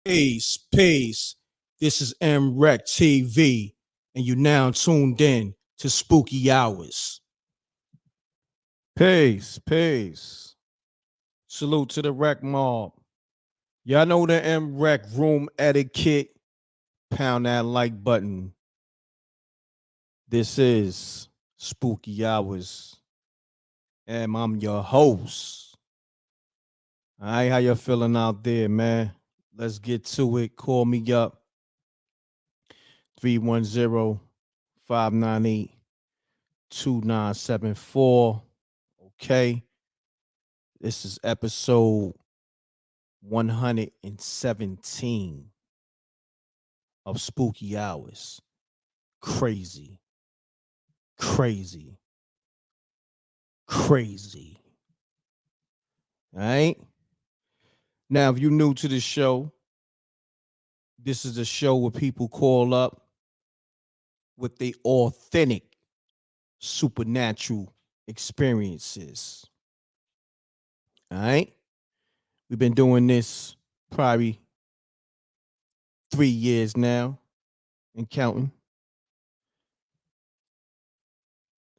Peace. This is m.reck TV, and you're now tuned in to Spooky Hours. Peace. Salute to the rec mob. Y'all know the m.reck room etiquette. Pound that like button. This is Spooky Hours, and I'm your host. All right, how y'all feeling out there, man? Let's get to it. Call me up 310-598-2974. Okay. This is episode 117 of Spooky Hours. Crazy. All right. Now, if you're new to the show, this is a show where people call up with the authentic supernatural experiences. All right. We've been doing this probably 3 years now and counting.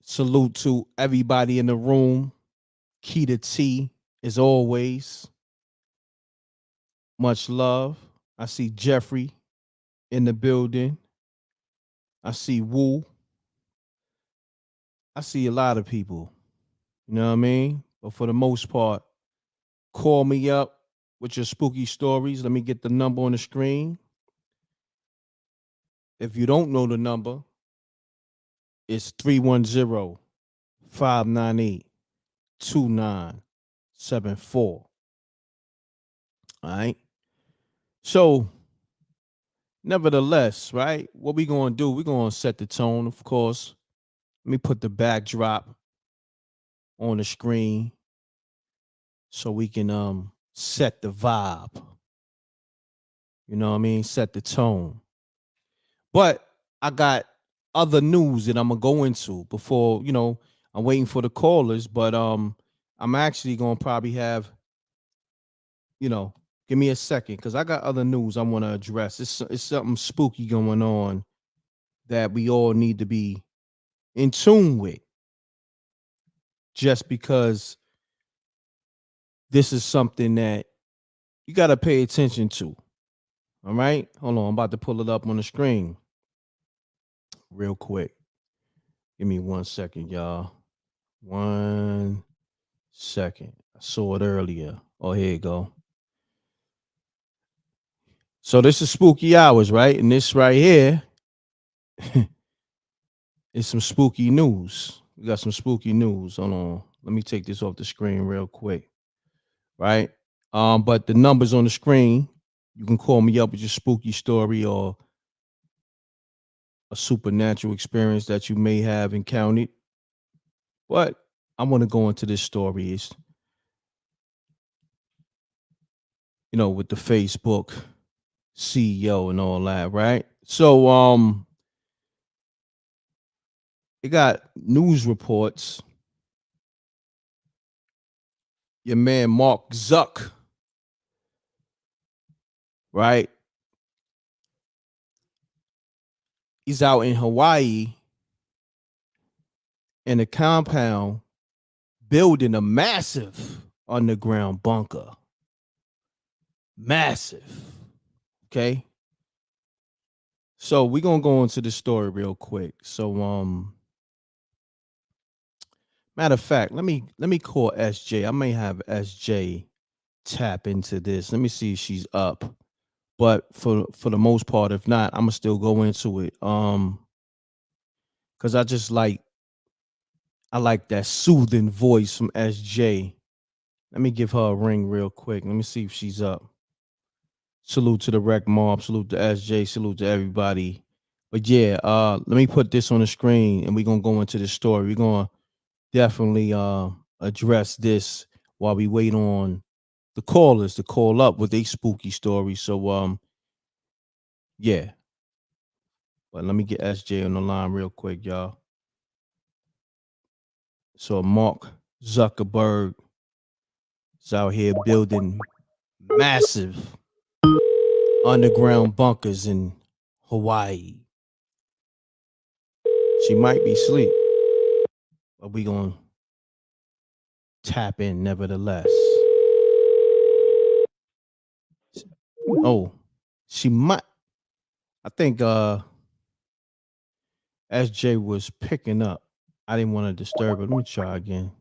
Salute to everybody in the room. Key to T, as always. Much love. I see Jeffrey in the building. I see Woo. I see a lot of people. You know what I mean? But for the most part, call me up with your spooky stories. Let me get the number on the screen. If you don't know the number, it's 310-598-2974. All right. So, nevertheless, right, what we going to do, we're going to set the tone, of course. Let me put the backdrop on the screen so we can set the vibe. You know what I mean? Set the tone. But I got other news that I'm going to go into before, I'm waiting for the callers, but I'm actually going to probably have, give me a second because I got other news I want to address. It's something spooky going on that we all need to be in tune with, just because this is something that you got to pay attention to. All right. Hold on. I'm about to pull it up on the screen real quick. Give me 1 second, y'all. 1 second. I saw it earlier. Oh, here you go. So this is Spooky Hours, right? And this right here is some spooky news. We got some spooky news. Hold on. Let me take this off the screen real quick. Right? But the numbers on the screen, you can call me up with your spooky story or a supernatural experience that you may have encountered. But I want to go into this story. It's, with the Facebook CEO and all that, right? So it got news reports. Your man Mark Zuck, right? He's out in Hawaii in a compound building a massive underground bunker. Massive. Okay. So we're gonna go into the story real quick. So matter of fact, let me call SJ. I may have SJ tap into this. Let me see if she's up. But for the most part, if not, I'm gonna still go into it. Because I like that soothing voice from SJ. Let me give her a ring real quick. Let me see if she's up. Salute to the rec mob. Salute to SJ. Salute to everybody. But yeah, let me put this on the screen and we're gonna go into the story. We're gonna definitely address this while we wait on the callers to call up with a spooky story. So yeah. But let me get SJ on the line real quick, y'all. So Mark Zuckerberg is out here building massive underground bunkers in Hawaii. She might be asleep, but we gonna tap in nevertheless. Oh, she might. I think SJ was picking up. I didn't want to disturb her. Let me try again.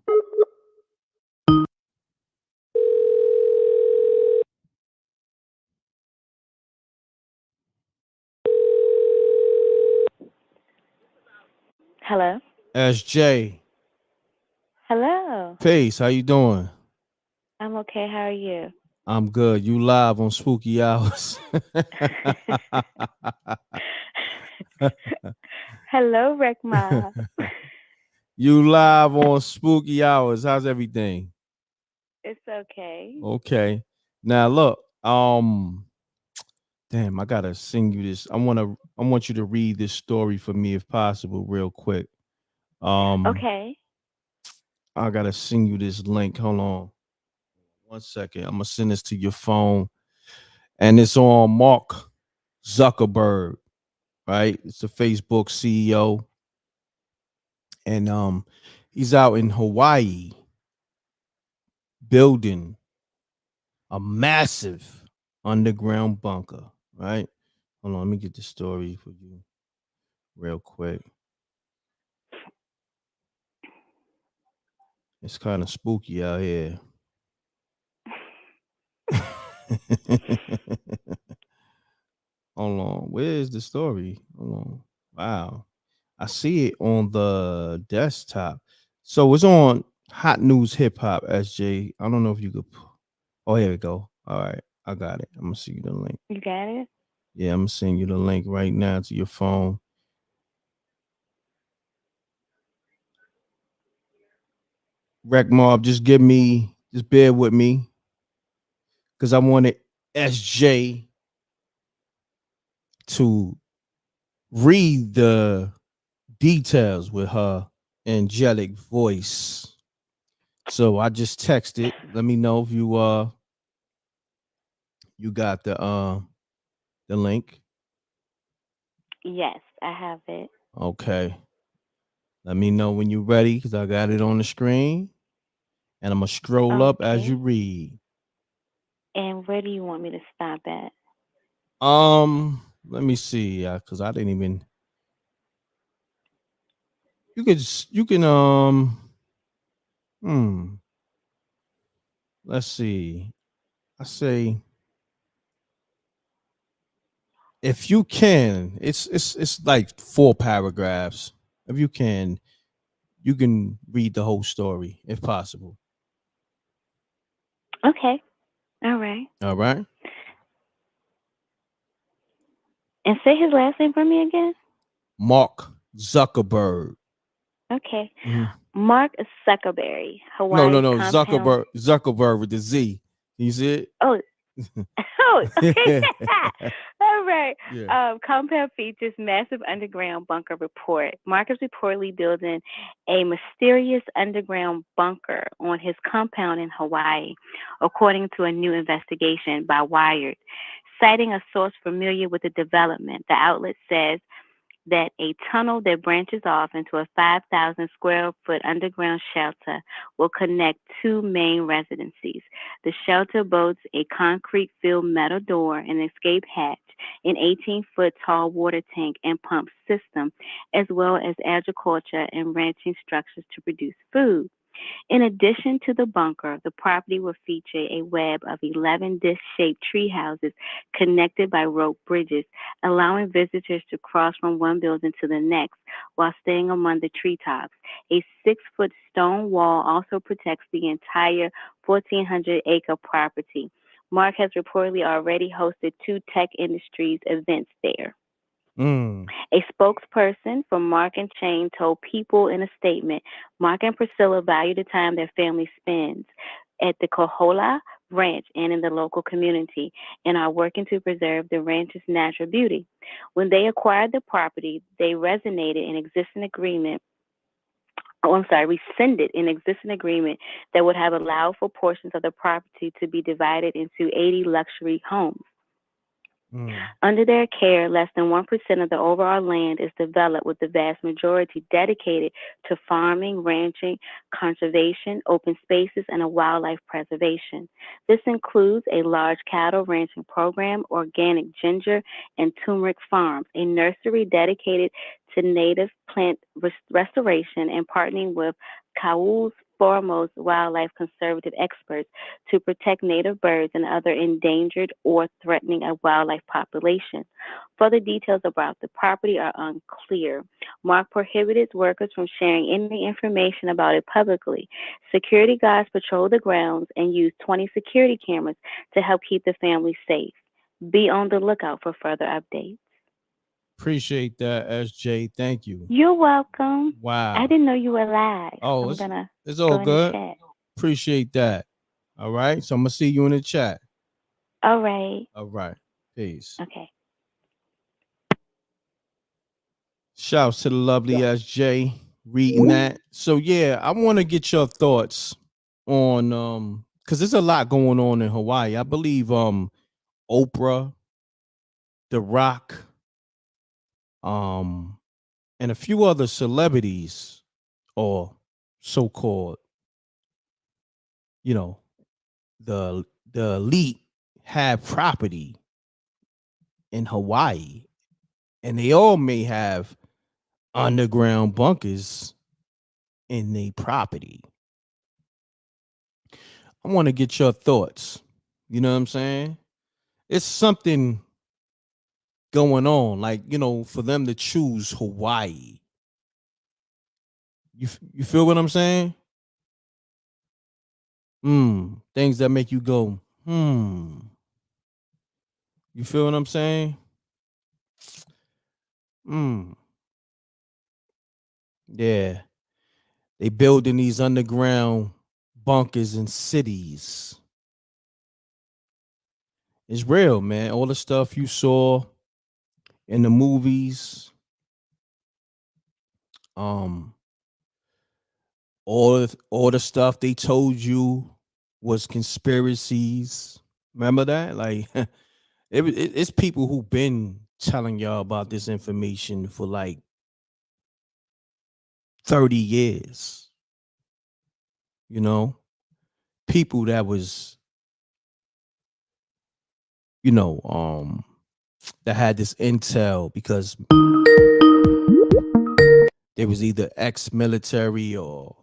Hello. SJ, Hello. peace. How you doing? I'm okay. How are you? I'm good. You live on Spooky Hours. Hello, Rekma. You live on Spooky Hours. How's everything? It's okay. Okay. Now look, damn, I gotta sing you this. I want you to read this story for me if possible, real quick. Um, Okay. I gotta sing you this link. Hold on 1 second. I'm gonna send this to your phone. And it's on Mark Zuckerberg, right? It's the Facebook CEO. And he's out in Hawaii building a massive underground bunker, right? Hold on, let me get the story for you real quick. It's kind of spooky out here. Hold on. Where is the story? Hold on. Wow. I see it on the desktop. So it's on Hot News Hip Hop, SJ. I don't know if you could. Oh, here we go. All right. I got it. I'm going to send you the link. You got it? Yeah, I'm going to send you the link right now to your phone. Rec Mob, just bear with me because I wanted SJ to read the details with her angelic voice. So I just texted. Let me know if you got the link. Yes, I have it. Okay. Let me know when you're ready because I got it on the screen. And I'm gonna scroll up as Okay. you read. And where do you want me to stop at? Let me see, because I didn't even. You can. Hmm. Let's see. I say if you can, it's like 4 paragraphs. If you can read the whole story if possible. Okay. All right. All right. And say his last name for me again? Mark Zuckerberg. Okay. Mhm. Mark Zuckerberg, No, no, Hawaii's no. compound. Zuckerberg with the Z. Can you see Oh, oh, okay. it? All right. Yeah. Compound features massive underground bunker report. Mark is reportedly building a mysterious underground bunker on his compound in Hawaii, according to a new investigation by Wired. Citing a source familiar with the development, the outlet says that a tunnel that branches off into a 5,000 square foot underground shelter will connect two main residencies. The shelter boasts a concrete filled metal door, an escape hatch, an 18-foot tall water tank and pump system, as well as agriculture and ranching structures to produce food. In addition to the bunker, the property will feature a web of 11 disc shaped tree houses connected by rope bridges, allowing visitors to cross from one building to the next while staying among the treetops. A 6-foot stone wall also protects the entire 1,400-acre property. Mark has reportedly already hosted two tech industries events there. Mm. A spokesperson for Mark and Chain told People in a statement, Mark and Priscilla value the time their family spends at the Kohola Ranch and in the local community and are working to preserve the ranch's natural beauty. When they acquired the property, they resonated an existing agreement. Oh, I'm sorry, rescinded an existing agreement that would have allowed for portions of the property to be divided into 80 luxury homes. Mm. Under their care, less than 1% of the overall land is developed, with the vast majority dedicated to farming, ranching, conservation, open spaces, and a wildlife preservation. This includes a large cattle ranching program, organic ginger and turmeric farms, a nursery dedicated to native plant restoration, and partnering with Kauai's foremost wildlife conservative experts to protect native birds and other endangered or threatening a wildlife population. Further details about the property are unclear. Mark prohibited workers from sharing any information about it publicly. Security guards patrol the grounds and use 20 security cameras to help keep the family safe. Be on the lookout for further updates. Appreciate that, SJ. Thank you. You're welcome. I Wow. didn't know you were live. Oh, I'm gonna it's go all in the good. chat. Appreciate that. All right. So I'm gonna see you in the chat. All right. All right. Peace. Okay. Shouts to the lovely SJ reading that. So yeah, I want to get your thoughts on because there's a lot going on in Hawaii. I believe Oprah, The Rock, um, and a few other celebrities or so-called, you know, the the elite have property in Hawaii, and they all may have underground bunkers in their property. I want to get your thoughts. You know what I'm saying? It's something going on, like, for them to choose Hawaii. You feel what I'm saying? Things that make you go, You feel what I'm saying? Hmm. Yeah. They building these underground bunkers in cities. It's real, man. All the stuff you saw in the movies, um, all the stuff they told you was conspiracies. Remember that? Like it's people who've been telling y'all about this information for like 30 years. You know, people that was, you know, um, that had this intel because they was either ex-military or,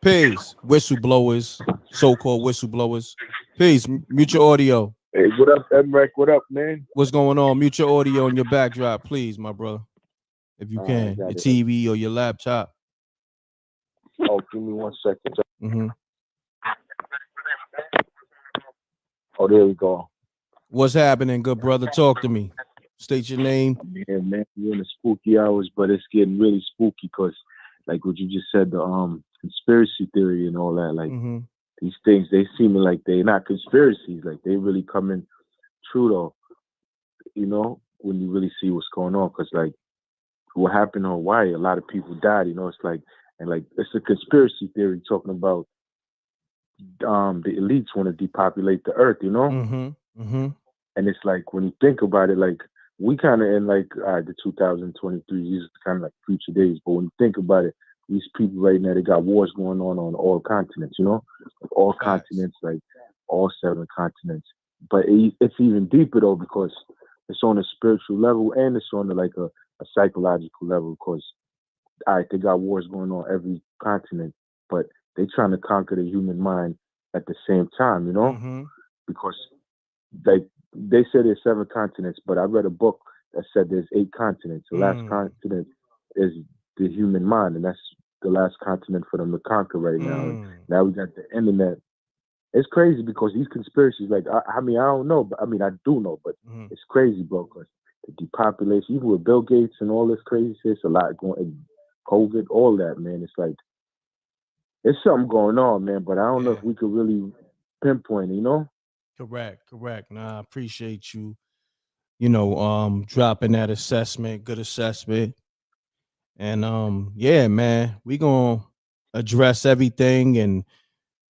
peace, whistleblowers, so-called whistleblowers. Peace, mute your audio. Hey, what up, m.reck? What up, man? What's going on? Mute your audio on your backdrop, please, my brother. If you I can, got your it. TV or your laptop. Oh, give me 1 second. Mm-hmm. Oh, there we go. What's happening, good brother? Talk to me. State your name. Man, we're in the spooky hours, but it's getting really spooky because, like what you just said, the conspiracy theory and all that. Like Mm-hmm. these things, they seem like they're not conspiracies. Like they really coming true though. When you really see what's going on, because like what happened in Hawaii, a lot of people died. It's like, and like it's a conspiracy theory talking about the elites want to depopulate the earth. Mm-hmm. Mm-hmm. And it's like when you think about it, like we kind of in like the 2023 years, kind of like future days. But when you think about it, these people right now, they got wars going on all continents. Like all Facts. continents, like all 7 continents. But it's even deeper though because it's on a spiritual level and it's on like a psychological level. Because all right, they got wars going on every continent, but they trying to conquer the human mind at the same time. Mm-hmm. Because they said there's 7 continents, but I read a book that said there's 8 continents. The last Mm. continent is the human mind, and that's the last continent for them to conquer right now. And Mm. now we got the internet. It's crazy because these conspiracies, like I mean, I don't know, but I mean, I do know, but Mm-hmm. it's crazy, bro. Because the depopulation, even with Bill Gates and all this crazy shit, it's a lot going. COVID, all that, man. It's like it's something going on, man. But I don't know Yeah. if we could really pinpoint. Correct. Nah, I appreciate you, dropping that assessment, good assessment. And yeah, man, we gonna address everything. And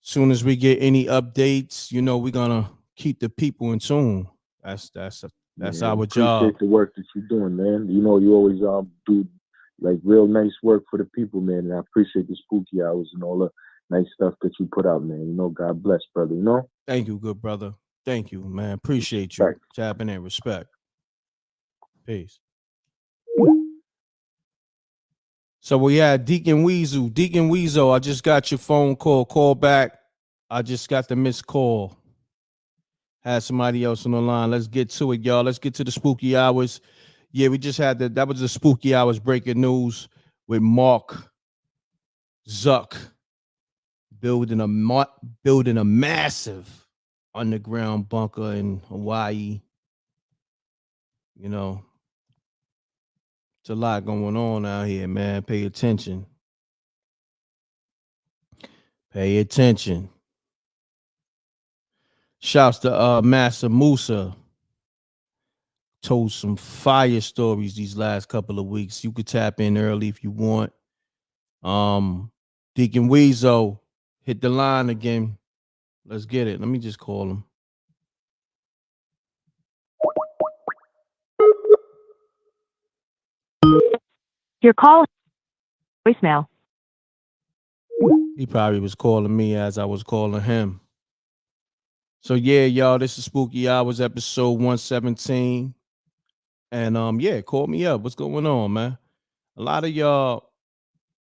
soon as we get any updates, we're gonna keep the people in tune. That's That's Yeah, our appreciate job. the work that you're doing, man. You know, you always do like real nice work for the people, man. And I appreciate the spooky hours and all the nice stuff that you put out, man. You know, God bless, brother. You know, Thank you, good brother. Thank you, man. Appreciate you respect. tapping in. Respect. Peace. So we had Deacon Weasel. Deacon Weasel, I just got your phone call. Call back. I just got the missed call. Had somebody else on the line. Let's get to it, y'all. Let's get to the spooky hours. Yeah, we just had that. That was the spooky hours breaking news with Mark Zuck building a massive underground bunker in Hawaii. You know, it's a lot going on out here, man. Pay attention. Pay attention. Shouts to Master Musa. Told some fire stories these last couple of weeks. You could tap in early if you want. Deacon Weezo, hit the line again. Let's get it. Let me just call him. Your call voicemail. He probably was calling me as I was calling him. So yeah, y'all, this is Spooky Hours episode 117. And yeah, call me up. What's going on, man? A lot of y'all,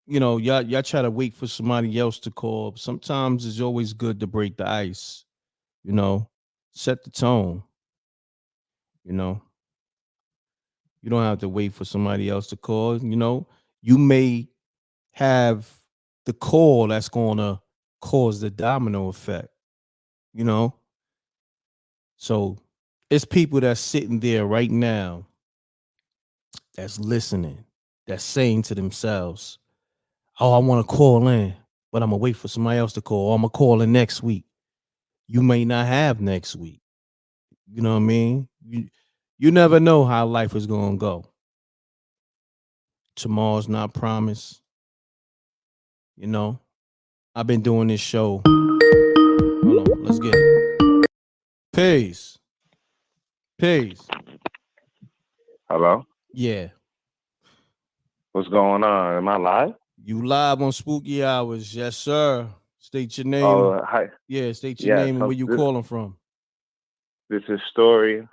y'all try to wait for somebody else to call. Sometimes it's always good to break the ice, you know, set the tone, you know. You don't have to wait for somebody else to call, you know. You may have the call that's gonna cause the domino effect, you know. So it's people that's sitting there right now that's listening, that's saying to themselves, oh, I want to call in, but I'm gonna wait for somebody else to call. Or I'm gonna call in next week. You may not have next week. You know what I mean? You never know how life is gonna go. Tomorrow's not promised. You know, I've been doing this show. Hold on, let's get it. Peace. Peace. Hello? Yeah. What's going on? Am I live? You live on Spooky Hours. Yes, sir. State your name. Oh, hi. Yeah, state your Yeah, name and so where you this calling from. this is Story.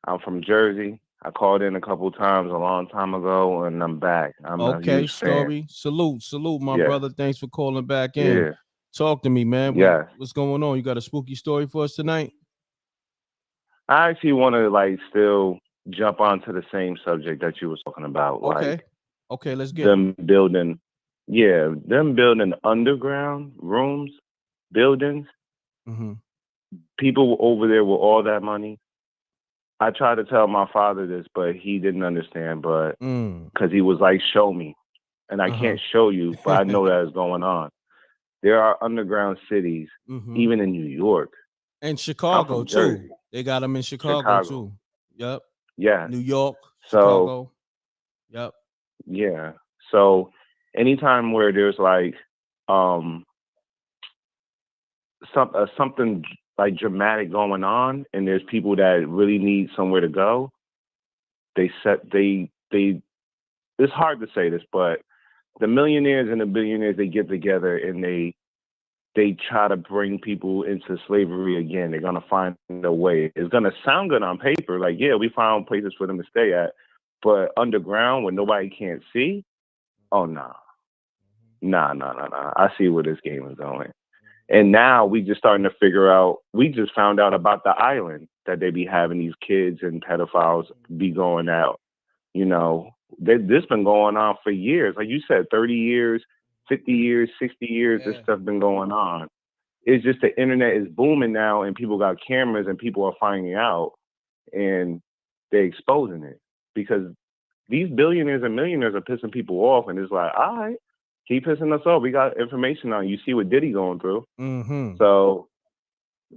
I'm from Jersey. I called in a couple times a long time ago, and I'm back. I'm a Okay, huge fan. Story. Salute, my Yes, brother. Thanks for calling back in. yeah, Talk to me, man. yes. What's going on? You got a spooky story for us tonight? I actually want to still jump onto the same subject that you was talking about, Okay. Okay, let's get it. them building, yeah, them building underground rooms, buildings. Mm-hmm. People over there with all that money. I tried to tell my father this, but he didn't understand. But Mm. because he was like, "Show me," and I Uh-huh. can't show you, but I know that is going on. There are underground cities, Mm-hmm. even in New York. And I'm Chicago from too. Jersey, They got them in Chicago Chicago. too. Yep. Yes. New York, So Chicago. Yep. yeah. So anytime where there's um something like dramatic going on, and there's people that really need somewhere to go, they. It's hard to say this, but the millionaires and the billionaires, they get together and they try to bring people into slavery again. They're gonna find a way. It's gonna sound good on paper, like yeah, we found places for them to stay at, but underground where nobody can't see. Oh no, nah. I see where this game is going. And now we just starting to figure out. We just found out about the island that they be having these kids and pedophiles be going out. You know, this been going on for years. Like you said, 30 years, 50 years, 60 years. This Yeah. stuff been going on. It's just the internet is booming now, and people got cameras, and people are finding out, and they're exposing it because these billionaires and millionaires are pissing people off, and it's like, all right, keep pissing us off. We got information on you. See what Diddy going through. Mm-hmm. So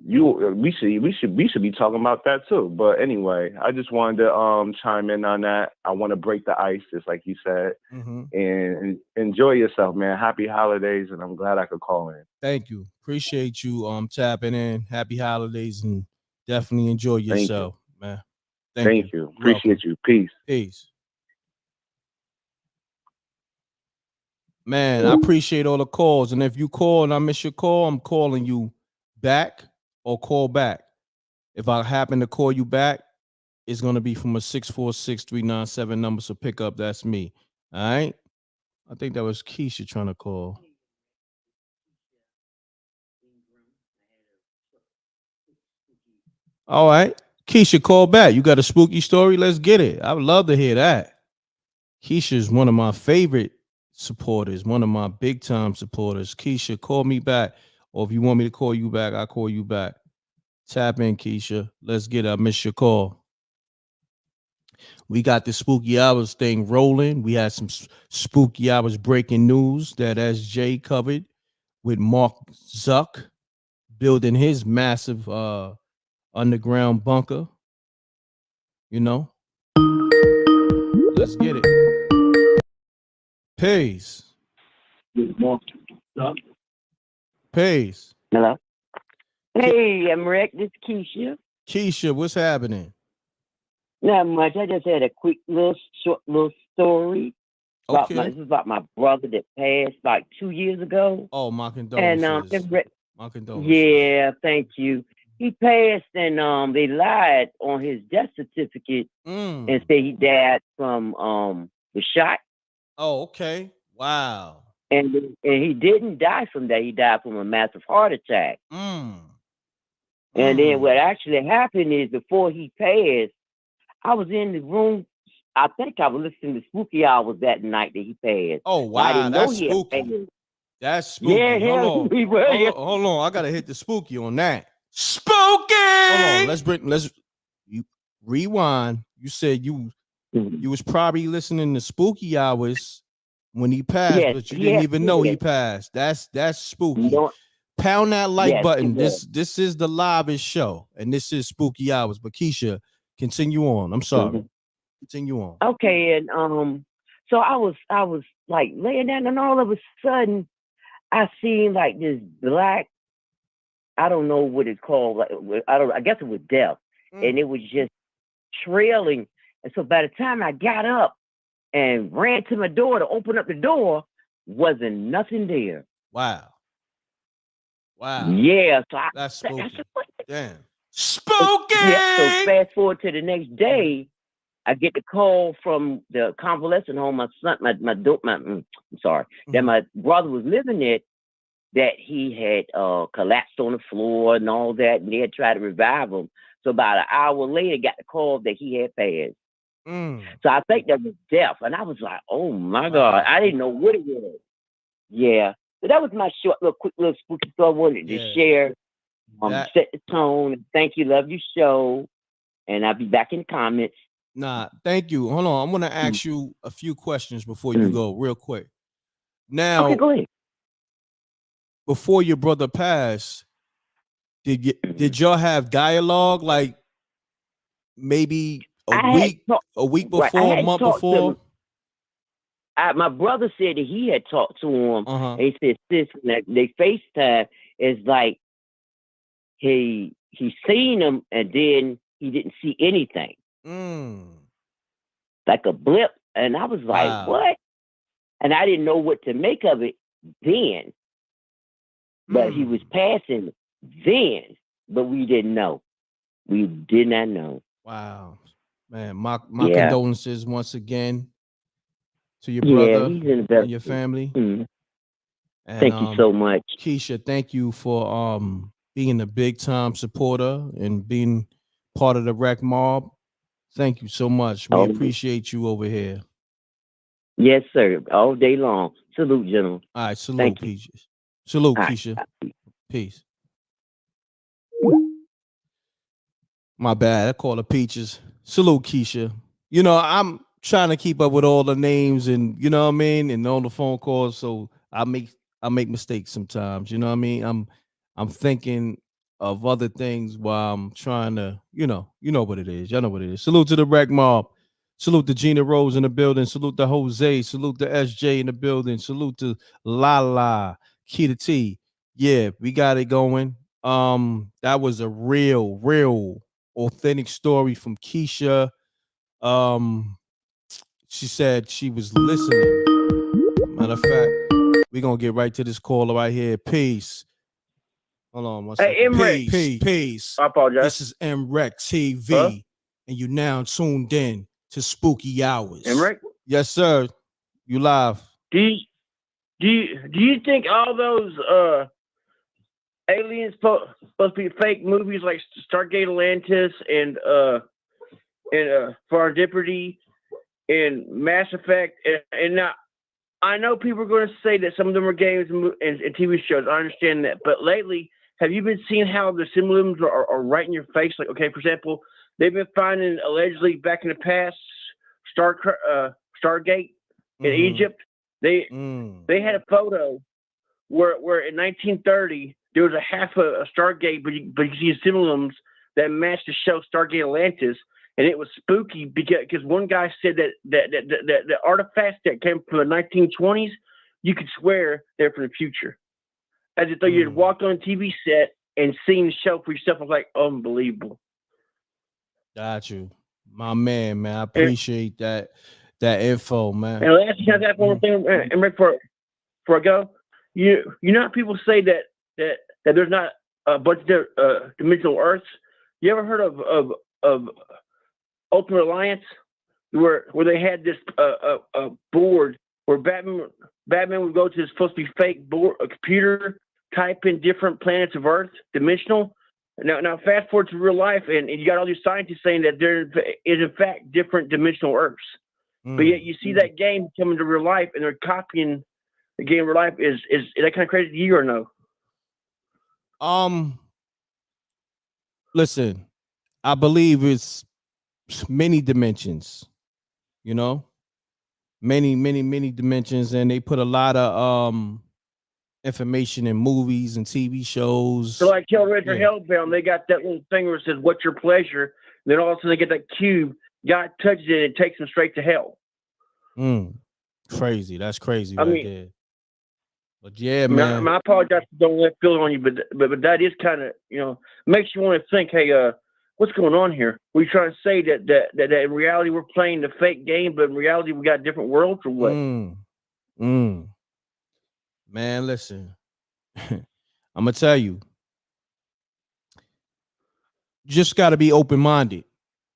we should be talking about that too. But anyway, I just wanted to chime in on that. I want to break the ice, just like you said, Mm-hmm. and enjoy yourself, man. Happy holidays, and I'm glad I could call in. Thank you. Appreciate you tapping in. Happy holidays and definitely enjoy Thank you. yourself, man. Thank you. Thank you. You're welcome. Appreciate you. Peace. Peace. Man, I appreciate all the calls. And if you call and I miss your call, I'm calling you back or call back. If I happen to call you back, it's going to be from a 646-397 number. So pick up. That's me. All right. I think that was Keisha trying to call. All right. Keisha, call back. You got a spooky story? Let's get it. I would love to hear that. Keisha is one of my favorite supporters, one of my big time supporters. Keisha, call me back. Or if you want me to call you back, I'll call you back. Tap in, Keisha. Let's get it. I missed your call. We got the spooky hours thing rolling. We had some spooky hours breaking news that SJ covered with Mark Zuck building his massive underground bunker. You know, let's get it. Peace. Peace. Hello. Hey, m.reck. This is Keisha. Keisha, what's happening? Not much. I just had a quick short little story about Okay. this is about my brother that passed like 2 years ago. Oh, my And condolences. My condolences. yeah, thank you. He passed, and they lied on his death certificate and said he died from the shot. Oh, okay. Wow. And he didn't die from that. He died from a massive heart attack. And then what actually happened is before he passed, I was in the room. I think I was listening to Spooky Hours that night that he passed. Oh, wow. I didn't know That's he had spooky. passed. That's spooky. Yeah, Hold on. he was. Hold on. I gotta hit the spooky on that. Spooky. Hold on. Let's you rewind. You said you was probably listening to Spooky Hours when he passed, Yes, but you didn't even know he yes. passed. That's spooky. No, Pound that like yes, button. he was. This is the livest show, and this is Spooky Hours. But Keisha, continue on. I'm sorry. Mhm. Continue on. Okay, and so I was like laying down, and all of a sudden, I seen like this black. I don't know what it's called. Like, I don't. I guess it was death, and it was just trailing. And so by the time I got up and ran to my door to open up the door, wasn't nothing there. Wow. Wow. Yeah, so That's I spooky. said, what? Damn. Spooky. Yeah, so fast forward to the next day, I get the call from the convalescent home. My son, I'm sorry, that my brother was living at. That he had collapsed on the floor and all that, and they had tried to revive him. So about an hour later, got the call that he had passed. So I think that was death, and I was like, "Oh my God!" I didn't know what it was. Yeah, so that was my short, quick little spooky story. I wanted to share, set the tone. Thank you, love your show, and I'll be back in the comments. Nah, thank you. Hold on, I'm gonna ask you a few questions before you go, real quick. Now, okay, go ahead. Before your brother passed, did y'all have dialogue like maybe a week before, right, a month before? My brother said that he had talked to him. He said, "Sis, they FaceTime is like he seen him and then he didn't see anything, like a blip." And I was like, "What?" And I didn't know what to make of it then. But he was passing then, but we didn't know. We did not know. Wow, man! My condolences once again to your brother he's in and your family. And, thank you so much, Keisha. Thank you for being a big time supporter and being part of the Wreck Mob. Thank you so much. We appreciate you over here. Yes, sir. All day long. Salute, gentlemen. All right, salute, Peaches. Salute, Keisha. Peace. My bad. I call her Peaches. Salute, Keisha. You know, I'm trying to keep up with all the names and you know what I mean, and all the phone calls. So I make mistakes sometimes. You know what I mean? I'm thinking of other things while I'm trying to, you know what it is. Y'all know what it is. Salute to the Wreck Mob. Salute to Gina Rose in the building. Salute to Jose. Salute to SJ in the building. Salute to Lala, Kita T. Yeah, we got it going. That was a real authentic story from Keisha. She said she was listening. Matter of fact, we're gonna get right to this caller right here. Peace. Hold on one second. Hey, m.reck. Peace. I apologize. This is m.reck TV, Huh? and you now tuned in to Spooky Hours. m.reck. Yes, sir. You live. Do you think all those aliens supposed to be fake movies like Stargate Atlantis and Serendipity and Mass Effect and now I know people are going to say that some of them are games and TV shows. I understand that, but lately, have you been seeing how the symbolisms are right in your face? Like, okay, for example, they've been finding allegedly back in the past Stargate in Egypt. They had a photo where in 1930 there was a half a Stargate, but you see symbolisms that matched the show Stargate Atlantis, and it was spooky because one guy said that the artifacts that came from the 1920s, you could swear they're from the future, as if though you had walked on a TV set and seen the show for yourself. I was like, unbelievable. Got you, my man. I appreciate that info, man. And last time that one thing, and right before I go, you know how people say that there's not a bunch of dimensional Earths. You ever heard of Ultimate Alliance, where they had this board where Batman would go to this supposed to be fake board, a computer, type in different planets of Earth, dimensional. Now fast forward to real life, and you got all these scientists saying that there is in fact different dimensional Earths. But yet you see that game coming to real life, and they're copying the game in real life. Is that kind of crazy to you or no? Listen, I believe it's many dimensions, you know, many dimensions, and they put a lot of information in movies and TV shows. So like Hellraiser, Hellbound, they got that little thing where it says "What's your pleasure?" And then all of a sudden they get that cube. God touches it, and it takes them straight to hell. Crazy. That's crazy. I mean, there. But yeah, man. I apologize for don't let feel on you, but that is kind of makes you want to think, hey, what's going on here? We're trying to say that in reality we're playing the fake game, but in reality we got different worlds or what? Man, listen. I'm gonna tell you. Just gotta be open-minded.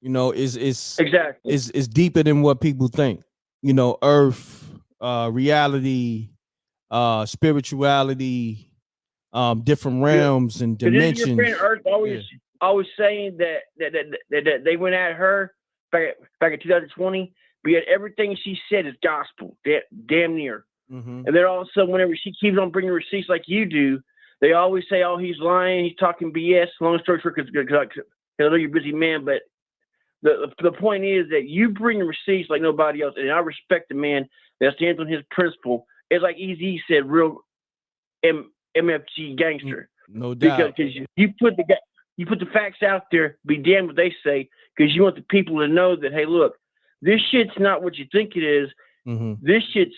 It's exactly it's deeper than what people think. Earth, reality, spirituality, different realms and dimensions. Your friend Earth always saying that they went at her back in 2020, but yet everything she said is gospel, damn near. And then all of a sudden, whenever she keeps on bringing receipts like you do, they always say, "Oh, he's lying, he's talking BS." Long story short, because I know you're a busy man, but the point is that you bring receipts like nobody else, and I respect the man that stands on his principle. It's like Eazy said, real MFG gangster. No doubt. Because you put the facts out there, be damned what they say, because you want the people to know that, hey, look, this shit's not what you think it is. This shit's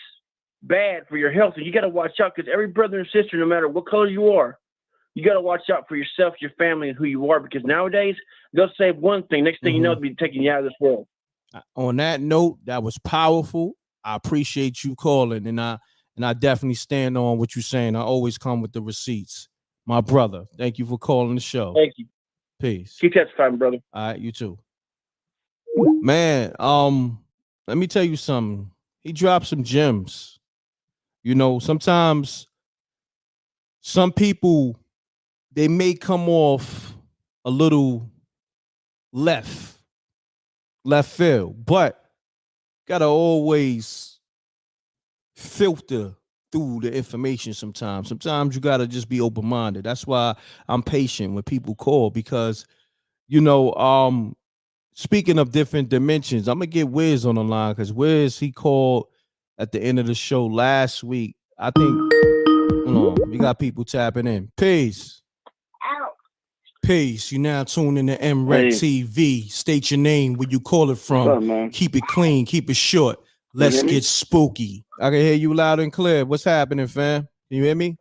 bad for your health, and you got to watch out, because every brother and sister, no matter what color you are, you got to watch out for yourself, your family, and who you are, because nowadays they'll say one thing, next thing you know, they'll be taking you out of this world. On that note, that was powerful. I appreciate you calling, and I definitely stand on what you're saying. I always come with the receipts. My brother, thank you for calling the show. Thank you. Peace. Keep testifying, brother. All right, you too. Man, let me tell you something. He dropped some gems. Sometimes some people, they may come off a little left field, but gotta always filter through the information sometimes. Sometimes you gotta just be open-minded. That's why I'm patient when people call, because speaking of different dimensions, I'm gonna get Wiz on the line, because Wiz, he called at the end of the show last week. I think we got people tapping in. Peace. Peace. You now tune in to m.reck TV. State your name, where you call it from. Up, keep it clean, keep it short. Let's get spooky. I can hear you loud and clear. What's happening, fam? Can you hear me?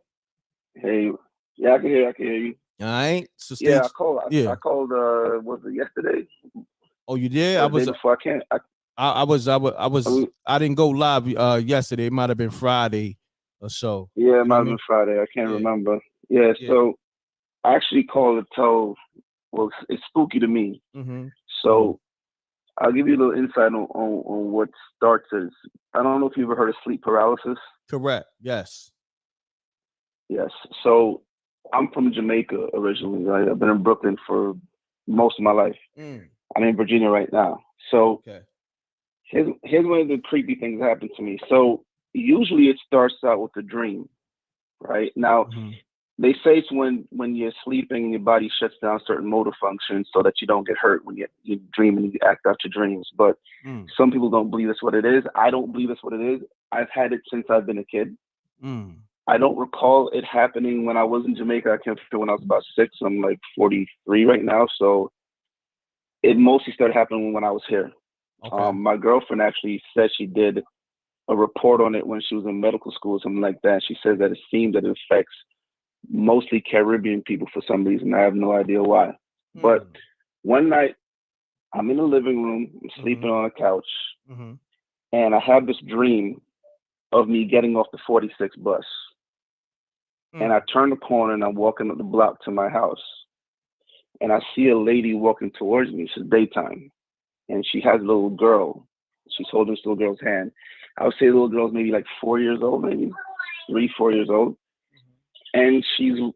Hey, yeah, I can hear you. All right. So Yeah, stage. I called. Yeah. I called. Was it yesterday Oh, you did? or the day before? I can't. I didn't go live yesterday. It might have been Friday or so. Yeah, it You know might what I have been mean? Friday. I can't Yeah. remember. Yeah. Yeah. So I actually called to tell. Well, it's spooky to me. Mm-hmm. So I'll give you a little insight on what starts as. I don't know if you ever heard of sleep paralysis. Correct. Yes. Yes. So I'm from Jamaica originally. Right? I've been in Brooklyn for most of my life. Mm. I'm in Virginia right now. So Okay. here's one of the creepy things that happened to me. So usually it starts out with a dream, right? Now Mm-hmm. they say it's when you're sleeping and your body shuts down certain motor functions so that you don't get hurt when you dream and you act out your dreams. But Mm. some people don't believe that's what it is. I don't believe that's what it is. I've had it since I've been a kid. Mm. I don't recall it happening when I was in Jamaica. I can't feel when I was about 6. I'm like 43 right now. So it mostly started happening when I was here. Okay. My girlfriend actually said she did a report on it when she was in medical school or something like that. She says that it seems that it affects mostly Caribbean people for some reason. I have no idea why. But Mm. one night, I'm in the living room, I'm Mm-hmm. sleeping on a couch, Mm-hmm. and I have this dream of me getting off the 46 bus. And I Mm. turn the corner and I'm walking up the block to my house. And I see a lady walking towards me. It's daytime. And she has a little girl. She's holding this little girl's hand. I would say the little girl's maybe like 4 years old, maybe 3, 4 years old. And she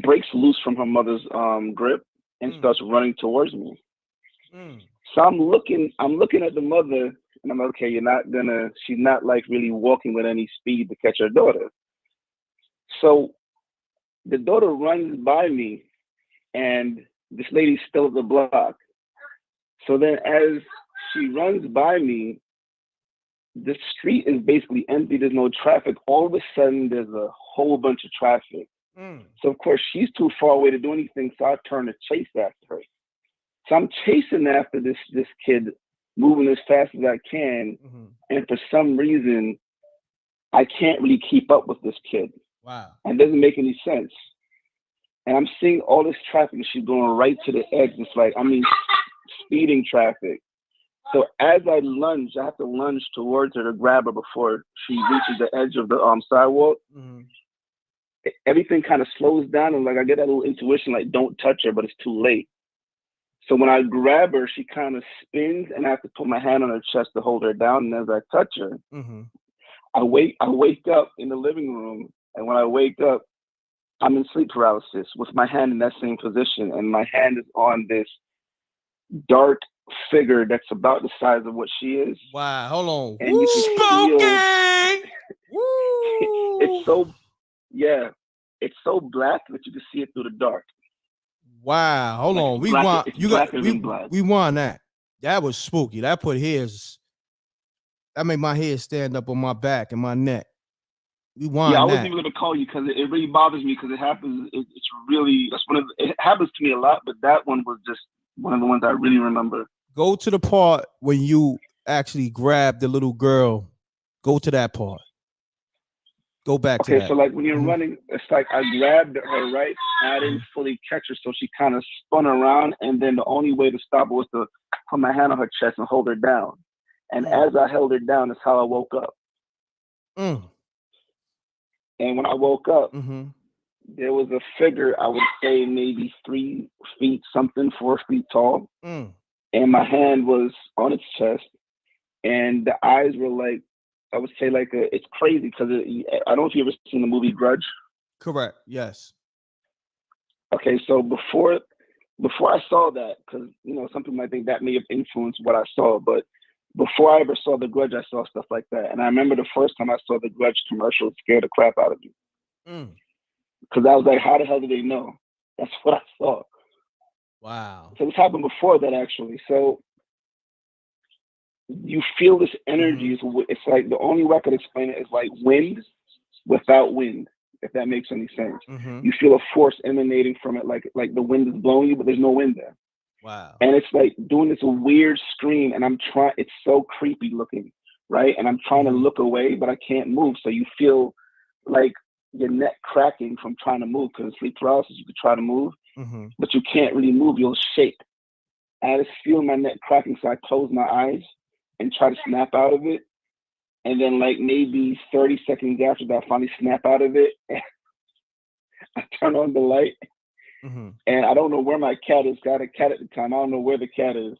breaks loose from her mother's grip and Mm. starts running towards me. Mm. So I'm looking at the mother, and I'm like, okay, she's not like really walking with any speed to catch her daughter. So the daughter runs by me, and this lady's still at the block. So then as she runs by me, the street is basically empty. There's no traffic. All of a sudden, there's a whole bunch of traffic. Mm. So of course, she's too far away to do anything. So I turn to chase after her. So I'm chasing after this kid, moving as fast as I can, Mm-hmm. and for some reason, I can't really keep up with this kid. Wow. It doesn't make any sense. And I'm seeing all this traffic, and she's going right to the edge. It's like, I mean, speeding traffic. So as I lunge, I have to lunge towards her to grab her before she reaches the edge of the sidewalk. Mm-hmm. Everything kind of slows down, and like I get that little intuition, like don't touch her, but it's too late. So when I grab her, she kind of spins, and I have to put my hand on her chest to hold her down. And as I touch her, Mm-hmm. I wake up in the living room, and when I wake up, I'm in sleep paralysis with my hand in that same position, and my hand is on this dark figure that's about the size of what she is, Wow. Hold on. and Woo! you can feel Spooky. it's Woo! so yeah, it's so black that you can see it through the dark. Wow. Hold Like on. We black, want it's you got blacker than blood. we won that. That was spooky. That put hairs. That made my hair stand up on my back and my neck. We Yeah, I won wasn't that. even gonna call you because it really bothers me because it happens. It's really that's one of it happens to me a lot, but that one was just one of the ones I really remember. Go to the part when you actually grab the little girl. Go to that part. Go back to Okay, that. so like when you're Mhm. running, it's like I grabbed her right, and I didn't Mhm. fully catch her, so she kind of spun around, and then the only way to stop her was to put my hand on her chest and hold her down. And Mm. as I held her down, that's how I woke up. Mm. And when I woke up, Mm-hmm. there was a figure, I would say maybe 3 feet something, 4 feet tall, Mm. and my hand was on its chest, and the eyes were like, I would say like it's crazy because I don't know if you ever seen the movie Grudge. Correct. Yes. Okay, so before I saw that, because some people might think that may have influenced what I saw, but before I ever saw The Grudge, I saw stuff like that, and I remember the first time I saw the Grudge commercial, it scared the crap out of me Mm. because I was like, how the hell do they know? That's what I saw. Wow. So this happened before that actually. So you feel this energy. Mm-hmm. It's like the only way I could explain it is like wind without wind, if that makes any sense. Mm-hmm. You feel a force emanating from it, like the wind is blowing you, but there's no wind there. Wow. And it's like doing this weird scream, and it's so creepy looking, right? And I'm trying to Mm-hmm. look away, but I can't move. So you feel like your neck cracking from trying to move, because sleep paralysis, you could try to move, Mm-hmm. but you can't really move. You'll shake. I just feel my neck cracking, so I close my eyes and try to snap out of it. And then, like, maybe 30 seconds after that, I finally snap out of it. I turn on the light, Mm-hmm. and I don't know where my cat is. Got a cat at the time. I don't know where the cat is.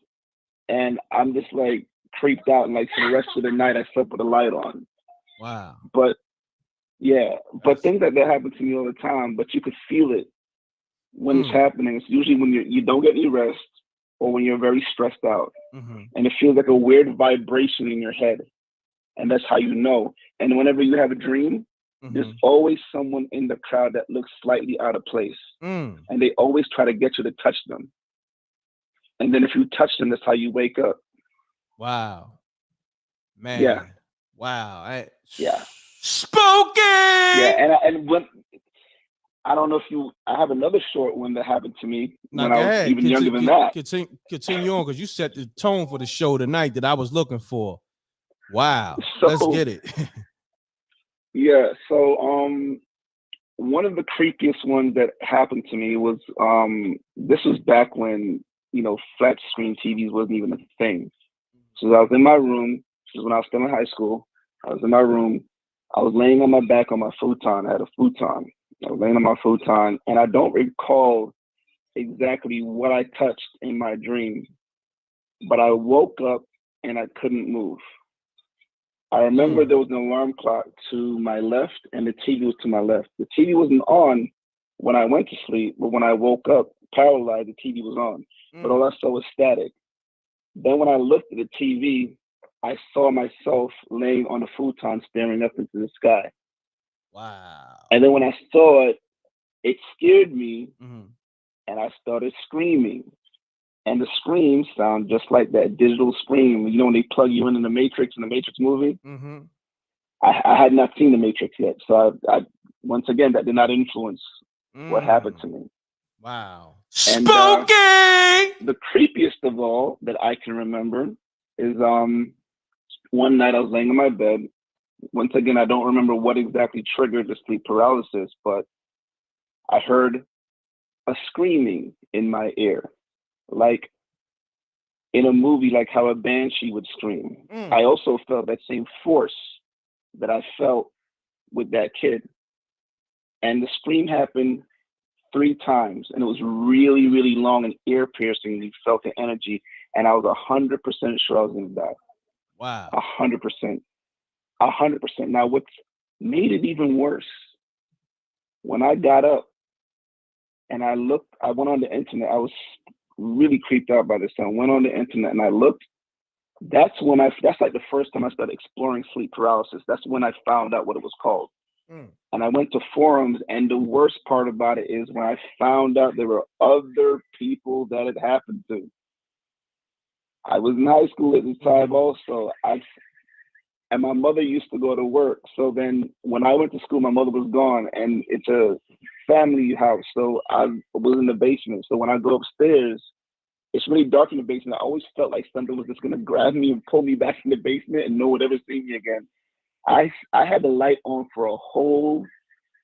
And I'm just, like, creeped out. And, like, for the rest of the night, I slept with the light on. Wow. But, yeah. But That's- things like that happen to me all the time. But you could feel it when it's Mm. happening. It's usually when you don't get any rest or when you're very stressed out. Mm-hmm. And it feels like a weird vibration in your head. And that's how you know. And whenever you have a dream, there's Mm-hmm. always someone in the crowd that looks slightly out of place. Mm. And they always try to get you to touch them. And then if you touch them, that's how you wake up. Wow. Man. Yeah. Wow. Yeah. Spooky. Yeah. And when I don't know if you, I have another short one that happened to me Now, when go I was ahead. even younger than that. Continue on, because you set the tone for the show tonight that I was looking for. Wow. So, Let's get it. yeah. So, one of the creepiest ones that happened to me was, this was back when, flat screen TVs wasn't even a thing. So I was in my room. This is when I was still in high school. I was in my room. I was laying on my back on my futon. I had a futon. I was laying on my futon, and I don't recall exactly what I touched in my dream, but I woke up and I couldn't move. I remember there was an alarm clock to my left, and the TV was to my left. The TV wasn't on when I went to sleep, but when I woke up, paralyzed, the TV was on. But all I saw was static. Then when I looked at the TV, I saw myself laying on the futon staring up into the sky. Wow. And then when I saw it, it scared me, Mm-hmm. and I started screaming. And the screams sound just like that digital scream. You know when they plug you in the Matrix, in the Matrix movie? Mm-hmm. I had not seen the Matrix yet. So I once again, that did not influence what happened to me. Wow. And Spooky! The creepiest of all that I can remember is one night I was laying in my bed. Once again, I don't remember what exactly triggered the sleep paralysis, but I heard a screaming in my ear, like in a movie, like how a banshee would scream. I also felt that same force that I felt with that kid. And the scream happened 3 times, and it was really, really long and ear piercing. You felt the energy, and I was 100% sure I was going to die. Wow. 100%. 100%. Now, what's made it even worse, when I got up and I went on the internet. I was really creeped out by this. I went on the internet and I looked. That's like the first time I started exploring sleep paralysis. That's when I found out what it was called. And I went to forums, and the worst part about it is when I found out there were other people that it happened to. I was in high school at the time also. And my mother used to go to work. So then when I went to school, my mother was gone, and it's a family house. So I was in the basement. So when I go upstairs, it's really dark in the basement. I always felt like something was just going to grab me and pull me back in the basement, and no one would ever see me again. I had the light on for a whole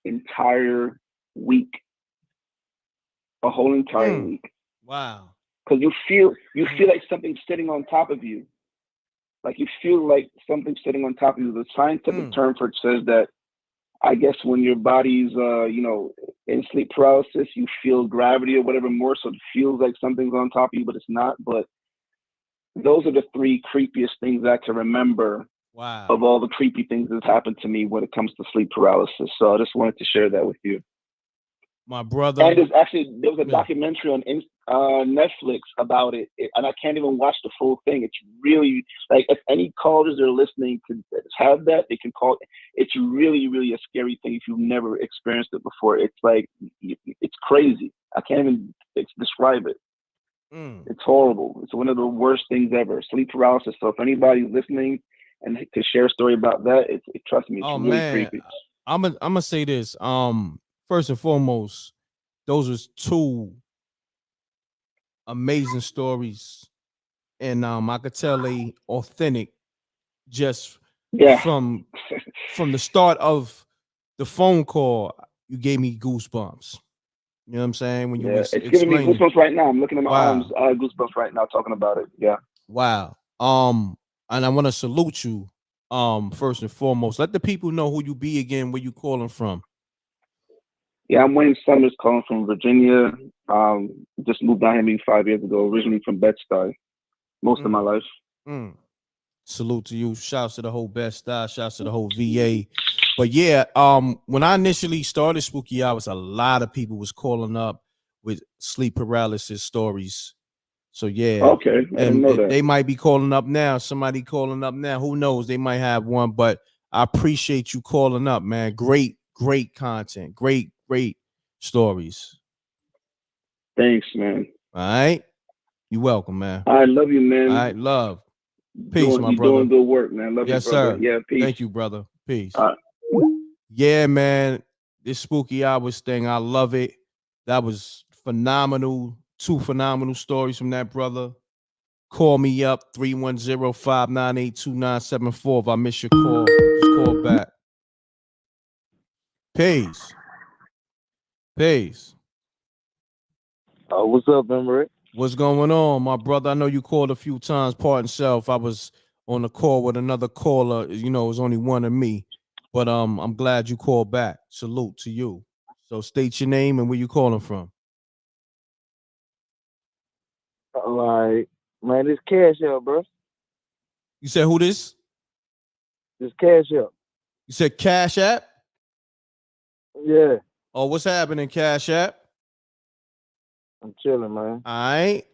entire week. A whole entire week. Wow. Because you feel like something's sitting on top of you. Like you feel like something's sitting on top of you. The scientific term for it says that, I guess when your body's in sleep paralysis, you feel gravity or whatever more, so it feels like something's on top of you, but it's not. But those are the 3 creepiest things I can remember. Wow. Of all the creepy things that's happened to me when it comes to sleep paralysis. So I just wanted to share that with you. My brother. And there was a documentary on Netflix about it, and I can't even watch the full thing. It's really, like, if any callers are listening to have that, they can call it. It's really, really a scary thing if you've never experienced it before. It's like, it's crazy. I can't even describe it. It's horrible. It's one of the worst things ever. Sleep paralysis. So if anybody's listening and to share a story about that, trust me, it's really creepy. I'm gonna say this. First and foremost, those was 2 amazing stories, and I could tell they authentic just from the start of the phone call, you gave me goosebumps. You know what I'm saying? When you Yeah, was it's giving me explaining. goosebumps right now. I'm looking at my arms, Wow. goosebumps right now talking about it. Yeah. Wow. And I want to salute you. First and foremost, let the people know who you be again, where you calling from. Yeah, I'm Wayne Summers, calling from Virginia. Just moved down here maybe 5 years ago. Originally from Bed-Stuy, most of my Mm, life. mm. Salute to you. Shouts to the whole Best Style. Shouts to the whole VA. But yeah, when I initially started Spooky Hours, a lot of people was calling up with sleep paralysis stories. So yeah, Okay, I didn't and know that. they might be calling up now. Somebody calling up now. Who knows? They might have one. But I appreciate you calling up, man. Great, great content. Great, great stories. Thanks, man. All right. You welcome, man. I love you, All man. right. Love. Peace, my You're brother. doing good work, man. Love you, Yes, brother. sir. Yeah, peace. Thank you, brother. Peace. All right. Yeah, man. This Spooky Hours thing, I love it. That was phenomenal. Two phenomenal stories from that brother. Call me up 310-598-2974. If I miss your call, just call back. Peace. Peace. What's up, m.reck? What's going on, my brother? I know you called a few times, pardon self. I was on a call with another caller. You know, it was only one of me. But I'm glad you called back. Salute to you. So state your name and where you calling from. Like, man, this Cash App, bro. You said who this? This Cash App. You said Cash App? Yeah, Oh, what's happening, Cash App? I'm chilling, man. All right.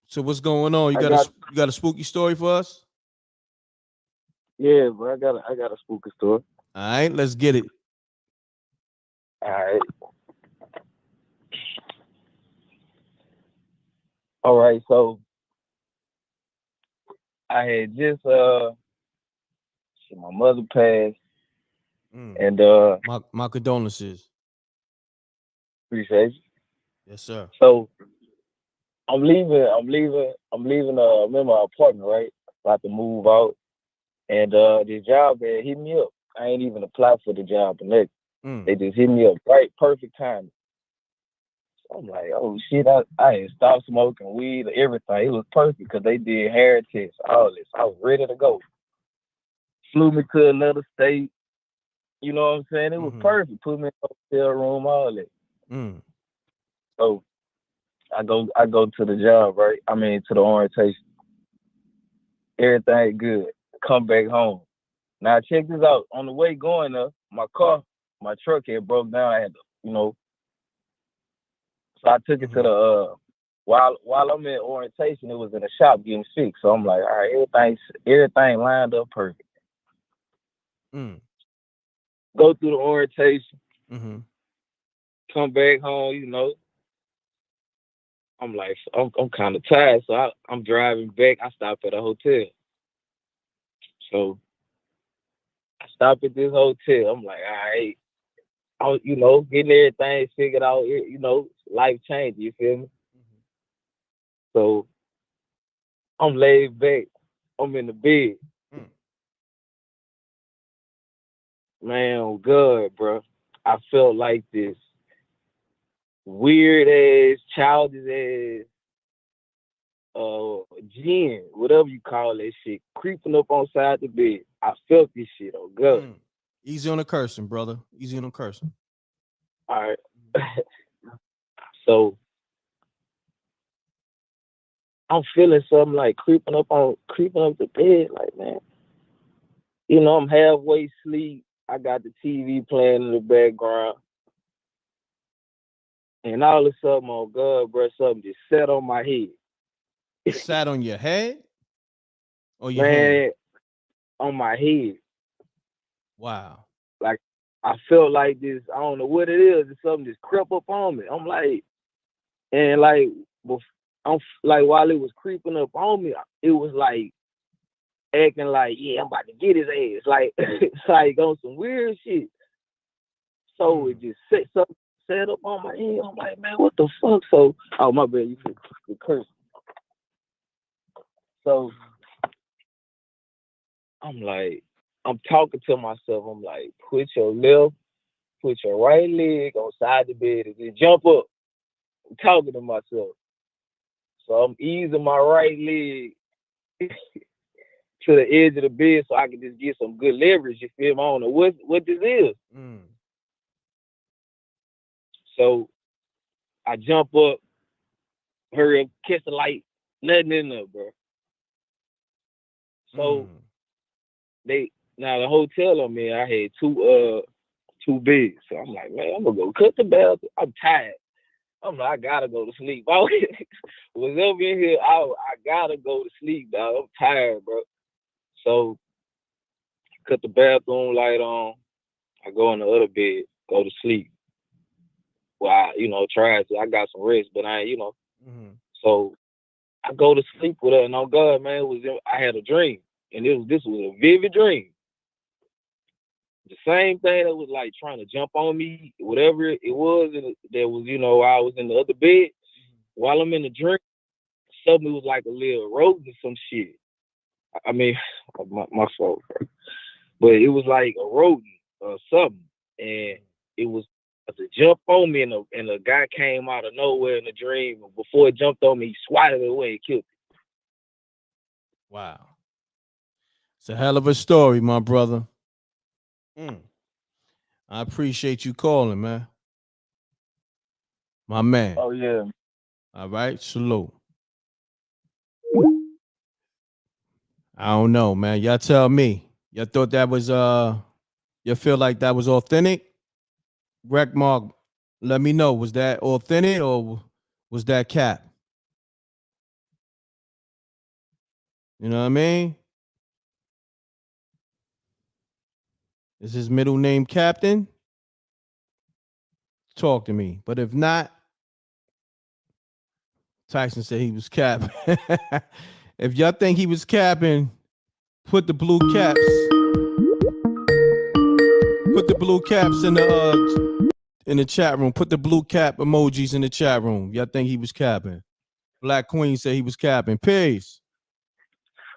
So what's going on? I got, You got a spooky story for us? yeah, bro. I got a spooky story. All right, let's get it. All right, all right. So I had just my mother passed, and My condolences. appreciate you. Yes, sir. So I'm leaving. I'm in my apartment, right? About to move out, and the job had hit me up. I ain't even applied for the job, and they just hit me up right, perfect time. I'm like, oh shit, I had stopped smoking weed, everything. It was perfect because they did hair tests, all this. I was ready to go. Flew me to another state. You know what I'm saying? It was perfect. Put me in a hotel room, all that. So I go to the job, right? I mean to the orientation. Everything good. Come back home. Now check this out. On the way going up, my truck had broke down. I had to, so I took it to the while I'm in orientation, it was in the shop getting fixed. So I'm like, all right, everything lined up perfect. Go through the orientation, come back home, I'm like, I'm kind of tired, so I'm driving back. I stop at a hotel. So I stop at this hotel. I'm like, all right, getting everything figured out, life changing, you feel me? So I'm laid back. I'm in the bed. Man, oh God, bro. I felt like this weird ass, childish ass, gin, whatever you call that shit, creeping up on side the bed. I felt this shit, oh God. Easy on the cursing, brother. Easy on the cursing. All right. So I'm feeling something like creeping up the bed, like, man. I'm halfway asleep. I got the TV playing in the background. And all of a sudden, oh God, bro, something just sat on my head. It sat on your head or your Man, hand? on my head. Wow. Like, I felt like this, I don't know what it is, something just crept up on me. I'm like, and like, I'm like, while it was creeping up on me, it was like acting like, yeah, I'm about to get his ass. Like, it's like on some weird shit. So it just set up on my head. I'm like, man, what the fuck? So, oh, my bad, you curse. So I'm like, I'm talking to myself. I'm like, put your left put your right leg on side the bed and then jump up. I'm talking to myself. So I'm easing my right leg to the edge of the bed so I can just get some good leverage. You feel me? I don't know what this is. So I jump up, hurry up, catch the light, nothing in there, bro. So now the hotel I'm in, I had two beds. So I'm like, man, I'm gonna go cut the bathroom. I'm tired. I'm like, I gotta go to sleep. I was over in here, I gotta go to sleep, dog. I'm tired, bro. So cut the bathroom light on. I go in the other bed, go to sleep. Well, I tried to. I got some rest, but I ain't, So I go to sleep with her, and on God, man, I had a dream, and this was a vivid dream. The same thing that was like trying to jump on me, whatever it was, there was, I was in the other bed. While I'm in the dream, suddenly it was like a little rodent or some shit. I mean, my fault, but it was like a rodent or something, and it was to jump on me, and a guy came out of nowhere in the dream. Before it jumped on me, he swatted it away and killed me. Wow. It's a hell of a story, my brother. I appreciate you calling, man. My man. Oh, yeah. All right, salute. I don't know, man. Y'all tell me. Y'all thought that was you feel like that was authentic? Wreck Mark, let me know. Was that authentic or was that cap? You know what I mean? Is his middle name Captain? Talk to me. But if not, Tyson said he was capping. If y'all think he was capping, put the blue caps. Put the blue caps in the chat room. Put the blue cap emojis in the chat room. Y'all think he was capping? Black Queen said he was capping. Peace.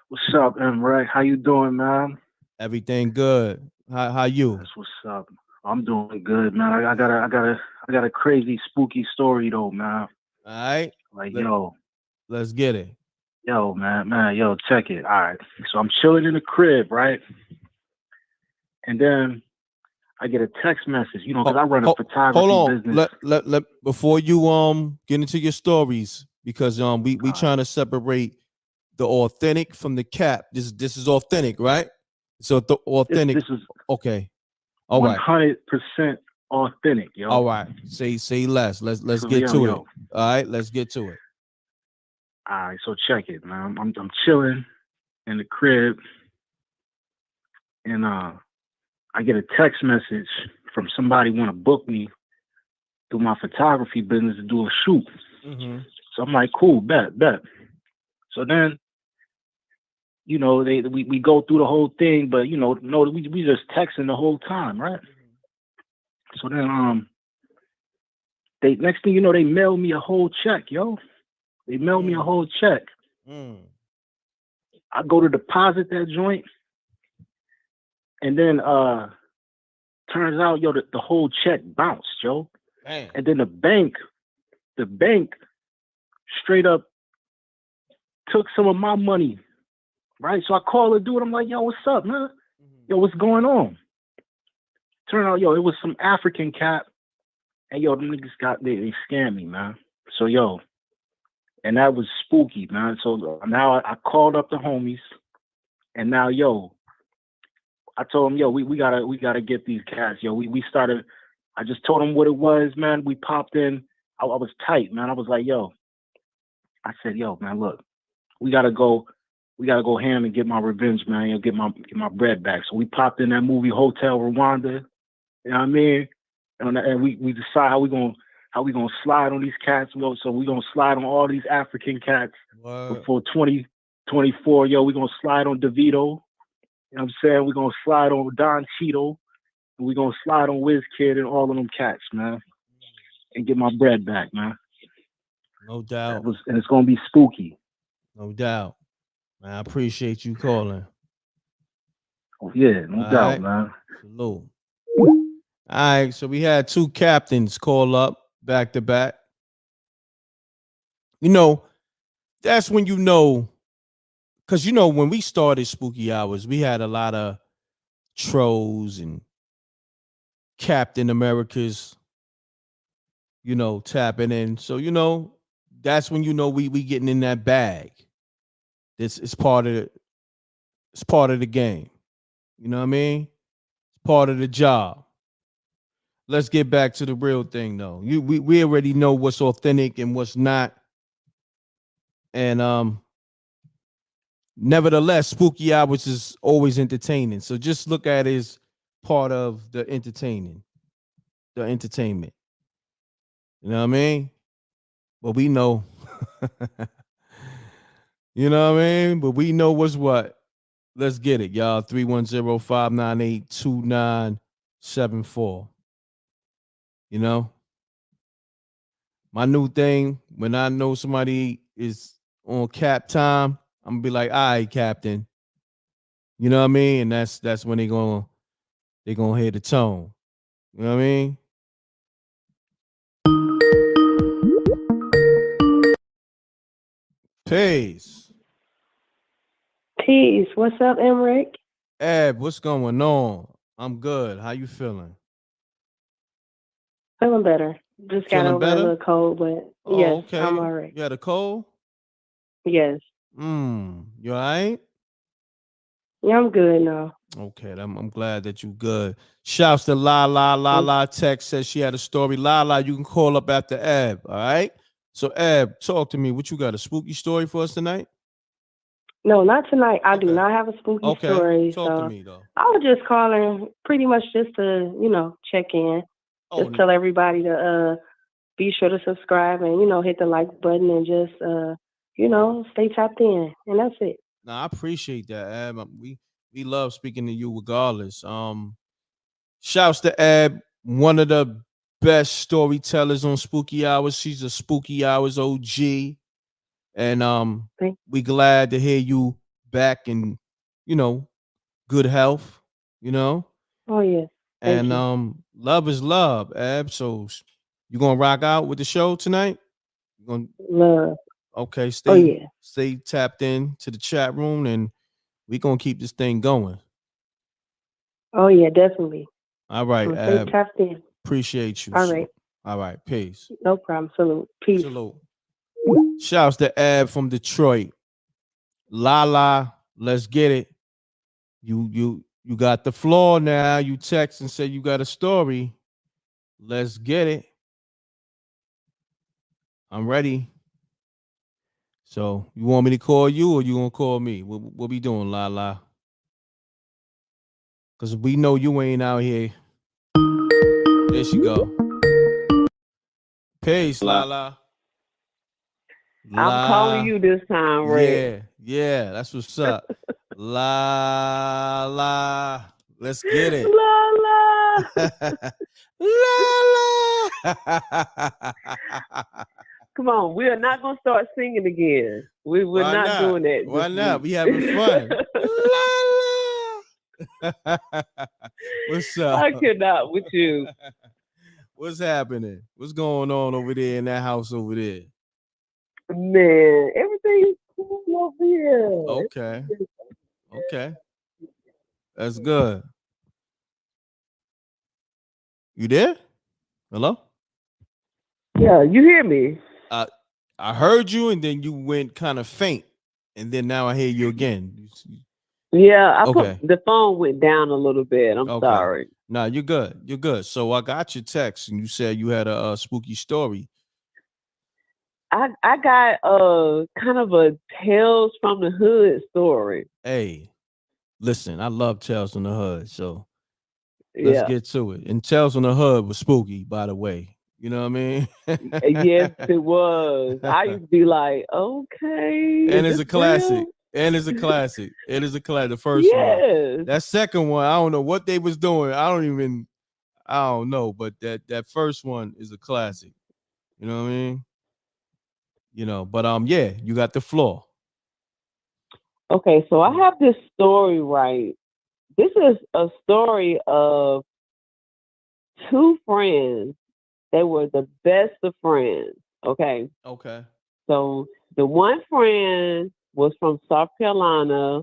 What's up, m.reck? How you doing, man? Everything good. How you? That's what's up. I'm doing good, man. I got a crazy, spooky story though, man. All right. Let's get it. Yo, man, check it. All right. So I'm chilling in the crib, right? And then I get a text message, because I run a photography business. Let before you get into your stories, because we trying to separate the authentic from the cap. This is authentic, right? So the authentic. This is okay. All right. 100% authentic, yo. All right. Say less. Let's get to it. All right. Let's get to it. All right. So check it, man. I'm chilling in the crib, and I get a text message from somebody want to book me through my photography business to do a shoot. So I'm like, cool, bet. So then, we go through the whole thing, but we just texting the whole time, right? So then they next thing you know, they mail me a whole check, yo. They mail me a whole check. I go to deposit that joint, and then turns out, yo, the whole check bounced, yo. Damn. And then the bank straight up took some of my money, right? So I call the dude. I'm like, yo, what's up, man? Yo, what's going on? Turn out, yo, it was some African cat, and yo, them niggas they scammed me, man. So yo, and that was spooky, man. So now I called up the homies, and now yo, I told them, yo, we gotta get these cats, yo. We started. I just told them what it was, man. We popped in. I was tight, man. I was like, yo. I said, yo, man, look, we gotta go ham and get my revenge, man. Get my bread back. So we popped in that movie Hotel Rwanda. You know what I mean? And we decide how we gonna slide on these cats. So we gonna slide on all these African cats before 2024. Yo, we gonna slide on DeVito. You know what I'm saying? We're going to slide on Don Cheadle, and we're going to slide on WizKid and all of them cats, man, and get my bread back, man. No doubt. And it's going to be spooky. No doubt. Man, I appreciate you calling. Oh, yeah, no doubt, man. Salute. All right, so we had two captains call up back to back. You know, that's when you know, because you know, when we started Spooky Hours, we had a lot of trolls and Captain Americas, you know, tapping in. So, you know, that's when you know we getting in that bag. This is part of the game. You know what I mean? It's part of the job. Let's get back to the real thing though. We already know what's authentic and what's not. And nevertheless, Spooky Hours is always entertaining. So just look at it as part of the entertainment. You know what I mean? But we know, you know what I mean? But we know what's what. Let's get it, y'all. 310-598-2974. You know? My new thing, when I know somebody is on cap time, I'm gonna be like, all right, Captain. You know what I mean? And that's when they gonna hear the tone. You know what I mean? Peace. Peace. What's up, m.reck? Eb, what's going on? I'm good. How you feeling? Feeling better. Just got Feeling over a better? little cold, but Oh, yes, okay. I'm all right. You had a cold? Yes. You all right? Yeah, I'm good now. Okay, I'm glad that you good. Shouts to La La La La. Text says she had a story. La La, you can call up after Eb. All right. So Eb, talk to me. What you got? A spooky story for us tonight? No, not tonight. I do Okay. not have a spooky Okay. story. Talk to So me though. I was just calling pretty much just to, check in. Oh, Just tell everybody to be sure to subscribe and, hit the like button and just stay tapped in. And that's it. no, I appreciate that, Ab. We love speaking to you regardless. Shouts to Ab, one of the best storytellers on Spooky Hours. She's a Spooky Hours OG. And we glad to hear you back in, you know, good health, you know. Oh yeah. Thank And you. love is love, Ab. So you gonna rock out with the show tonight? You gonna Love. okay, Oh yeah. stay tapped in to the chat room and we gonna keep this thing going. Oh yeah, definitely. All right, I'm gonna stay Ab. tapped in. Appreciate you. All right. All right, peace. No problem. Salute. Peace. Salute. Shouts to Ab from Detroit. Lala, let's get it. You got the floor now. You text and say you got a story. Let's get it. I'm ready. So you want me to call you or you gonna call me? What we doing, Lala? Cause we know you ain't out here. There she go. Peace, Lala. I'm calling La. you this time, Red. Yeah, that's what's up. La la. Let's get it. La la. La la. Come on, we are not gonna start singing again. We're Why not not? doing that Why this not? week. We having fun. La la. What's up? I cannot with you. What's happening? What's going on over there in that house over there? Man, everything's cool over here. Okay. Okay. That's good. You there? Hello? Yeah, you hear me? I heard you and then you went kind of faint. And then now I hear you again. Yeah, Okay. the phone went down a little bit. I'm Okay. sorry. No, you're good. You're good. So I got your text and you said you had a spooky story. I got kind of a Tales from the Hood story. Hey, listen, I love Tales from the Hood. So let's Yeah. get to it. And Tales from the Hood was spooky, by the way. You know what I mean? Yes, it was. I used to be like, okay, And is it's this a classic. real? And it's a classic. It is a classic. The first one. Yes. That second one, I don't know what they was doing. I don't know. But that first one is a classic. You know what I mean? You know, but yeah, you got the floor. Okay, so I have this story, right? This is a story of two friends. They were the best of friends. Okay. Okay. So the one friend was from South Carolina,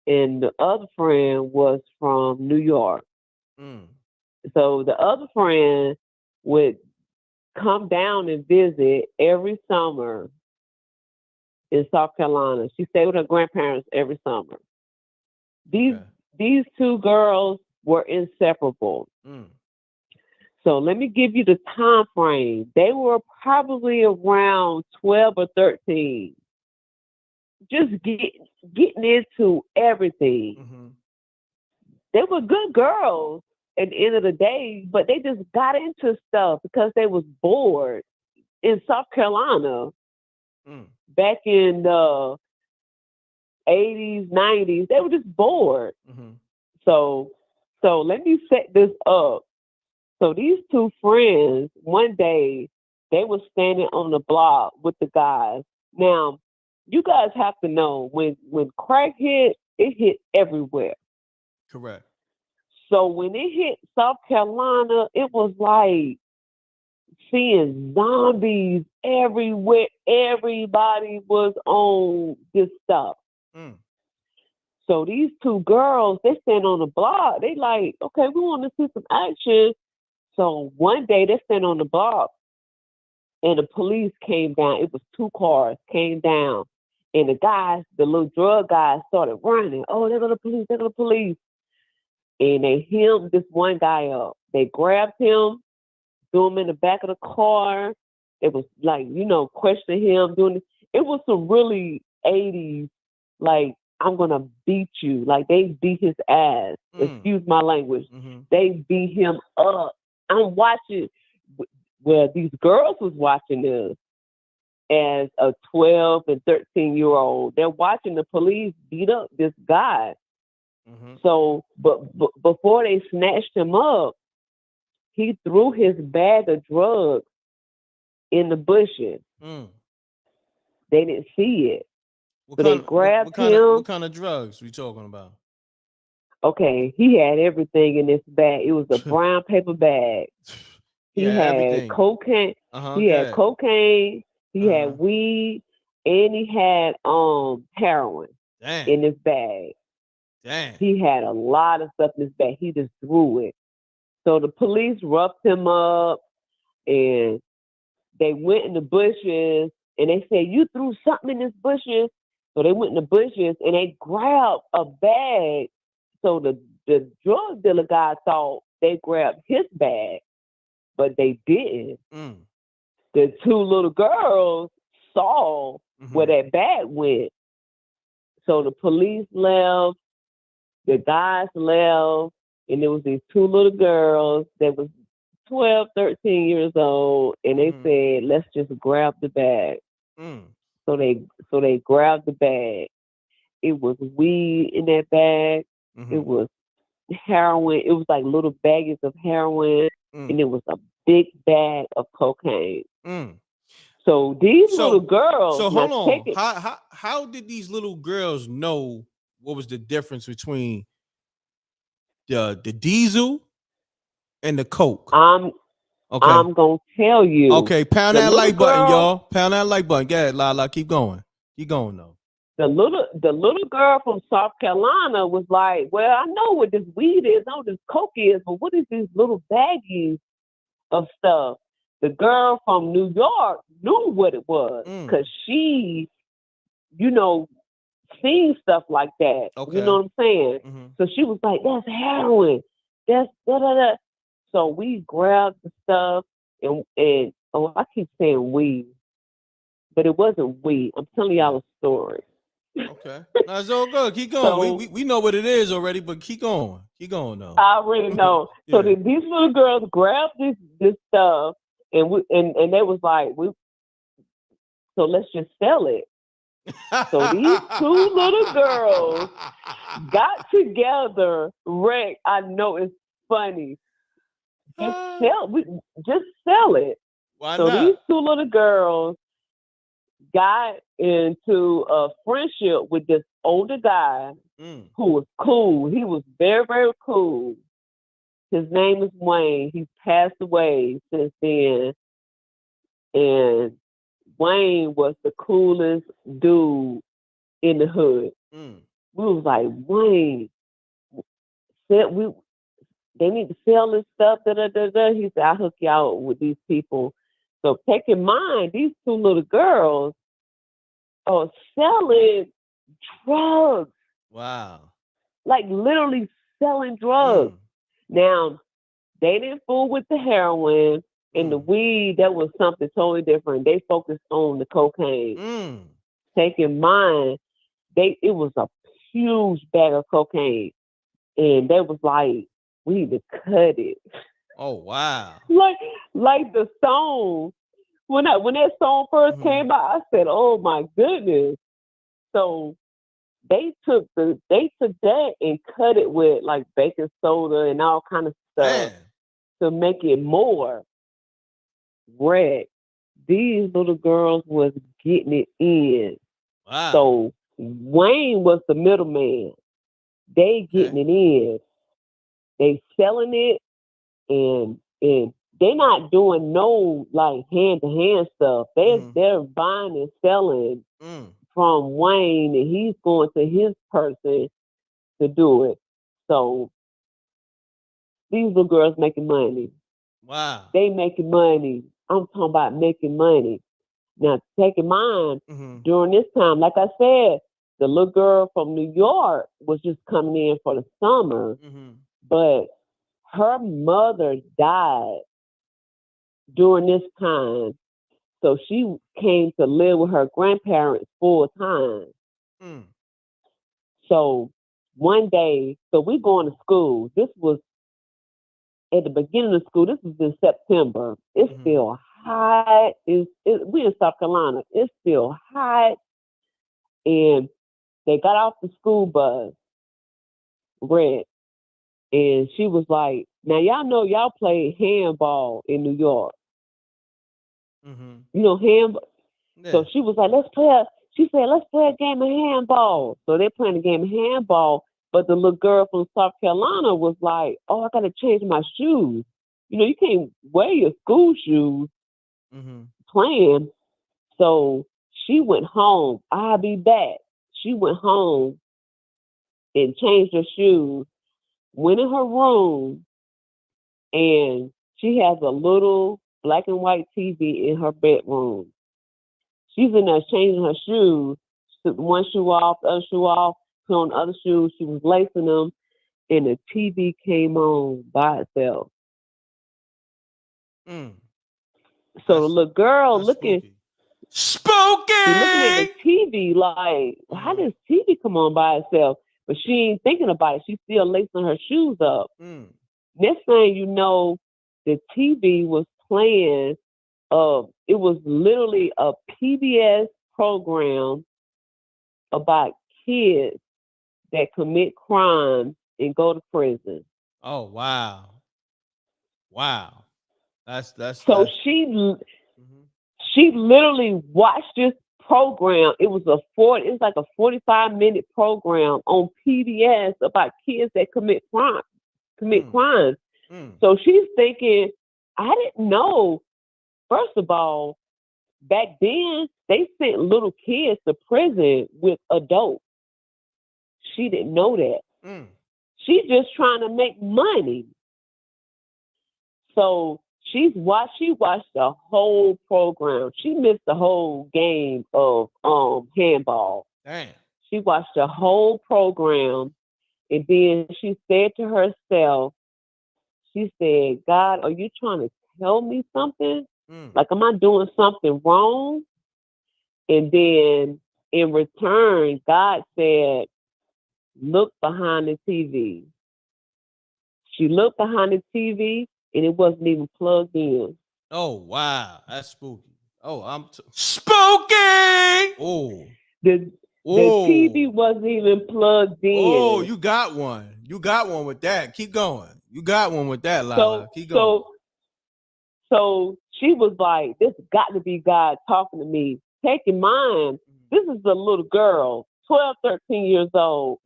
and the other friend was from New York. Mm. So the other friend would come down and visit every summer in South Carolina. She stayed with her grandparents every summer. These Okay. these two girls were inseparable. Mm. So let me give you the time frame. They were probably around 12 or 13. Just getting into everything. Mm-hmm. They were good girls at the end of the day, but they just got into stuff because they was bored in South Carolina Mm. back in the 80s, 90s. They were just bored. Mm-hmm. So let me set this up. So these two friends, one day, they were standing on the block with the guys. Now, you guys have to know when crack hit, it hit everywhere. Correct. So when it hit South Carolina, it was like seeing zombies everywhere. Everybody was on this stuff. Mm. So these two girls, they stand on the block. They like, okay, we want to see some action. So one day they stand on the block and the police came down. It was two cars came down. And the guys, the little drug guys started running. Oh, they're going to police, they're going to police. And they hemmed this one guy up. They grabbed him, threw him in the back of the car. It was like, questioning him, doing this. It was some really 80s, like, I'm going to beat you. Like, they beat his ass. Excuse my language. Mm-hmm. They beat him up. I'm watching, well, these girls was watching this as a 12 and 13-year-old. They're watching the police beat up this guy. Mm-hmm. So, but before they snatched him up, he threw his bag of drugs in the bushes. Mm. They didn't see it. What So kind? they grabbed What him. kind of drugs we talking about? Okay, he had everything in this bag. It was a brown paper bag. He Yeah, had everything. cocaine. He had Good. cocaine. He had weed, and he had heroin in his bag. Damn. He had a lot of stuff in his bag. He just threw it. So the police roughed him up, and they went in the bushes, and they said, "You threw something in this bushes." So they went in the bushes, and they grabbed a bag. So the drug dealer guy thought they grabbed his bag, but they didn't. Mm. The two little girls saw where that bag went. So the police left, the guys left, and there was these two little girls that was 12, 13 years old, and they said, let's just grab the bag. Mm. So they grabbed the bag. It was weed in that bag. It was heroin. It was like little baggies of heroin, and it was a big bag of cocaine. Mm. So these little girls. So hold on. It, how did these little girls know what was the difference between the diesel and the coke? I'm gonna tell you. Okay, pound that like button, y'all. Pound that like button. Go ahead, Lala. Keep going. Keep going though. The little girl from South Carolina was like, well, I know what this weed is, I know what this coke is, but what is these little baggies of stuff? The girl from New York knew what it was because she, seen stuff like that. Okay. You know what I'm saying? So she was like, that's heroin. That's da-da-da. So we grabbed the stuff and I keep saying we, but it wasn't we. I'm telling y'all a story. Okay. No, it's all good. Keep going. So, we know what it is already, but keep going. Keep going though. I already know. Yeah. So these little girls grabbed this stuff and they was like, so let's just sell it. So these two little girls got together. Rick, I know it's funny. Just sell it. Why so not? These two little girls got into a friendship with this older guy who was cool. He was very, very cool. His name is Wayne. He's passed away since then. And Wayne was the coolest dude in the hood. Mm. We was like, Wayne, they need to sell this stuff. Da, da, da, da. He said, I'll hook you out with these people. So take in mind, these two little girls are selling drugs. Wow. Like literally selling drugs. Now, they didn't fool with the heroin and the weed. That was something totally different. They focused on the cocaine. Take in mind, it was a huge bag of cocaine. And they was like, we need to cut it. Oh, wow. like the song. When that song first came out, I said, oh my goodness. So they took that and cut it with like baking soda and all kind of stuff to make it more red. These little girls was getting it in. Wow. So Wayne was the middleman. They getting it in. They selling it and they're not doing no like hand to hand stuff. They're buying and selling from Wayne, and he's going to his person to do it. So these little girls making money. Wow. They making money. I'm talking about making money. Now, take in mind, during this time, like I said, the little girl from New York was just coming in for the summer, but her mother died during this time. So she came to live with her grandparents full time. So one day, so we going to school. This was at the beginning of school. This was in September. It's still hot. We in South Carolina. It's still hot. And they got off the school bus, Red, and she was like, now y'all know y'all play handball in New York. You know, handball. Yeah. So she was like, let's play a game of handball. So they're playing a game of handball, but the little girl from South Carolina was like, oh, I got to change my shoes. You know, you can't wear your school shoes playing. So she went home. I'll be back. She went home and changed her shoes, went in her room, and she has a little black and white TV in her bedroom. She's in there changing her shoes. Took one shoe off, the other shoe off, put on the other shoes. She was lacing them, and the TV came on by itself. So the little girl looking spooky, looking at the TV like, how does TV come on by itself? But she ain't thinking about it. She's still lacing her shoes up. Next thing you know, the TV was playing. It was literally a PBS program about kids that commit crimes and go to prison. Oh wow. Wow. That's so she literally watched this program. It was like a 45-minute program on PBS about kids that commit crimes. So she's thinking, I didn't know. First of all, back then they sent little kids to prison with adults. She didn't know that. She's just trying to make money. So she watched the whole program. She missed the whole game of handball. Damn. She watched the whole program, and then she said to herself, she said, God, are you trying to tell me something? Like, am I doing something wrong? And then in return, God said, look behind the TV. She looked behind the TV, and it wasn't even plugged in. Oh, wow. That's spooky. Oh, spooky! Oh. The TV wasn't even plugged in. Oh, you got one. You got one with that. Keep going. You got one with that, Lala. Keep going. So she was like, this got to be God talking to me. Take in mind, this is a little girl, 12, 13 years old.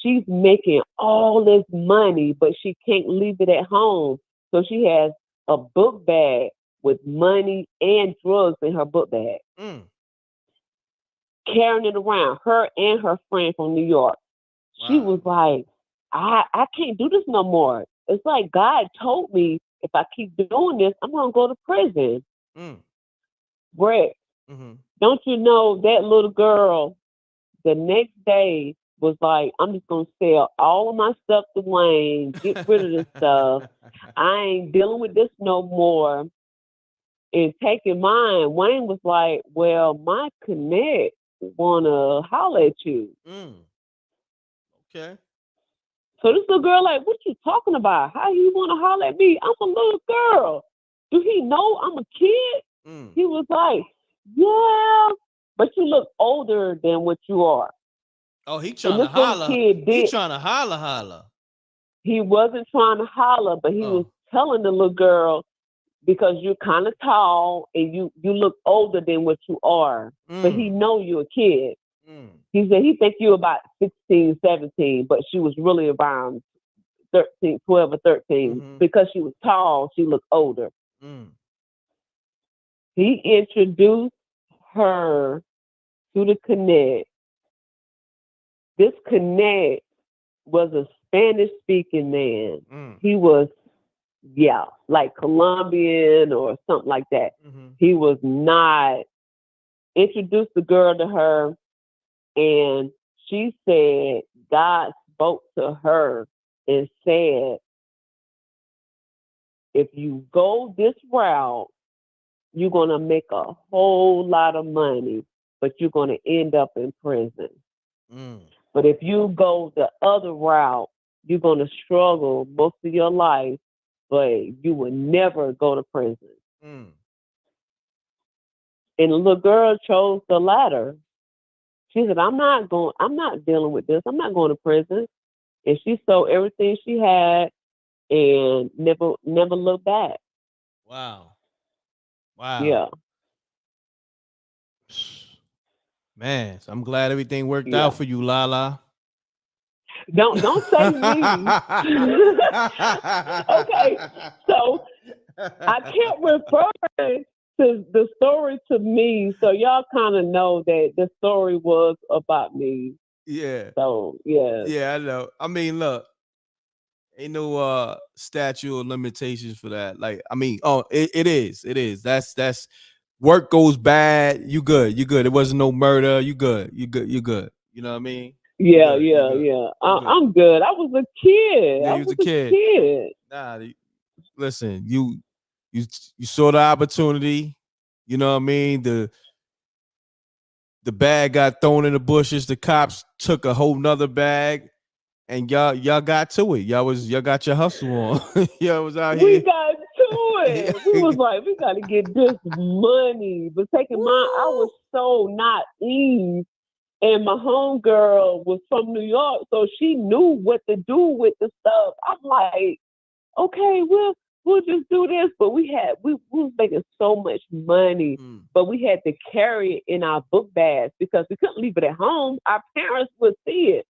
she's making all this money, but she can't leave it at home. So she has a book bag with money and drugs in her book bag, carrying it around, her and her friend from New York. Wow. She was like, I can't do this no more. It's like God told me if I keep doing this, I'm going to go to prison. Brett, don't you know that little girl the next day was like, I'm just going to sell all of my stuff to Wayne, get rid of this stuff. I ain't dealing with this no more. And taking mine, Wayne was like, well, my connect want to holler at you. Okay. So this little girl like, what you talking about? How you want to holler at me? I'm a little girl. Do he know I'm a kid? He was like, yeah, but you look older than what you are. Oh, he trying and to this little holler. kid He did. trying to holler. He wasn't trying to holler, but he was telling the little girl, because you're kind of tall and you look older than what you are. But he know you're a kid. He said he think you about 16, 17, but she was really around 13, 12 or 13. Because she was tall, she looked older. He introduced her to the Connect. This Connect was a Spanish-speaking man. He was, like Colombian or something like that. He was not. Introduced the girl to her, and she said God spoke to her and said, if you go this route, you're going to make a whole lot of money, but you're going to end up in prison. But if you go the other route, you're going to struggle most of your life, but you will never go to prison. And the little girl chose the latter. She said, I'm not dealing with this. I'm not going to prison. And she sold everything she had and never looked back. Wow. Yeah. Man, so I'm glad everything worked out for you, Lala. Don't say me. Okay. So I can't refer to the story to me, so y'all kind of know that the story was about me. Yeah. So yeah. Yeah, I know. I mean, look, ain't no statute of limitations for that. Like, I mean, it is. It is. That's work goes bad, you good. It wasn't no murder, you good. You good. You know what I mean? Yeah. Good. I'm good. I was a kid. Yeah, I you was was a kid. Nah, listen, you saw the opportunity. You know what I mean? The bag got thrown in the bushes. The cops took a whole nother bag, and y'all got to it. Y'all got your hustle on. Y'all was out We here. got to it. We was like, we got to get this money. But taking mine, I was so naive. And my homegirl was from New York, so she knew what to do with the stuff. I'm like, okay, we'll just do this. But we was making so much money, but we had to carry it in our book bags because we couldn't leave it at home. Our parents would see it.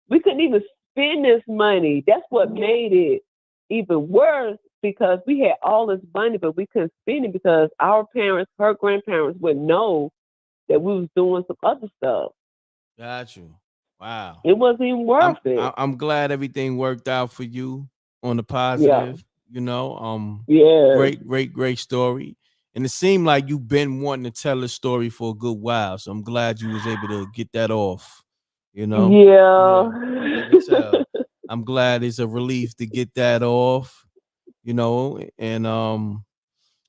We couldn't even spend this money. That's what made it even worse, because we had all this money, but we couldn't spend it because our parents, her grandparents would know that we was doing some other stuff. Got you. Wow. It wasn't even worth it. I'm glad everything worked out for you on the positive. You know, great story. And it seemed like you've been wanting to tell this story for a good while. So I'm glad you was able to get that off. You know? Yeah. I can tell. I'm glad it's a relief to get that off. You know, and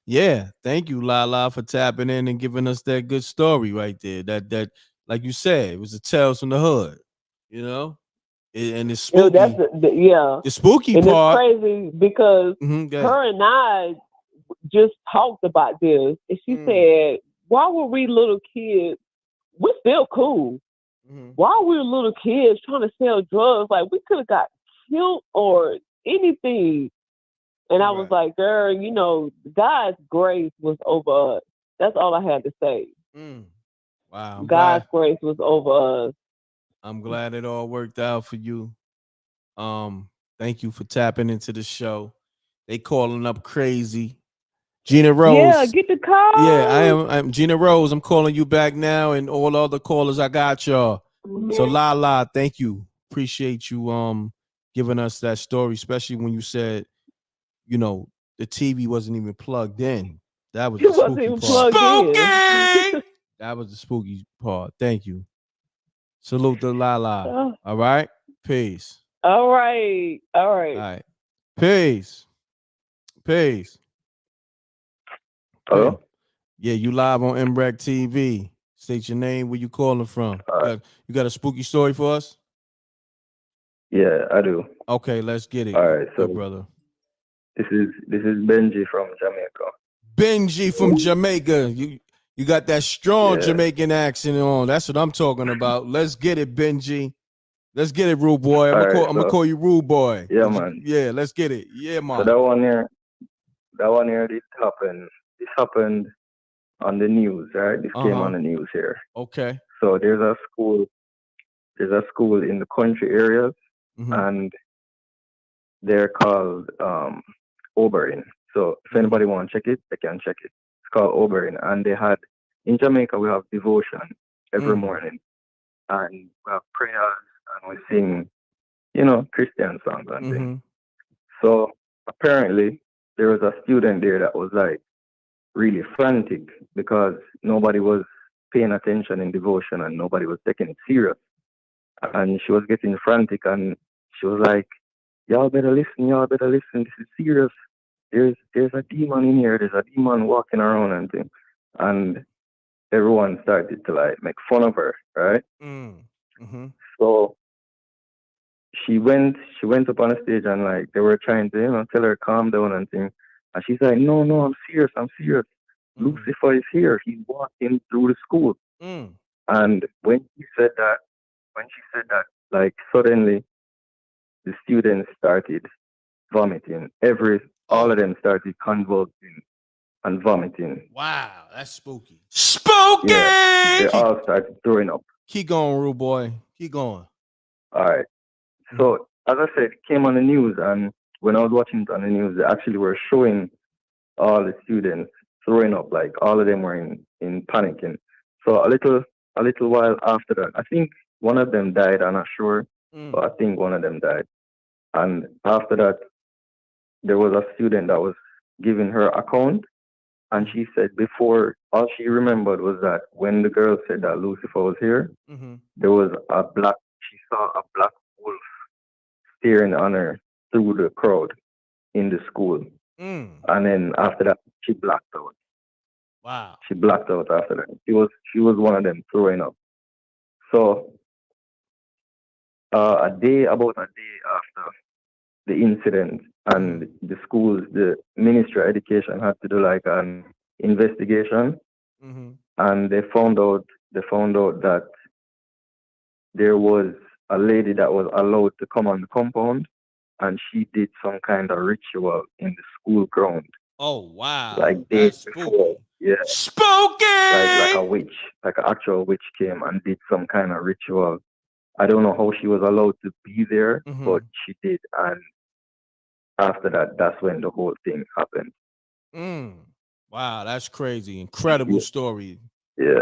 yeah, thank you, Lala, for tapping in and giving us that good story right there. That like you said, it was a tales from the hood. You know, and it's spooky. That's the spooky and part. it's crazy because her and I just talked about this, and she said, "Why were we little kids? We're still cool. Why were we little kids trying to sell drugs? Like we could have got killed or anything." And I was like, "Girl, you know, God's grace was over us. That's all I had to say." Wow, God's grace was over us. I'm glad it all worked out for you. Thank you for tapping into the show. They calling up crazy. Gina Yeah, Rose. get the Yeah, call. I'm Gina Rose. I'm calling you back now, and all other callers. I got y'all. So La, thank you. Appreciate you giving us that story, especially when you said, you know, the TV wasn't even plugged in. That was You the wasn't spooky even part. plugged in. Spooky. That was the spooky part. Thank you. Salute to La. Oh, All right. Peace. all right. All All right. right. Peace. Peace. Peace. Hello? Yeah, you live on m.reck TV. State your name, where you calling from. You got a spooky story for us? Yeah, I do. Okay, let's get it. All right, Good so brother. this is Benji from Jamaica. Benji from Jamaica. You got that strong Yeah. Jamaican accent on. That's what I'm talking about. Let's get it, Benji. Let's get it, rude boy. I'm All gonna right, call you rude boy. yeah, man. Yeah, let's get it. Yeah, So man. that one here did happen. This happened on the news, right? This came on the news here. Okay. So there's a school in the country areas, and they're called Oberlin. So if anybody want to check it, they can check it. It's called Oberlin, and they had in Jamaica we have devotion every morning, and we have prayers, and we sing, Christian songs and things. So apparently there was a student there that was like really frantic because nobody was paying attention in devotion and nobody was taking it serious. And she was getting frantic and she was like, y'all better listen, this is serious. There's a demon in here, there's a demon walking around and things. And everyone started to like make fun of her, right? So she went up on the stage and like they were trying to, tell her calm down and things. And she's like, no, I'm serious. Lucifer is here. He's walking through the school. And when she said that, like suddenly the students started vomiting. All of them started convulsing and vomiting. Wow, that's spooky. Spooky. Yeah, they all started throwing up. Keep going, rude boy. Keep going. All right. So as I said, it came on the news, and when I was watching it on the news, they actually were showing all the students throwing up, like all of them were in panicking. So a little while after that, I think one of them died, I'm not sure, but I think one of them died. And after that, there was a student that was giving her account, and she said before, all she remembered was that when the girl said that Lucifer was here, there was she saw a black wolf staring on her through the crowd in the school. And then after that, she blacked out. Wow. She blacked out after that. She was one of them throwing up. So about a day after the incident, and the Ministry of Education had to do like an investigation, and they found out that there was a lady that was allowed to come on the compound, and she did some kind of ritual in the school ground. Oh wow. Like days before. Yeah. Spooky. Like a witch, like an actual witch came and did some kind of ritual. I don't know how she was allowed to be there, but she did, and after that, that's when the whole thing happened. Wow, that's crazy. Incredible story. Yeah.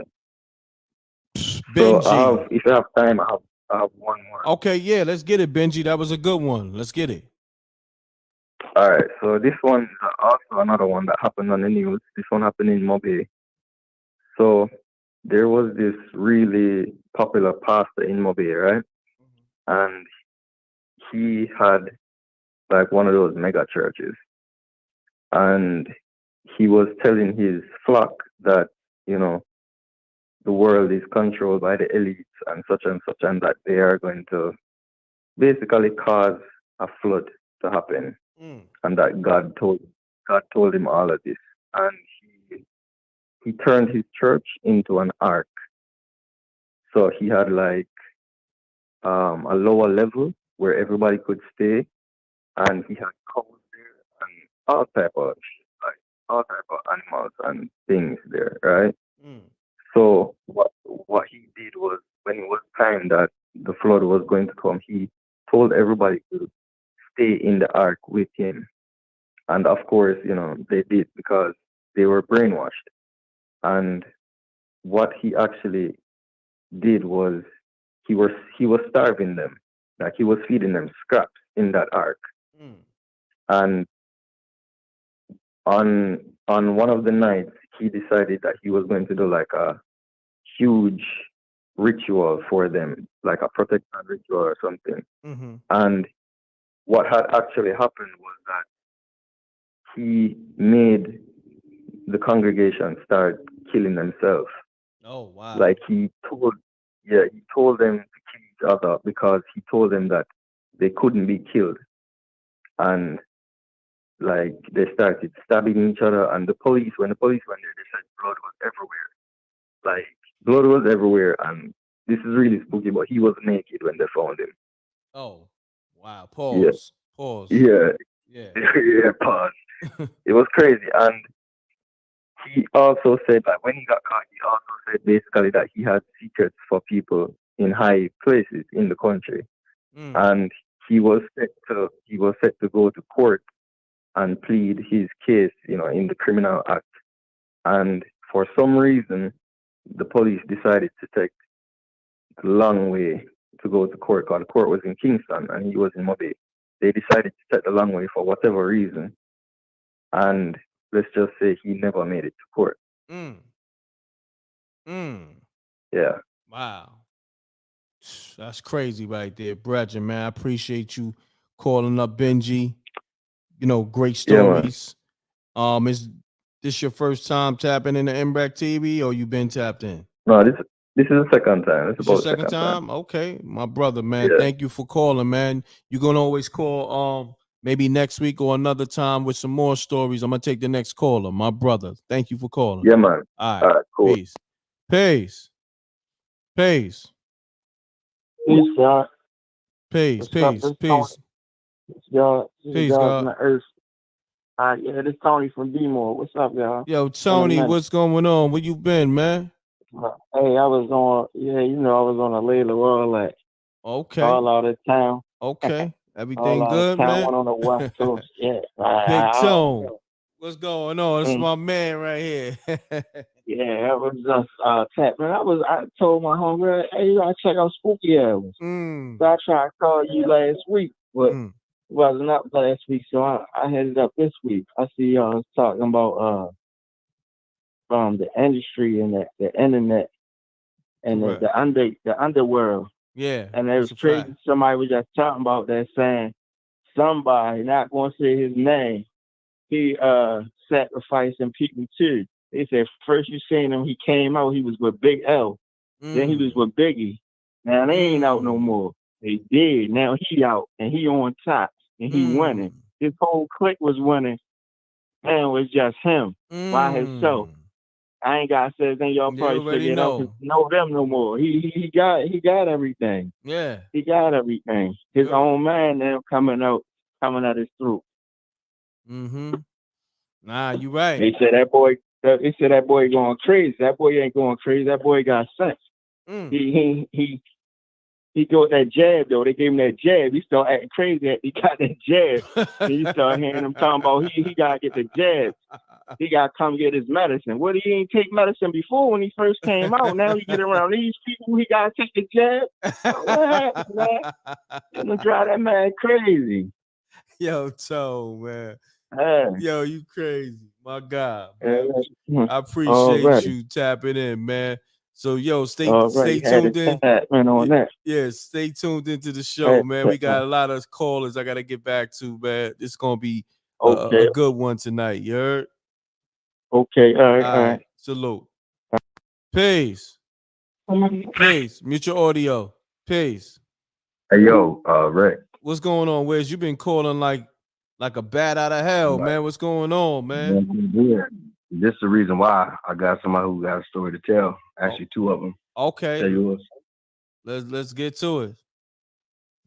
Benji. So if you have time, I have one more. Okay, yeah, let's get it, Benji. That was a good one. Let's get it. All right. So this one is also another one that happened on the news. This one happened in Mobay. So there was this really popular pastor in Mobay, right? And he had like one of those mega churches. And he was telling his flock that, the world is controlled by the elites and such, and that they are going to basically cause a flood to happen. And that God told him all of this. And he turned his church into an ark. So he had like a lower level where everybody could stay, and he had cows there and all type of animals and things there, right? So what he did was, when it was time that the flood was going to come, he told everybody to stay in the ark with him. And of course, they did because they were brainwashed. And what he actually did was he was starving them, like he was feeding them scraps in that ark. And on one of the nights, he decided that he was going to do like a huge ritual for them, like a protection ritual or something. And what had actually happened was that he made the congregation start killing themselves. Oh wow! Like he told them to kill each other because he told them that they couldn't be killed, and like they started stabbing each other. And when the police went there, they said blood was everywhere. Like blood was everywhere, and this is really spooky. But he was naked when they found him. Oh wow! Pause. Pause. Yeah. Yeah. Yeah. Pause. It was crazy, and he also said that when he got caught, he also said basically that he had secrets for people in high places in the country, and he was set to go to court and plead his case, in the criminal act. And for some reason, the police decided to take the long way to go to court, because the court was in Kingston and he was in Mobay. They decided to take the long way for whatever reason, and let's just say he never made it to court. Yeah. Wow. That's crazy right there, Brethren, man. I appreciate you calling up Benji. Great stories. Is this your first time tapping into m.reck TV, or you been tapped in? No, this is the second time. It's It's about your the second second time. Okay, my brother, man. Yeah. Thank you for calling, man. You're gonna always call maybe next week or another time with some more stories. I'm gonna take the next caller, my brother. Thank you for calling. Yeah, man. All right, cool. Peace. Peace. Peace. Peace, God. Peace. What's Peace. up? Peace. It's God. Peace, God God. from the earth. Yeah, this Tony from D-More. What's up, y'all? Yo, Tony, what's going on? Where you been, man? Hey, I was on, I was on a Layla Roll at all out of town. Okay. Everything all out good, of town, man? one on the West Coast. Yeah. Big Tone. What's going on? This is Mm. my man right here. Yeah, I was just tapping. I told my homegirl, hey, you gotta check out Spooky Hours. So I tried to call you last week, but wasn't up last week, so I headed up this week. I see y'all talking about the industry and the internet and the underworld. Yeah. And it was crazy. Somebody was just talking about that, saying somebody, not gonna say his name, he sacrificing people too. They said first you seen him, he came out, he was with Big L. Then he was with Biggie. Now they ain't out no more. They did. Now he out and he on top and he winning. His whole clique was winning. And it was just him by himself. I ain't gotta say anything. Y'all probably figured out. Know them no more. He got everything. Yeah. He got everything. His own man now coming out his throat. Nah, you right. They said that boy going crazy. That boy ain't going crazy. That boy got sense. He got that jab though. They gave him that jab. He started acting crazy. He got that jab. And you start hearing him talking about he gotta get the jab. He gotta come get his medicine. What, he ain't take medicine before when he first came out? Now he get around these people. He gotta take the jab. What happened, man? It's gonna drive that man crazy. Yo, Toe, man. Yo, you crazy. My God, man. I appreciate you tapping in, man. So, yo, stay tuned in. Yeah, stay tuned into the show, man. We got a lot of callers I got to get back to, man. It's going to be a good one tonight. You heard? Okay, all right. Salute. Peace. Peace. Mute your audio. Peace. Hey, yo, Rick. What's going on, Wiz? You been calling like a bat out of hell, man. What's going on, man? Yeah. This is the reason why I got somebody who got a story to tell. Actually, two of them. Okay. Tell yours. Let's get to it.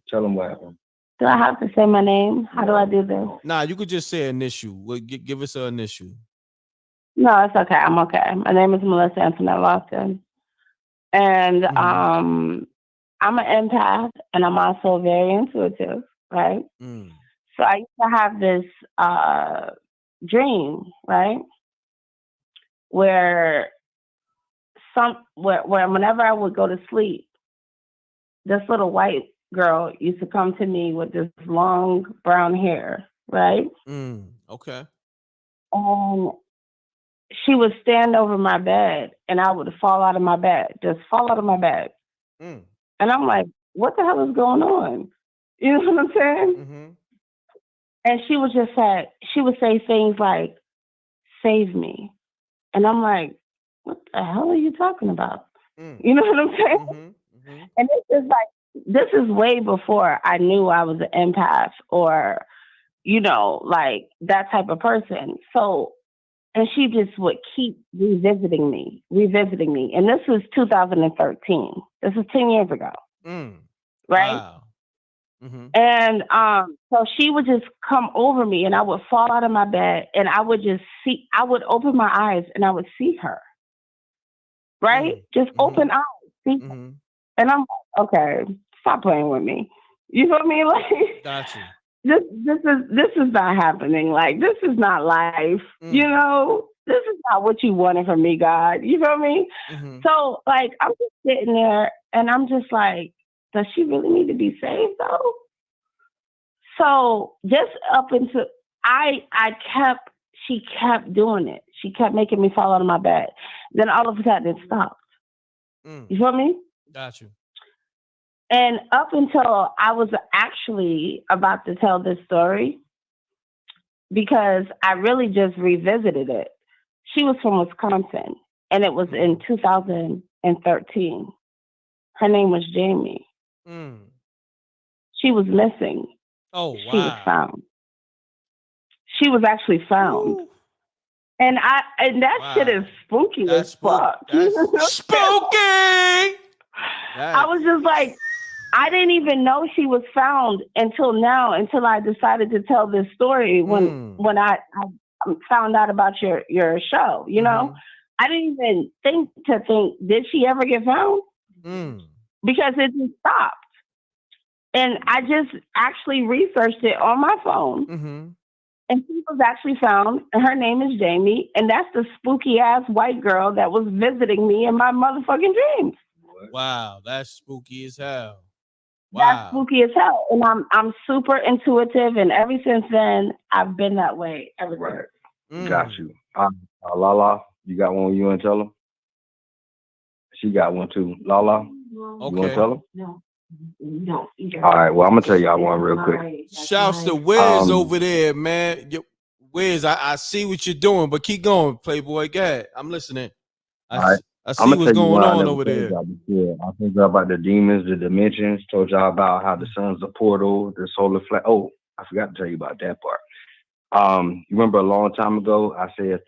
Tell them what happened. Do I have to say my name? How do I do this? Nah, you could just say initial. Give us an initial. No, it's okay. I'm okay. My name is Melissa Antoinette Lawson. And I'm an empath and I'm also very intuitive, right? So I used to have this dream, right? Where whenever I would go to sleep, this little white girl used to come to me with this long brown hair, right? Okay. And she would stand over my bed and I would fall out of my bed, just fall out of my bed. And I'm like, what the hell is going on? You know what I'm saying? And she would say things like, save me. And I'm like, what the hell are you talking about? You know what I'm saying? And this is way before I knew I was an empath or, like that type of person. So, and she just would keep revisiting me. And this was 2013. This is 10 years ago. Right? Wow. And so she would just come over me and I would fall out of my bed and I would open my eyes and I would see her. Right? Just open eyes. See her. And I'm like, okay, stop playing with me. You feel me? Like, got you. This is not happening. Like, this is not life. This is not what you wanted from me, God. You feel me? So, like, I'm just sitting there and I'm just like, does she really need to be saved though? So just up until she kept doing it. She kept making me fall out of my bed. Then all of a sudden it stopped. You feel me? Got you. And up until I was actually about to tell this story, because I really just revisited it. She was from Wisconsin, and it was in 2013. Her name was Jamie. She was missing. Oh, wow. She was found. She was actually found. Ooh. And that shit is spooky as fuck. That's spooky! I was just like, I didn't even know she was found until now, until I decided to tell this story when I found out about your show, you know? I didn't even think, did she ever get found? Because it just stopped. And I just actually researched it on my phone. And she was actually found, and her name is Jamie, and that's the spooky ass white girl that was visiting me in my motherfucking dreams. Wow, that's spooky as hell. Wow. That's spooky as hell. And I'm super intuitive, and ever since then, I've been that way ever since. Got you. Lala, you got one you want to tell them? She got one too. Lala, okay. You want to tell them? No. All right, well, I'm going to tell y'all one real quick. Shouts to Wiz over there, man. Wiz, I see what you're doing, but keep going, Playboy. Go ahead. I'm listening. I see what's going on over there. I told y'all about the demons, the dimensions. Told y'all about how the sun's a portal, the solar flare. Oh, I forgot to tell you about that part. You remember a long time ago, I said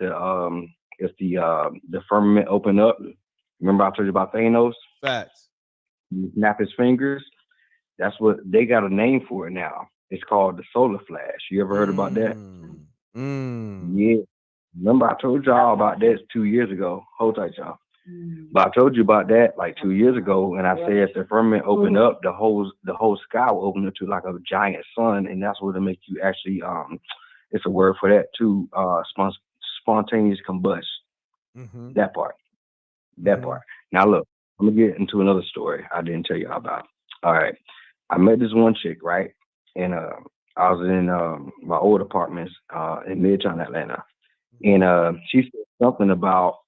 if the firmament opened up. Remember I told you about Thanos? Facts. You snap his fingers. That's what they got a name for it now. It's called the solar flash. You ever heard about that? Yeah. Remember I told y'all about that 2 years ago. Hold tight, y'all. But I told you about that like 2 years ago, and I said if the firmament opened up, the whole sky will open up to like a giant sun, and that's what it makes you actually it's a word for that too, spontaneous combustion. That part. Now look, I'm gonna get into another story I didn't tell y'all about. All right. I met this one chick, right? And I was in my old apartments in Midtown Atlanta. And she said something about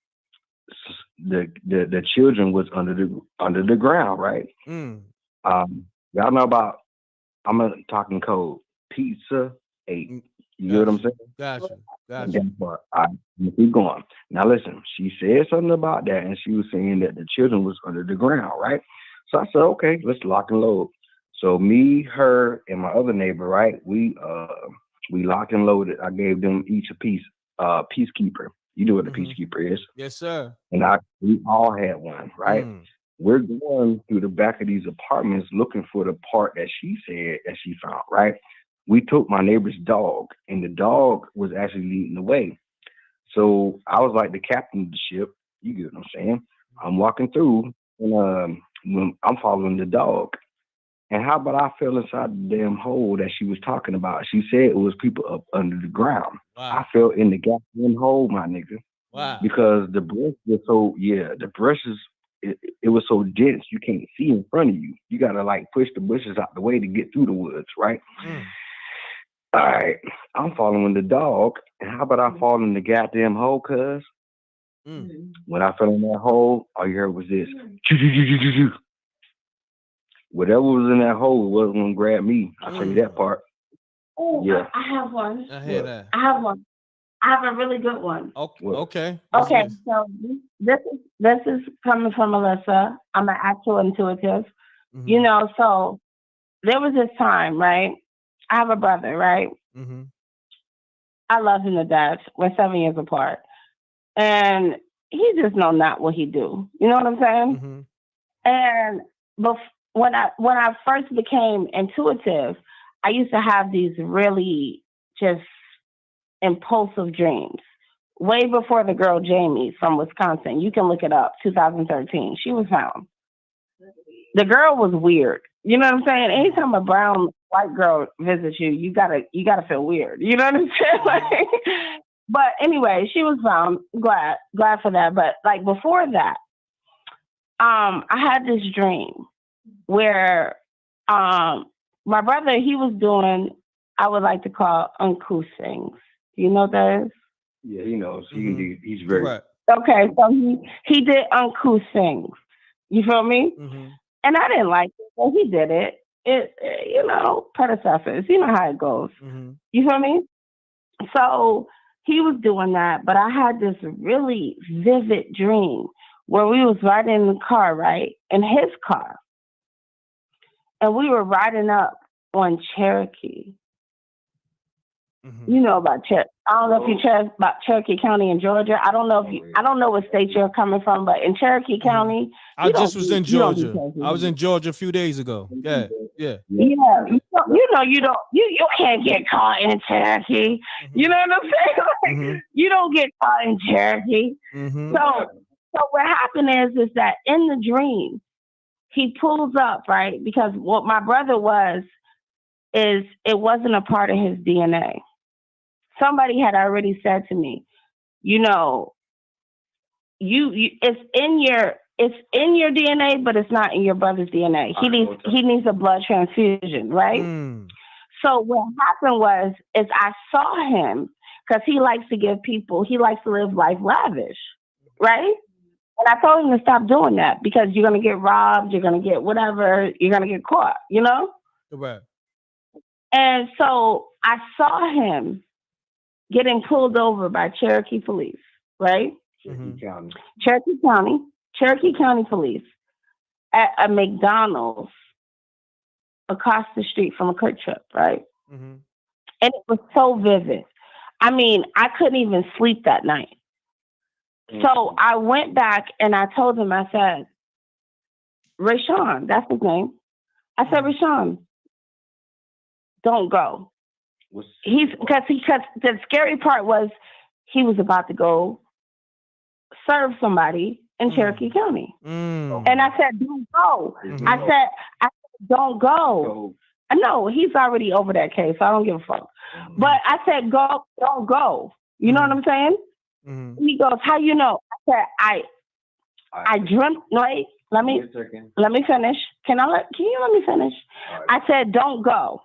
the children was under the ground, right? Y'all know about, I'm talking code, Pizza 8. You get what I'm saying? Gotcha. All right, I'm gonna keep going. Now listen, she said something about that, and she was saying that the children was under the ground, right? So I said, okay, let's lock and load. So me, her, and my other neighbor, right? We locked and loaded. I gave them each a piece, peacekeeper. You know what a peacekeeper is? Yes, sir. And we all had one, right? We're going through the back of these apartments looking for the part that she said that she found, right? We took my neighbor's dog, and the dog was actually leading the way. So I was like the captain of the ship. You get what I'm saying? I'm walking through, and when I'm following the dog. And how about I fell inside the damn hole that she was talking about? She said it was people up under the ground. Wow. I fell in the goddamn hole, my nigga. Wow. Because the brush was the brushes, it was so dense you can't see in front of you. You gotta like push the bushes out the way to get through the woods, right? All right, I'm following the dog, and how about I fall in the goddamn hole, cuz? When I fell in that hole, all you heard was this. Whatever was in that hole wasn't gonna grab me. I'll tell you that part. Oh, Yeah. I have one. I hear that. I have one. I have a really good one. Okay. Okay, so this is coming from Melissa. I'm an actual intuitive. You know, so there was this time, right? I have a brother, right? I love him to death. We're 7 years apart. And he just know not what he do. You know what I'm saying? And when I first became intuitive, I used to have these really just impulsive dreams. Way before the girl Jamie from Wisconsin. You can look it up, 2013. She was found. The girl was weird. You know what I'm saying? Anytime a brown white girl visits you, you gotta feel weird. You know what I'm saying? Like, but anyway, she was found. Glad for that. But like before that, I had this dream where my brother, he was doing, I would like to call uncouth things. You know what that is? Yeah, he knows. He's very right. Okay, so he did uncouth things. You feel me? And I didn't like it, but he did it. You know, predecessors. You know how it goes. You feel me? So he was doing that, but I had this really vivid dream where we was riding in the car, right? In his car. And we were riding up on Cherokee. You know about Cherokee. I don't know if you care about Cherokee County in Georgia. I don't know I don't know what state you're coming from, but in Cherokee County, I just was in Georgia. I was in Georgia a few days ago. Yeah. Yeah, you can't get caught in Cherokee. You know what I'm saying? Like, you don't get caught in Cherokee. So what happened is that in the dream, he pulls up, right? Because what my brother was is it wasn't a part of his DNA. Somebody had already said to me, you know, it's in your DNA, but it's not in your brother's DNA. He needs a blood transfusion, right? So what happened is I saw him because he likes to live life lavish, right? And I told him to stop doing that because you're gonna get robbed, you're gonna get whatever, you're gonna get caught, you know? Right. And so I saw him getting pulled over by Cherokee police, right? Cherokee County police at a McDonald's across the street from a Quick Trip, right? And it was so vivid. I mean, I couldn't even sleep that night. So I went back and I told him, I said, Rashawn, that's his name. I said, Rashawn, don't go. Because the scary part was he was about to go serve somebody in Cherokee County. And I said, don't go. I said, don't go. No, he's already over that case. So I don't give a fuck. But I said, don't go. You know what I'm saying? He goes, how you know? I said, I dreamt. Wait, let me finish. Can you let me finish? I said, don't go.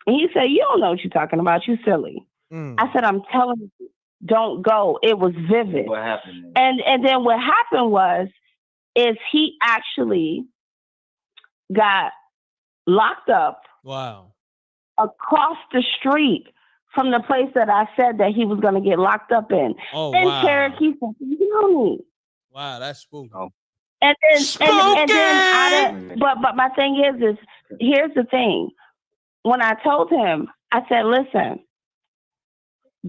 And he said, you don't know what you're talking about. You silly. I said, I'm telling you, don't go. It was vivid. What happened? And then what happened is he actually got locked up. Wow. Across the street from the place that I said that he was going to get locked up in. Cherokee County. Wow, that's spooky. And then but my thing is here's the thing. When I told him, I said, listen,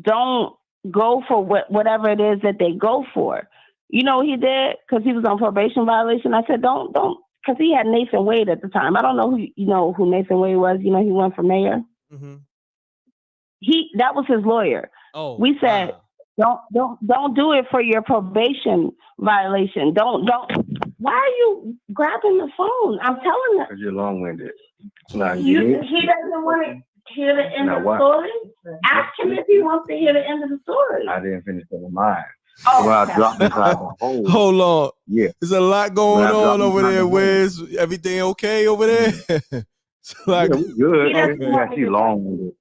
don't go for whatever it is that they go for. You know what he did? Because he was on probation violation. I said, don't, because he had Nathan Wade at the time. I don't know who Nathan Wade was. You know, he won for mayor. That was his lawyer. We said, don't do it for your probation violation. Don't Why are you grabbing the phone? I'm telling Because you're long-winded. Nah, you, he doesn't want to hear the end of the story. Ask him if he wants to hear the end of the story. I didn't finish telling mine. Oh, When I dropped inside the hole. Hold on. Yeah. There's a lot going on over there, Wiz. Everything okay over there? Yeah, we good. Okay. Yeah, she's long-winded.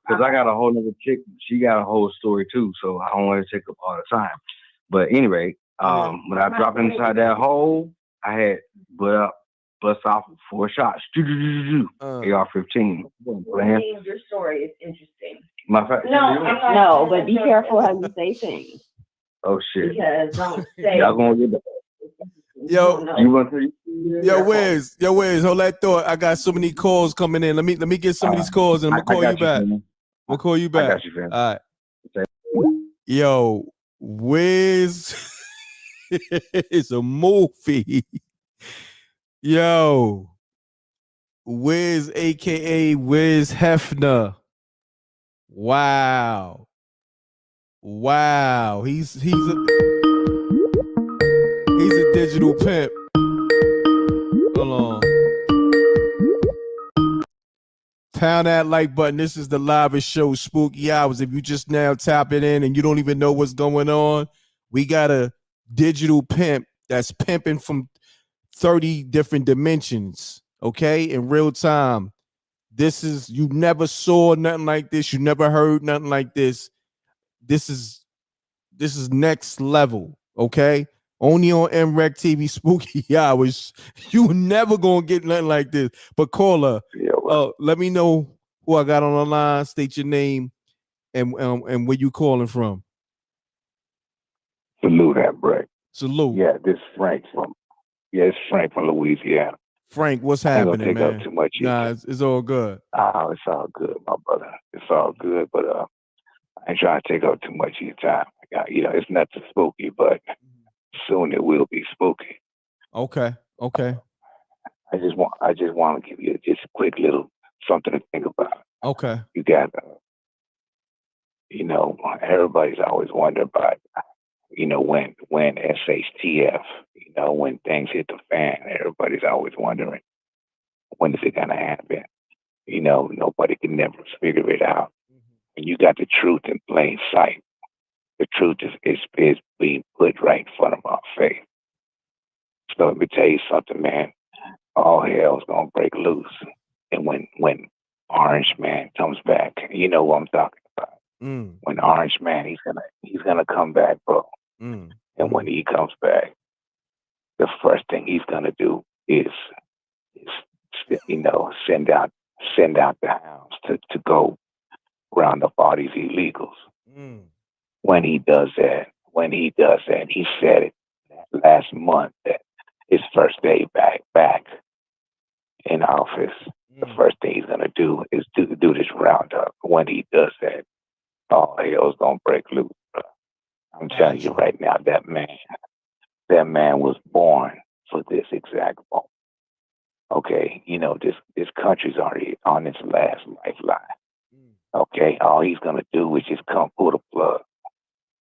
Because I got a whole other chick. She got a whole story too, so I don't want to take up all the time. But anyway, when I dropped inside that hole, I had bust off 4 shots. AR-15. Your story is interesting. No, No, but be careful how you say things. Oh shit! Because don't say. Y'all gonna get the. Yo, Wiz, hold that thought. I got so many calls coming in. Let me get some of these calls and I'm gonna call you back. I'm gonna call you back. I got you, fam. All right. Yo, Wiz it's a movie. Yo, Wiz, aka Wiz Hefner. Wow. He's a digital pimp. Hold on. Pound that like button. This is the livest show, Spooky Hours. If you just now tap it in and you don't even know what's going on, we got a digital pimp that's pimping from 30 different dimensions, okay, in real time. This is, you never saw nothing like this. You never heard nothing like this. This is next level, okay? Only on m.reck TV Spooky Hours. You never gonna get nothing like this. But caller, let me know who I got on the line. State your name and where you calling from. Salute, m.reck. Salute. Yeah, this is Frank from Louisiana. Frank, what's I ain't happening, gonna take man? up too much. Nah, it's all good. Oh, it's all good, my brother. It's all good, but I ain't trying to take up too much of your time. I got, it's nothing spooky, but soon it will be spooky. Okay. I just want to give you just a quick little something to think about. Okay. You got, everybody's always wondering about, when SHTF, when things hit the fan, everybody's always wondering, when is it gonna happen? Nobody can never figure it out. And you got the truth in plain sight. The truth is being put right in front of our face. So let me tell you something, man. All hell's gonna break loose. And when Orange Man comes back, you know what I'm talking about. When Orange Man, he's gonna come back, bro. And when he comes back, the first thing he's gonna do is send out the hounds to go round up all these illegals. When he does that, he said it last month that his first day back in office, the first thing he's gonna do is do this roundup. When he does that, all hell's gonna break loose. Bro. I'm telling you right now, that man was born for this exact moment. Okay, this country's already on its last lifeline. Okay, all he's gonna do is just come pull the plug.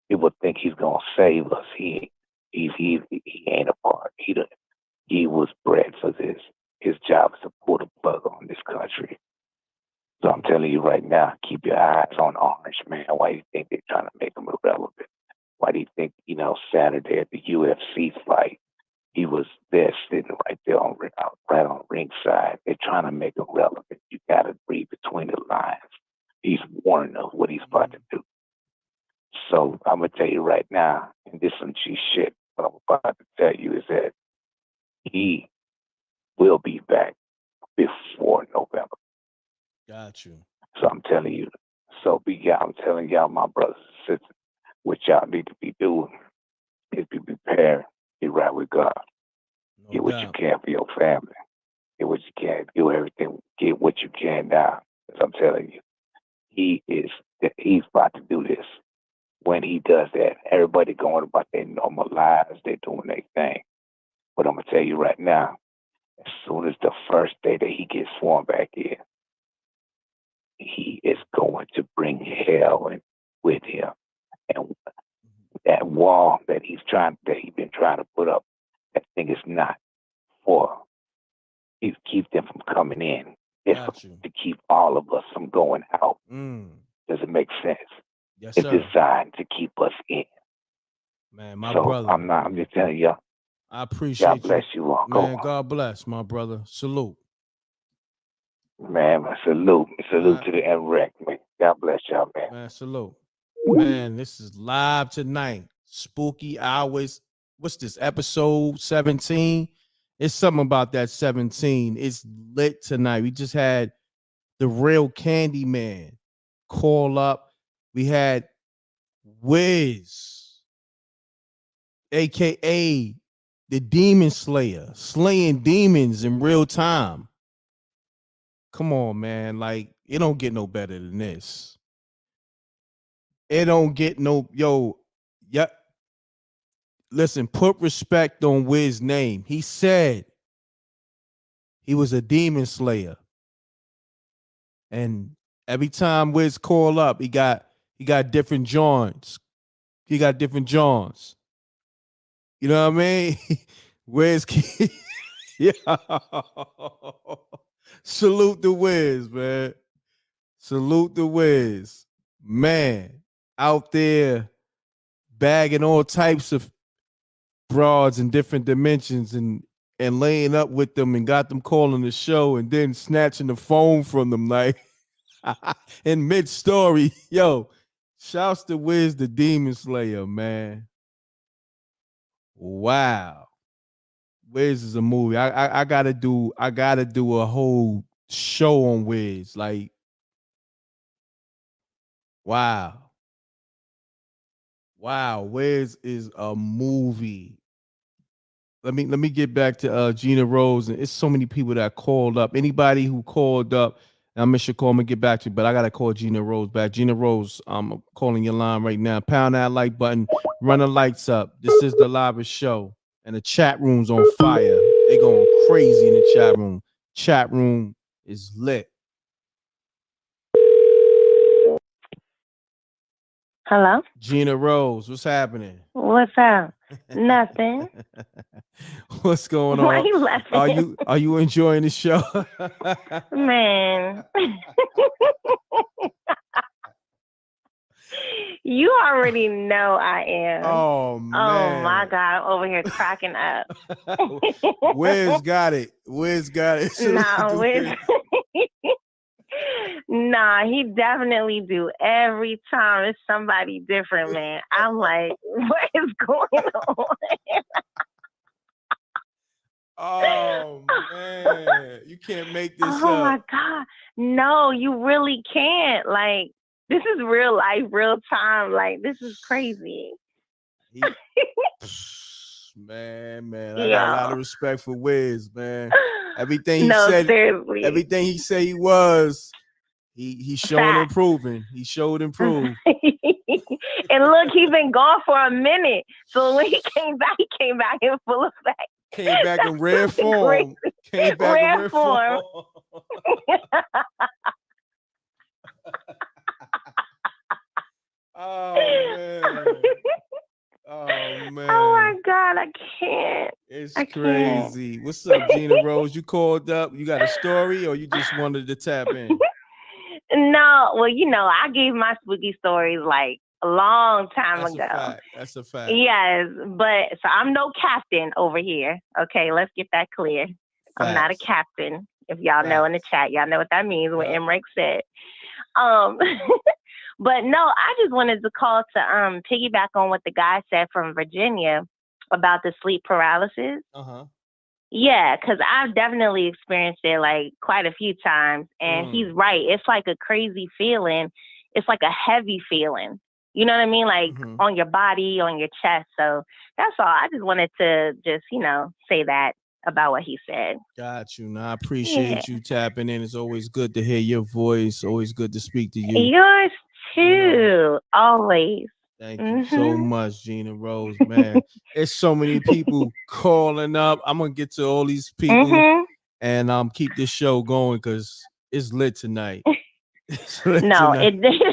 People think he's gonna save us. He ain't a part. He was bred for this. His job is to pull the plug on this country. So I'm telling you right now, keep your eyes on Orange Man. Why do you think they're trying to make him irrelevant? Why do you think, Saturday at the UFC fight, he was there sitting right there right on ringside. They're trying to make him relevant. You got to read between the lines. He's warning of what he's about to do. So I'm going to tell you right now, and this is some G shit, what I'm about to tell you is that he will be back before November. Got you. So I'm telling you. I'm telling y'all, my brothers and sisters, what y'all need to be doing is be prepared, be right with God. Get what you can for your family. Get what you can. Do everything. Get what you can now. Because I'm telling you, he's about to do this. When he does that, everybody going about their normal lives. They're doing their thing. But I'm going to tell you right now, as soon as the first day that he gets sworn back in, he is going to bring hell in with him. And that wall that he's been trying to put up, That thing is not for you to keep them from coming in. It's to keep all of us from going out. Does it make sense? Yes, it's sir. designed to keep us in. Man, my so brother. I'm just telling you. I appreciate God bless you all. Go Man, on. God bless, my brother. Salute. Man, salute to the m.reck, man. God bless y'all, man. Man, salute. Man, this is live tonight. Spooky hours. What's this, episode 17? It's something about that 17. It's lit tonight. We just had the real Candy Man call up. We had Wiz, aka the Demon Slayer, slaying demons in real time. Come on, man. Like, it don't get no better than this. It don't get no, yeah. Listen, put respect on Wiz's name. He said he was a demon slayer. And every time Wiz call up, he got different joints. He got different joints. You know what I mean? Wiz, yeah. Salute the Wiz, man. Salute the Wiz. Man, out there bagging all types of broads in different dimensions and laying up with them and got them calling the show and then snatching the phone from them like in mid-story. Yo, shouts to Wiz the Demon Slayer, man. Wow. Wiz is a movie. I gotta do a whole show on Wiz. Like, wow. Wow, Wiz is a movie. Let me get back to Gina Rose, and it's so many people that called up. Anybody who called up, I miss your call. I'm gonna get back to you, but I gotta call Gina Rose back. Gina Rose, I'm calling your line right now. Pound that like button, run the lights up. This is the live show, and the chat room's on fire. They going crazy in the chat room. Chat room is lit. Hello? Gina Rose, what's happening? What's up? Nothing. What's going Why on? you laughing? Are you enjoying the show? Man. You already know I am. Oh, man. Oh, my God. I'm over here cracking up. Wiz got it. Wiz got it. Nah, Wiz. Nah, he definitely do. Every time it's somebody different, man. I'm like, what is going on? Oh, man. You can't make this Oh, up. my God. No, you really can't. Like, this is real life, real time. Like, this is crazy. Man, I got a lot of respect for Wiz, man. Everything he No, said, seriously. everything he said he was, he showing and proving. He showed and proved. And look, he's been gone for a minute. So when he came back in full effect. Came back in rare form. Came back in rare form. Oh, man. Oh, man. Oh, my God. I can't. It's crazy. What's up, Gina Rose? You called up. You got a story or you just wanted to tap in? No. Well, I gave my spooky stories like a long time ago. That's a fact. Yes. But so I'm no captain over here. Okay. Let's get that clear. Facts. I'm not a captain. If y'all know in the chat, y'all know what that means, what m.reck said. But no, I just wanted to call to piggyback on what the guy said from Virginia about the sleep paralysis. Yeah, because I've definitely experienced it like quite a few times. And he's right. It's like a crazy feeling. It's like a heavy feeling. You know what I mean? Like on your body, on your chest. So that's all. I just wanted to just, say that about what he said. Got you. Now I appreciate you tapping in. It's always good to hear your voice. Always good to speak to you. Yours too. Always. Thank you so much, Gina Rose, man. There's so many people calling up. I'm gonna get to all these people and keep this show going because it's lit tonight. It's lit No, tonight.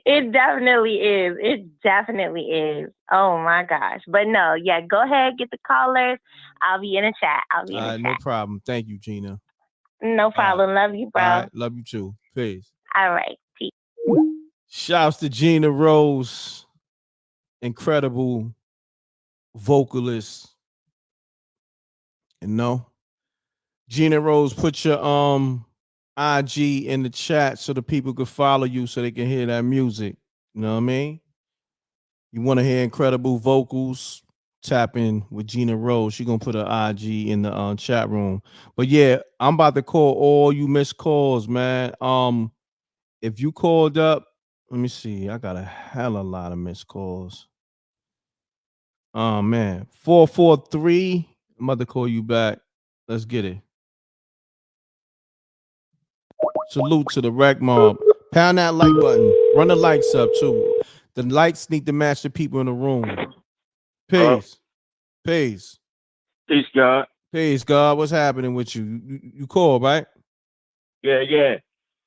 it It definitely is. It definitely is. Oh my gosh. But no, yeah, go ahead, get the callers. I'll be in the chat. No problem. Thank you, Gina. No problem. Love you, bro. All right, love you too. Peace. All right. Peace. Shouts to Gina Rose, incredible vocalist. You know, Gina Rose, put your IG in the chat so the people could follow you so they can hear that music. You know what I mean? You want to hear incredible vocals? Tap in with Gina Rose. She's gonna put her IG in the chat room. But yeah, I'm about to call all you missed calls, man. If you called up, let me see. I got a hell of a lot of missed calls. Oh man, 443. I'm about to call you back. Let's get it. Salute to the rec mob. Pound that like button. Run the lights up too. The lights need to match the people in the room. Peace. Peace. Peace, God. Peace, God. What's happening with you? You called, right? Yeah.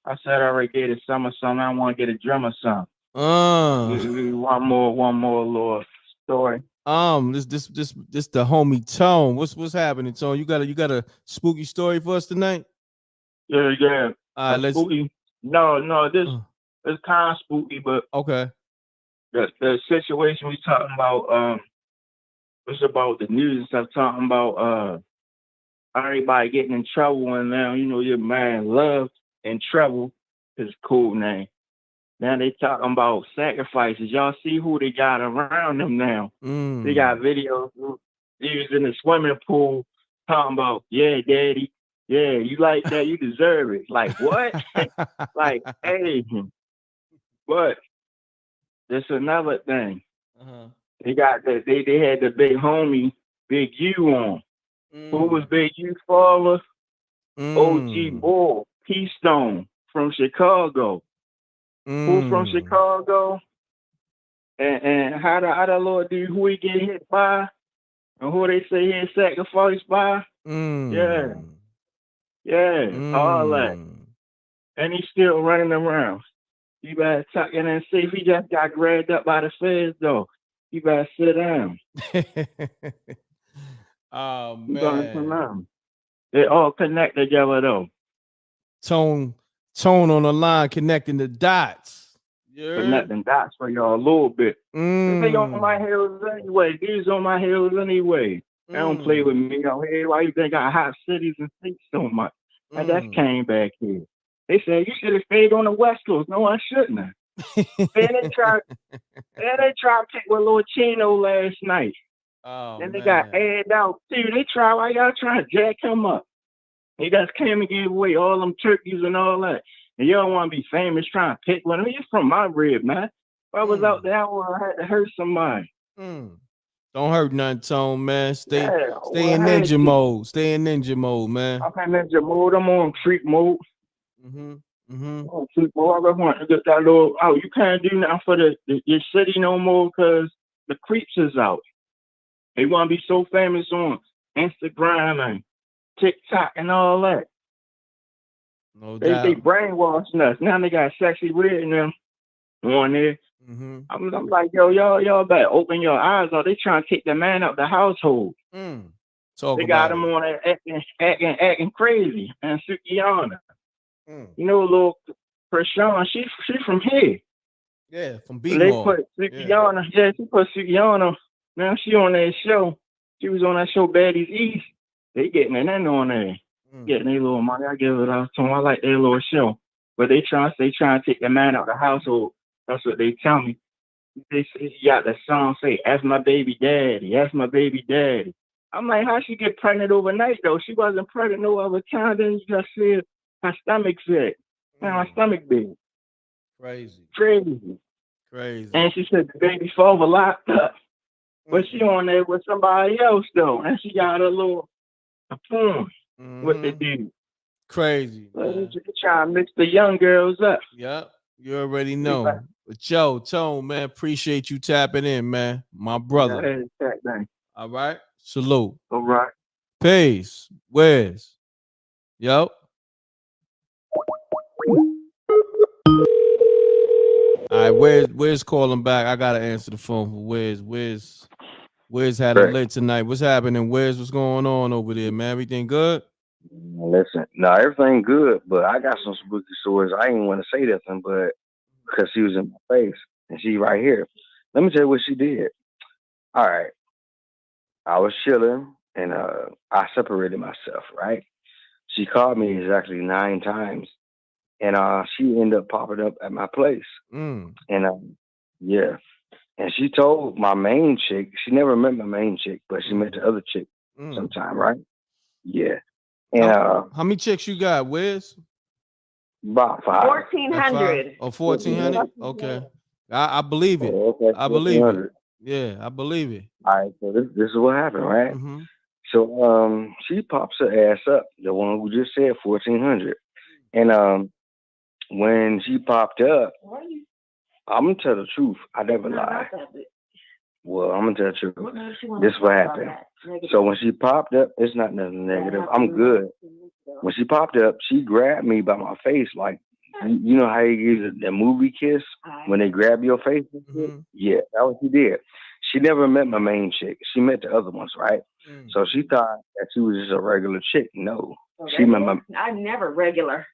I said I already gave a summer song. I want to get a drummer song. One more little story. This the homie Tone. What's happening, Tone? You got a spooky story for us tonight? Yeah. All right, spooky. No, this is kind of spooky, but okay. The situation we talking about, it's about the news and stuff. Talking about everybody getting in trouble, and now your man Love and Trouble is a cool name. Now they talking about sacrifices. Y'all see who they got around them now. They got videos. He was in the swimming pool talking about, yeah, daddy, yeah, you like that, you deserve it. Like, what? Like, hey, but there's another thing. They got they had the big homie, Big U on. Who was Big U father? OG Bull, Keystone from Chicago. Who from Chicago? And how the Lord do who he get hit by? And who they say he sacrificed by? Yeah, all that. And he's still running around. You better tuck in and see if he just got grabbed up by the feds, though. You better sit down. Oh, man. They all connect together, though. Tone on the line, connecting the dots. Connecting dots for y'all a little bit. They on my heels anyway. These on my heels anyway. They don't play with me out here. Why you think I hot cities and states so much? I just came back here. They said you should have stayed on the West Coast. No, I shouldn't have. Then they tried to pick with Lil Chino last night. Then they got aired out too. They tried. Why y'all trying to jack him up? He just came and gave away all them turkeys and all that. And y'all want to be famous trying to pick one. I mean, you're from my rib, man. If I was out there, I had to hurt somebody. Don't hurt nothing, Tone, man. Stay in ninja mode. Stay in ninja mode, man. I'm in ninja mode. I'm on freak mode. On freak mode. I want to get that little. Oh, you can't do nothing for your city no more because the creeps is out. They want to be so famous on Instagram and TikTok and all that. No They doubt. brainwashing us. Now they got Sexy Red in them on there. I'm like, yo, y'all better open your eyes out. They trying to kick the man out the household. They got him on there acting crazy. And Sukiyana. You know, little Krishan, she from here. Yeah, from They B-Mall. put Sukiyana, she put Sukiyana. Now she on that show. She was on that show Baddies East. They getting it in on there. Getting their little money. I give it up to them. I like their little show. But they trying to take the man out of the household. That's what they tell me. They say you got the song say, "That's my baby daddy. That's my baby daddy." I'm like, how she get pregnant overnight though? She wasn't pregnant no other time. Then you just said her stomach sick. Man, my stomach big. Crazy. And she said the baby father locked up. But she on there with somebody else though. And she got a little porn with the dude. Crazy. So they trying to mix the young girls up. Yep. You already know. But yo, Tone, man, appreciate you tapping in, man. My brother. All right. Salute. All right. Peace. Where's? Yo. All right, where's calling back? I gotta answer the phone for Where's had it Right. lit tonight. What's happening? What's going on over there, man? Everything good? Listen, no, everything good, but I got some spooky stories. I didn't want to say nothing, but because she was in my face and she right here. Let me tell you what she did. All right, I was chilling and I separated myself. Right, she called me exactly 9 times, and she ended up popping up at my place. Mm. And yeah, and she told my main chick. She never met my main chick, but she met the other chick sometime. Right? Yeah, and How many chicks you got, Wiz? about 5. 1400. Oh, 1400? Okay. I believe it. Oh, okay, I believe it. 1400. Yeah, I believe it. All right, so this is what happened, right? Mm-hmm. So she pops her ass up, the one who just said 1400, and when she popped up, I'm gonna tell the truth. I never lie. Well, I'm gonna tell the truth. This is what happened. So when she popped up, it's not nothing negative. I'm good. When she popped up, she grabbed me by my face, like you know how you give the movie kiss when they grab your face. Yeah, that was what she did. She never met my main chick. She met the other ones, right? So she thought that she was just a regular chick. No, she met my I'm never regular.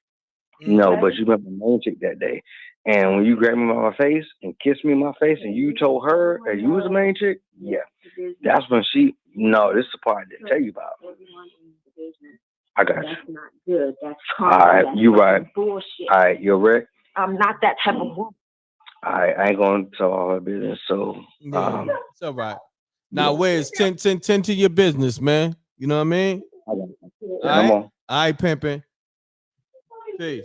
no, but you met my main chick that day. And when you grabbed me by my face and kissed me in my face, and you told her that you was the main chick, yeah, that's when she. No, this is the part I didn't tell you about. I got you. That's not good. That's All karma. right, That's you right. bullshit. All right, you're right. I'm not that type of woman. I ain't gonna tell all her business. So it's all right. Now, Wiz, 10 to your business, man. You know what I mean? I got All you. right, Come on. all right, pimping. Peace.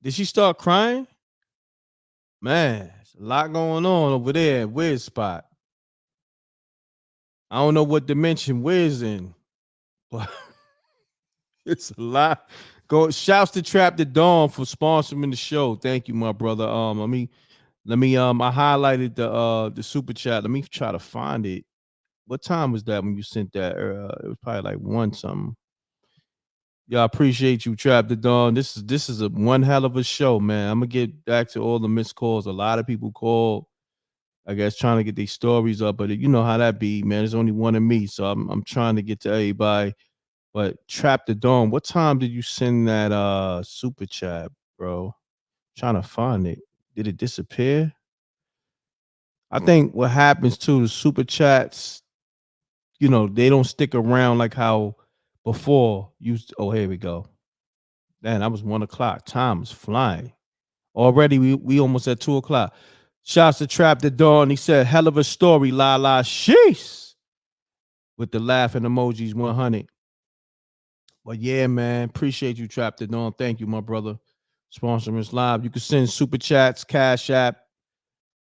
Did she start crying? Man, there's a lot going on over there at Wiz spot. I don't know what dimension Wiz in, but it's a lot. Go shouts to Trap the Dawn for sponsoring the show. Thank you, my brother. Let me I highlighted the super chat. Let me try to find it. What time was that when you sent that? It was probably like 1 something. Yeah, I appreciate you, Trap the Dawn. This is a one hell of a show, man. I'm gonna get back to all the missed calls. A lot of people called, I guess, trying to get these stories up, but you know how that be, man. There's only one of me, so I'm trying to get to everybody. But Trap the Dawn, what time did you send that super chat, bro? Trying to find it. Did it disappear? I think what happens to the super chats, you know, they don't stick around like how before used. Oh, here we go. Man, that was 1 o'clock. Time is flying. Already we almost at 2 o'clock. Shouts to Trap the Dawn. He said, hell of a story, la la sheesh. With the laughing emojis 100. But yeah, man, appreciate you, Trap the Dawn. Thank you, my brother. Sponsoring us live. You can send super chats, Cash App.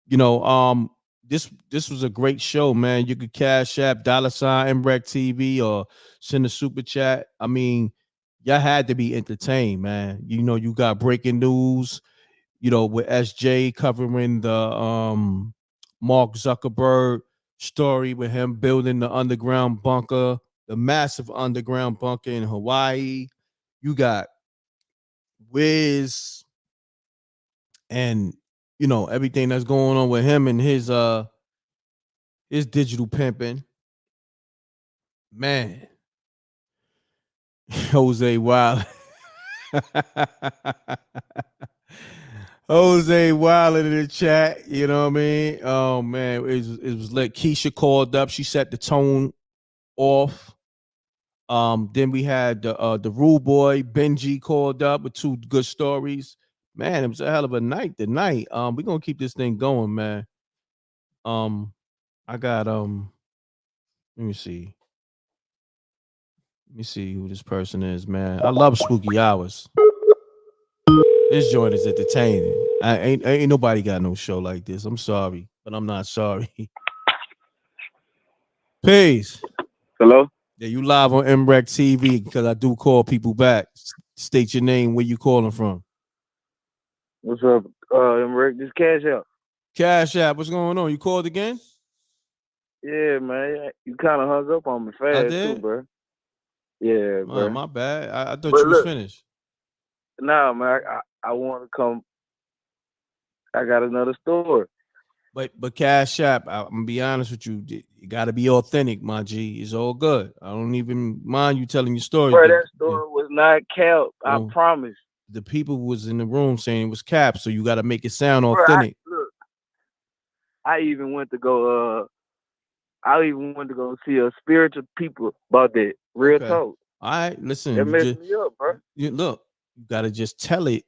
You know, this was a great show, man. You could Cash App, $ m.reck.tv, or send a super chat. I mean, y'all had to be entertained, man. You know, you got breaking news, you know, with SJ covering the Mark Zuckerberg story with him building the underground bunker, the massive underground bunker in Hawaii. You got Wiz and you know everything that's going on with him and his digital pimping. Man, Jose Wild. Jose Wild in the chat, you know what I mean? Oh man, it was like Keisha called up. She set the tone off. Then we had the Rule Boy Benji called up with 2 good stories. Man, it was a hell of a night tonight. We're gonna keep this thing going, man. I got let me see. Let me see who this person is, man. I love spooky hours. This joint is entertaining. Ain't nobody got no show like this. I'm sorry, but I'm not sorry. Peace. Hello? Yeah, you live on m.reck TV because I do call people back. State your name, where you calling from. What's up, m.reck? This Cash App. Cash App, what's going on? You called again? Yeah, man. You kind of hung up on me I fast did? too, bro. Yeah, bro. My bad. I thought But you was look, finished. nah, man. I want to come. I got another story. But Cash App, I'm gonna be honest with you. You gotta be authentic, my G. It's all good. I don't even mind you telling your stories, Bro, but that story was not capped. I well, promise. the people was in the room saying it was cap, so you gotta make it sound Bro, authentic. look, I even went to go I even went to go see a spiritual people about that. Real Okay. talk. All right, listen, That you messed just me up, bro. look, you gotta just tell it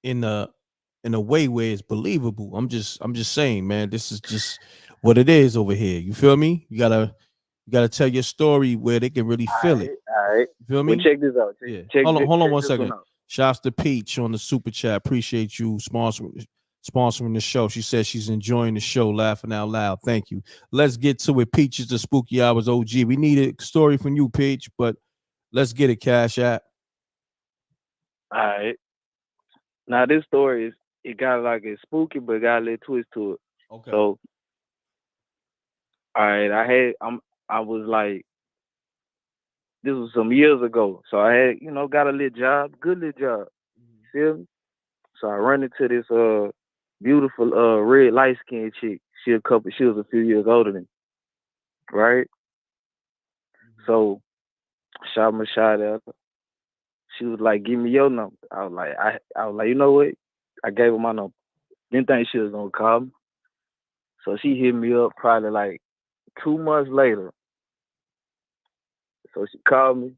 in a way where it's believable. I'm just saying, man, this is just what it is over here. You feel me? You gotta tell your story where they can really feel it. All right. You feel Well, me? check this out. Yeah. Check Hold on check one this one second. out. Shouts to Peach on the super chat. Appreciate you sponsoring the show. She says she's enjoying the show, laughing out loud. Thank you. Let's get to it. Peach is the Spooky Hours OG. We need a story from you, Peach, but let's get it, Cash App. All right. Now this story it got like it's spooky, but it got a little twist to it. Okay. So, all right, I was like, this was some years ago. So I had, got a little job, good little job. Feel me? So I run into this beautiful red light skinned chick. She was a few years older than me, right? So shot my shot at her. She was like, "Give me your number." I was like, you know what? I gave her my number. Didn't think she was gonna call me. So she hit me up probably like 2 months later. So she called me,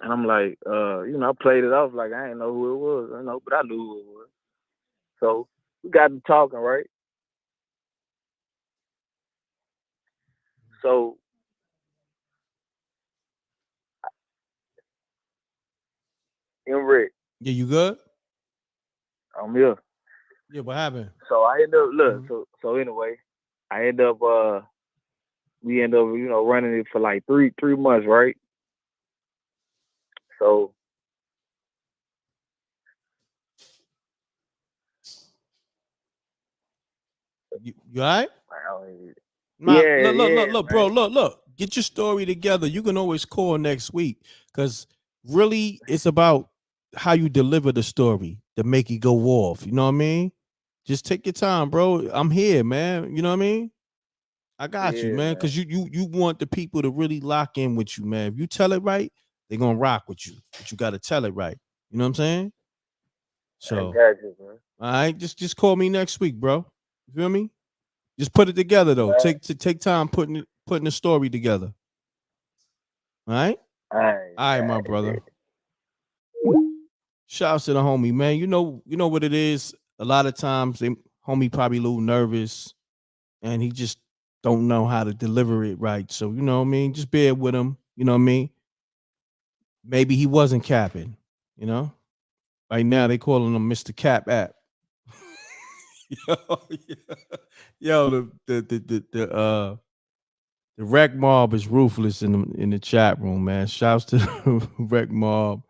and I'm like, I played it off like I didn't know who it was, but I knew who it was. So we got to talking, right? So m.reck, Yeah, you good? I'm here. Yeah, what happened? So I end up so anyway, I end up we end up running it for like three months, right? So You all right? Nah, yeah, look, bro, man. look. Get your story together. You can always call next week because really it's about how you deliver the story to make it go off. You know what I mean? Just take your time, bro. I'm here, man. You know what I mean? I got you, Yeah, man. man. Because you want the people to really lock in with you, man. If you tell it right, they're gonna rock with you. But you gotta tell it right. You know what I'm saying? I So, got you, man. all right, just call me next week, bro. You feel me? Just put it together though. Man. Take time putting the story together. All right? All right, my brother. Shouts to the homie, man. You know what it is. A lot of times, homie probably a little nervous, and he just don't know how to deliver it right. So you know what I mean. Just bear with him. You know what I mean. Maybe he wasn't capping. You know. Right now they calling him Mr. Cap App. Yo, yeah. Yo, the Wreck Mob is ruthless in the chat room, man. Shouts to the Wreck Mob.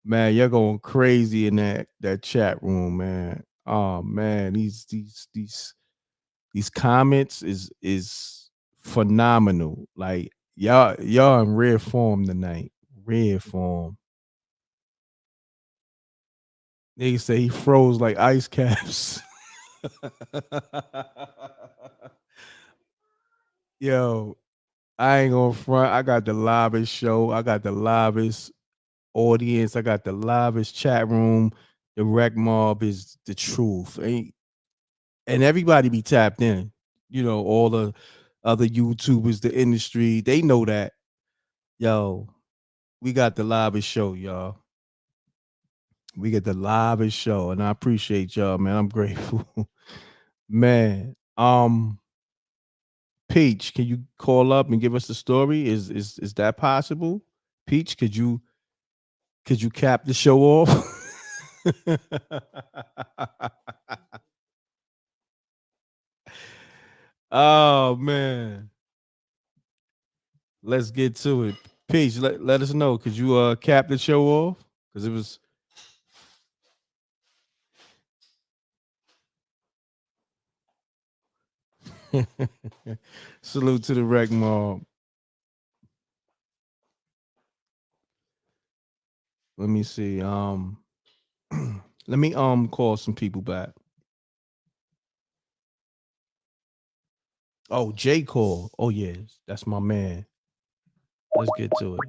Man, you're going crazy in that chat room, man. Oh man, these comments is phenomenal. Like y'all in rare form tonight. Rare form. They say he froze like ice caps. Yo, I ain't gonna front. I got the livest show. I got the livest audience. I got the livest chat room. The Wreck Mob is the truth. And everybody be tapped in. You know, all the other YouTubers, the industry, they know that. Yo, we got the livest show, y'all. We get the livest show, and I appreciate y'all, man. I'm grateful. Man, Peach, can you call up and give us the story? Is that possible? Peach, could you cap the show off? Oh man. Let's get to it. Peach, let us know. Could you cap the show off? Because it was salute to the Wreck Mob. Let me see. Let me call some people back. Oh, J call. Oh yes, that's my man. Let's get to it.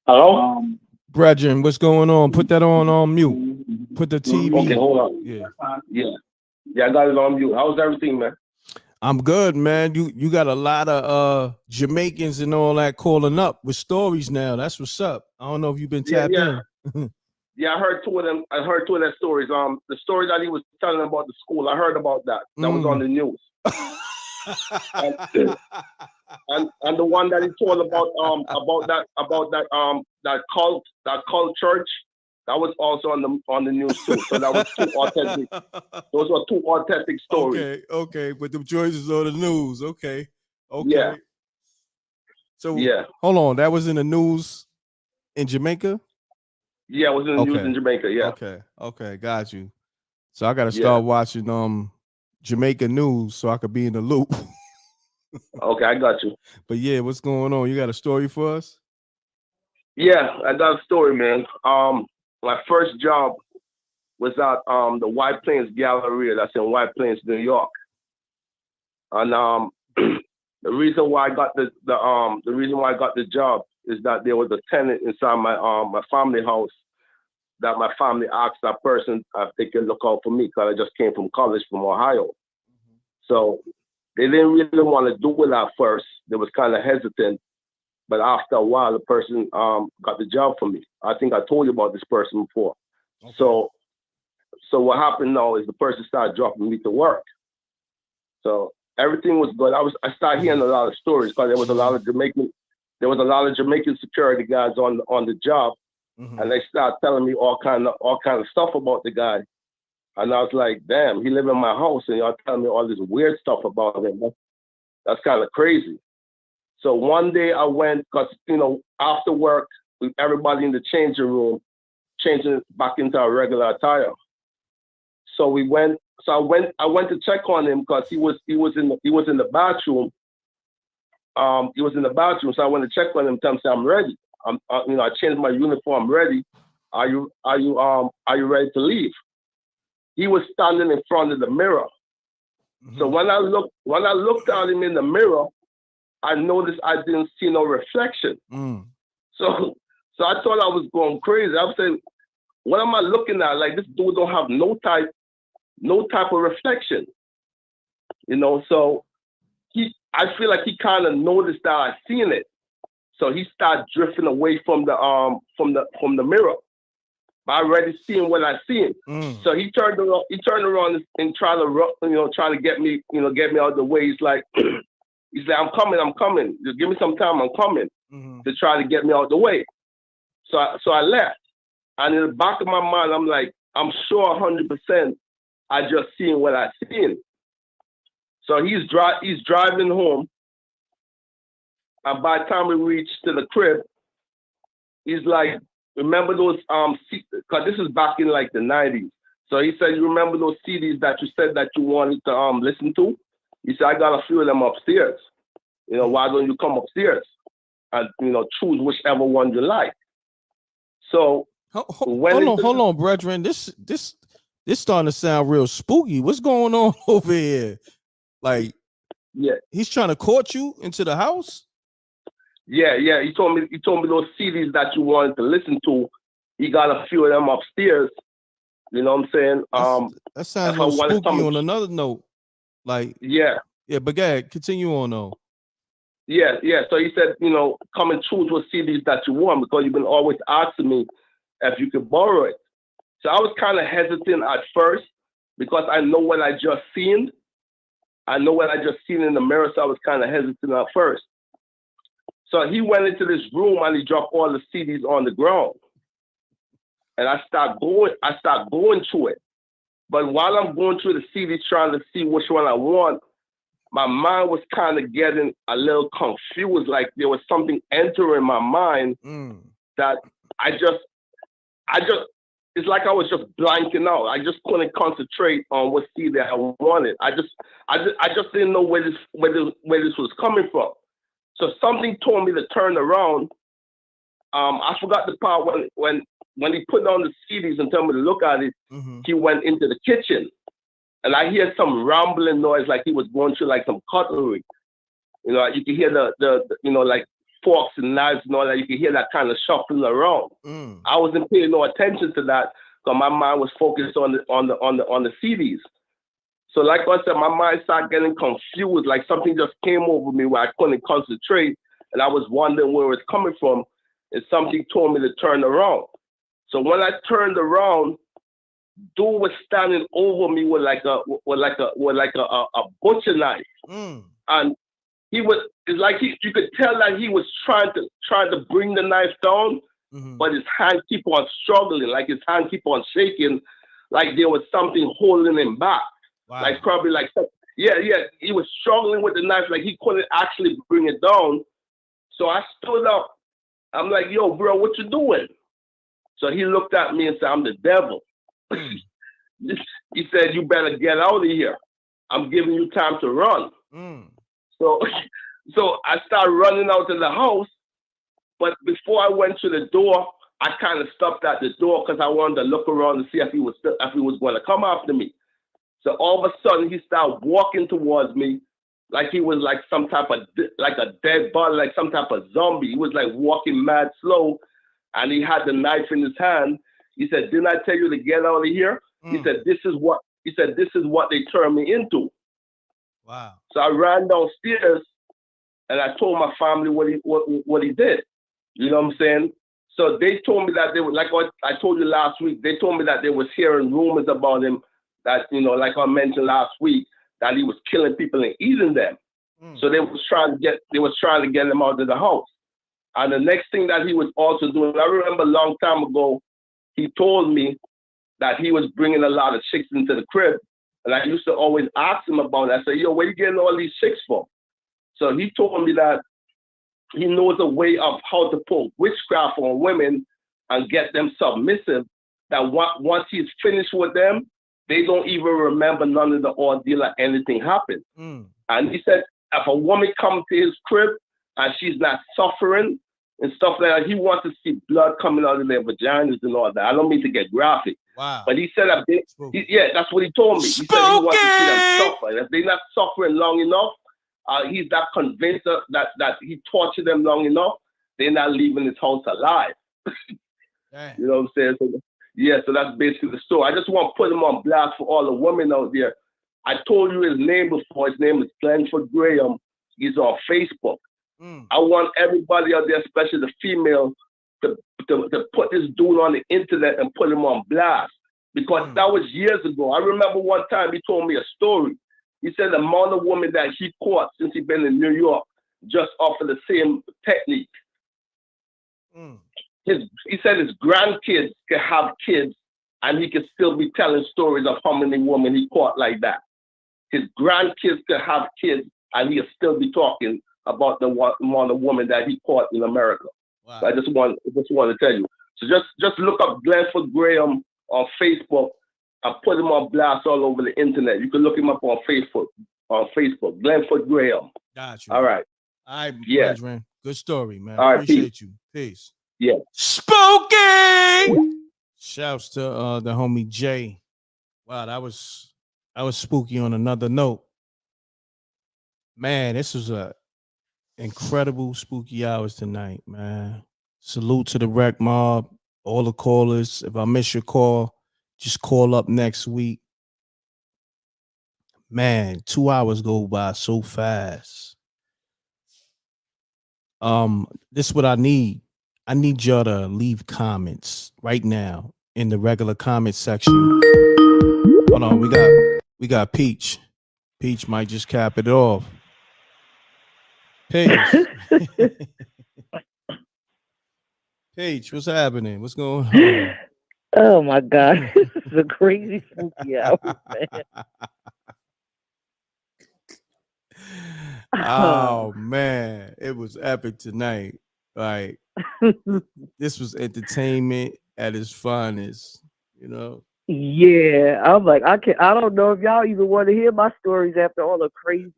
Hello? Brethren, what's going on? Put that on mute. Put the TV. Okay, hold on. Yeah. Yeah, I got it on mute. How's everything, man? I'm good, man. You got a lot of Jamaicans and all that calling up with stories now. That's what's up. I don't know if you've been tapped in. Yeah, I heard two of them. I heard two of their stories. The story that he was telling about the school, I heard about that. That was on the news. and the one that he told about that cult church, that was also on the news too. So that was two authentic. Those were two authentic stories. Okay, but the choices on the news. Okay. Yeah. So hold on, that was in the news in Jamaica. Yeah, it was in the news in Jamaica. Yeah. Okay, got you. So I got to start watching Jamaica news so I could be in the loop. Okay, I got you. But yeah, what's going on? You got a story for us? Yeah, I got a story, man. My first job was at the White Plains Galleria. That's in White Plains, New York. And the reason why I got the job is that there was a tenant inside my family house that my family asked that person if they could look out for me because I just came from college from Ohio. So they didn't really want to do it at first. They was kind of hesitant. But after a while, the person got the job for me. I think I told you about this person before. So what happened now is the person started dropping me to work. So everything was good. I started hearing a lot of stories because there was a lot of Jamaican security guys on the job, and they started telling me all kind of stuff about the guy. And I was like, damn, he live in my house and y'all telling me all this weird stuff about him. That's kind of crazy. So one day I went, because, after work, with everybody in the changing room, changing back into our regular attire. So I went to check on him because he was in the bathroom. He was in the bathroom, so I went to check on him, tell him, say, I'm ready. I changed my uniform, I'm ready. Are you ready to leave? He was standing in front of the mirror. So when I looked at him in the mirror, I noticed I didn't see no reflection. So I thought I was going crazy. I was saying, what am I looking at? Like, this dude don't have no type of reflection. So I feel like he kind of noticed that I seen it. So he started drifting away from the mirror. I already seen what I seen. So he turned around and tried to get me out of the way. He's like, I'm coming. Just give me some time, I'm coming, to try to get me out of the way. So I left. And in the back of my mind, I'm like, I'm sure 100% I just seen what I seen. So he's driving home. And by the time we reach to the crib, he's like, remember those because this is back in like the 90s. So he said, you remember those CDs that you said that you wanted to listen to? He said, I got a few of them upstairs. Why don't you come upstairs and choose whichever one you like? So hold on, brethren. This starting to sound real spooky. What's going on over here? Like, he's trying to court you into the house. Yeah. He told me those CDs that you wanted to listen to. He got a few of them upstairs. You know what I'm saying? That sounds a little spooky on another note. Like, yeah, but go ahead, continue on though. Yeah. So he said, come and choose what CDs that you want because you've been always asking me if you could borrow it. So I was kind of hesitant at first because I know what I just seen. I know what I just seen in the mirror, so I was kind of hesitant at first. So he went into this room and he dropped all the CDs on the ground. And I start going through it. But while I'm going through the CDs trying to see which one I want, my mind was kind of getting a little confused. Like there was something entering my mind that I just it's like I was just blanking out. I just couldn't concentrate on what CD I wanted. I just didn't know where this was coming from. So something told me to turn around. I forgot the part when he put on the CDs and told me to look at it. He went into the kitchen, and I hear some rumbling noise like he was going through like some cutlery. You know, you can hear the like forks and knives and all that. You can hear that kind of shuffling around. I wasn't paying no attention to that because my mind was focused on the CDs. So like I said, my mind started getting confused. Like something just came over me where I couldn't concentrate, and I was wondering where it's coming from. And something told me to turn around. So when I turned around, dude was standing over me with a butcher knife, and it's like you could tell that he was trying to bring the knife down, but his hand keep on struggling, like his hand keep on shaking, like there was something holding him back. Wow. Like probably like he was struggling with the knife, like he couldn't actually bring it down. So I stood up. I'm like, yo, bro, what you doing? So he looked at me and said, I'm the devil. He said, you better get out of here. I'm giving you time to run. So I started running out of the house. But before I went to the door, I kind of stopped at the door because I wanted to look around to see if he was going to come after me. So all of a sudden, he started walking towards me like he was like some type of, like a dead body, like some type of zombie. He was like walking mad slow, and he had the knife in his hand. He said, didn't I tell you to get out of here? He said, this is what they turned me into. Wow. So I ran downstairs and I told my family what he did. You know what I'm saying? So they told me that they were, like what I told you last week, they told me that they was hearing rumors about him that, you know, like I mentioned last week, that he was killing people and eating them. So they was trying to get him out of the house. And the next thing that he was also doing, I remember a long time ago, he told me that he was bringing a lot of chicks into the crib. And I used to always ask him about it. I said, yo, where you getting all these chicks from? So he told me that he knows a way of how to pull witchcraft on women and get them submissive, that once he's finished with them, they don't even remember none of the ordeal or anything happened. And he said, if a woman comes to his crib and she's not suffering and stuff like that, he wants to see blood coming out of their vaginas and all that. I don't mean to get graphic. Wow. But he said, that's what he told me. He said he wants to see them suffer. If they're not suffering long enough, he's not convinced that he tortured them long enough, they're not leaving his house alive. You know what I'm saying? So that's basically the story. I just want to put him on blast for all the women out there. I told you his name before. His name is Glenford Graham. He's on Facebook. I want everybody out there, especially the females, to put this dude on the internet and put him on blast. Because that was years ago. I remember one time he told me a story. He said the amount of women that he caught since he's been in New York just offer the same technique. He said his grandkids can have kids and he can still be telling stories of how many women he caught like that. His grandkids can have kids and he'll still be talking about the amount of women that he caught in America. Wow. So I just want to tell you. So just look up Glenford Graham on Facebook and put him on blast all over the internet. You can look him up on Facebook. Glenford Graham. Got you. All right. All right, yeah. Brethren. Good story, man. All right, Appreciate you. Peace. Yeah. Spooky. Shouts to the homie Jay. Wow, that was spooky on another note. Man, this was a incredible spooky hours tonight, man. Salute to the rec mob, all the callers. If I miss your call, just call up next week. Man, 2 hours go by so fast. This is what I need. I need y'all to leave comments right now in the regular comment section. Hold on, we got Peach. Peach might just cap it off. Peach. Peach, what's happening? What's going on? Oh my God. This is a crazy spooky hour, man. Oh man, it was epic tonight. Like this was entertainment at its finest. You know. Yeah, I'm like, I don't know if y'all even want to hear my stories after all the craziness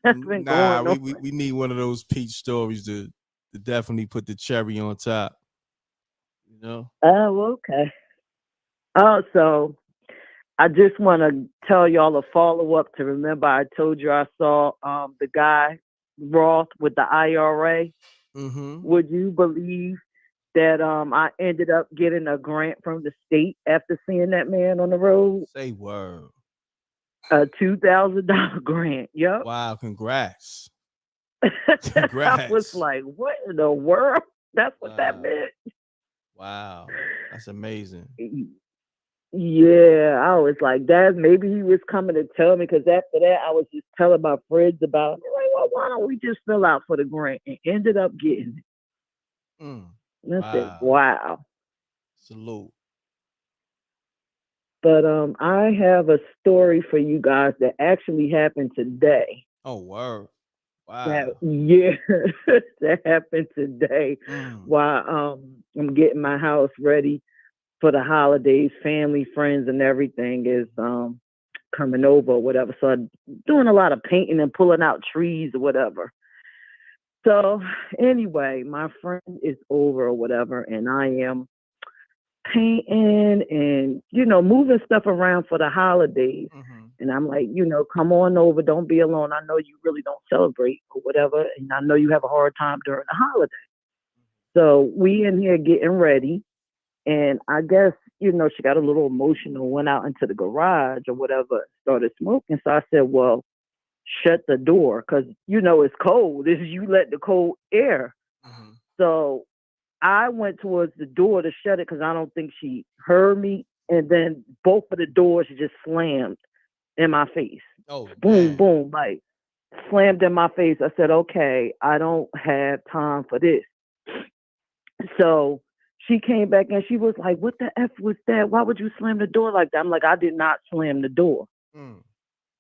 that's been Nah, going on. we need one of those peach stories to definitely put the cherry on top. You know. Oh, okay. Oh, so I just want to tell y'all a follow up to remember I told you I saw the guy Roth with the IRA. Mm-hmm. Would you believe that I ended up getting a grant from the state after seeing that man on the road? Say word. A $2,000 grant. Yep. Wow, congrats. I was Congrats. like, what in the world? That's what that Wow. meant. Wow. That's amazing. Yeah, I was like, Dad, maybe he was coming to tell me because after that, I was just telling my friends about it. Like, well, why don't we just fill out for the grant and ended up getting it? And I said, Wow. wow. Salute. But I have a story for you guys that actually happened today. Oh, word. That Wow. yeah, that happened today. Mm. While I'm getting my house ready for the holidays, family, friends, and everything is coming over or whatever. So I'm doing a lot of painting and pulling out trees or whatever. So anyway, my friend is over or whatever, and I am painting and moving stuff around for the holidays. Mm-hmm. And I'm like, come on over. Don't be alone. I know you really don't celebrate or whatever, and I know you have a hard time during the holidays. So we in here getting ready, and I guess she got a little emotional, went out into the garage or whatever, started smoking. So I said, well, shut the door because it's cold. This is you let the cold air. Mm-hmm. So I went towards the door to shut it because I don't think she heard me. And then both of the doors just slammed in my face. Oh, Boom, damn. boom, like slammed in my face. I said, okay, I don't have time for this. So she came back and she was like, what the F was that? Why would you slam the door like that? I'm like, I did not slam the door. Mm.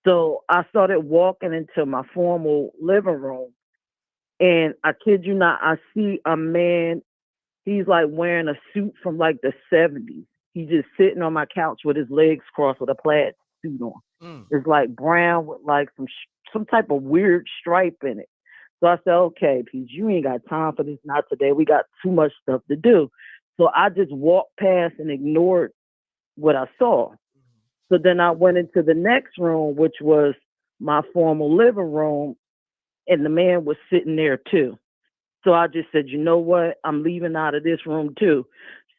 So I started walking into my formal living room. And I kid you not, I see a man. He's like wearing a suit from like the 70s. He's just sitting on my couch with his legs crossed with a plaid suit on. Mm. It's like brown with like some type of weird stripe in it. So I said, okay, Pete, you ain't got time for this. Not today. We got too much stuff to do. So I just walked past and ignored what I saw. So then I went into the next room, which was my formal living room, and the man was sitting there too. So I just said, you know what? I'm leaving out of this room too.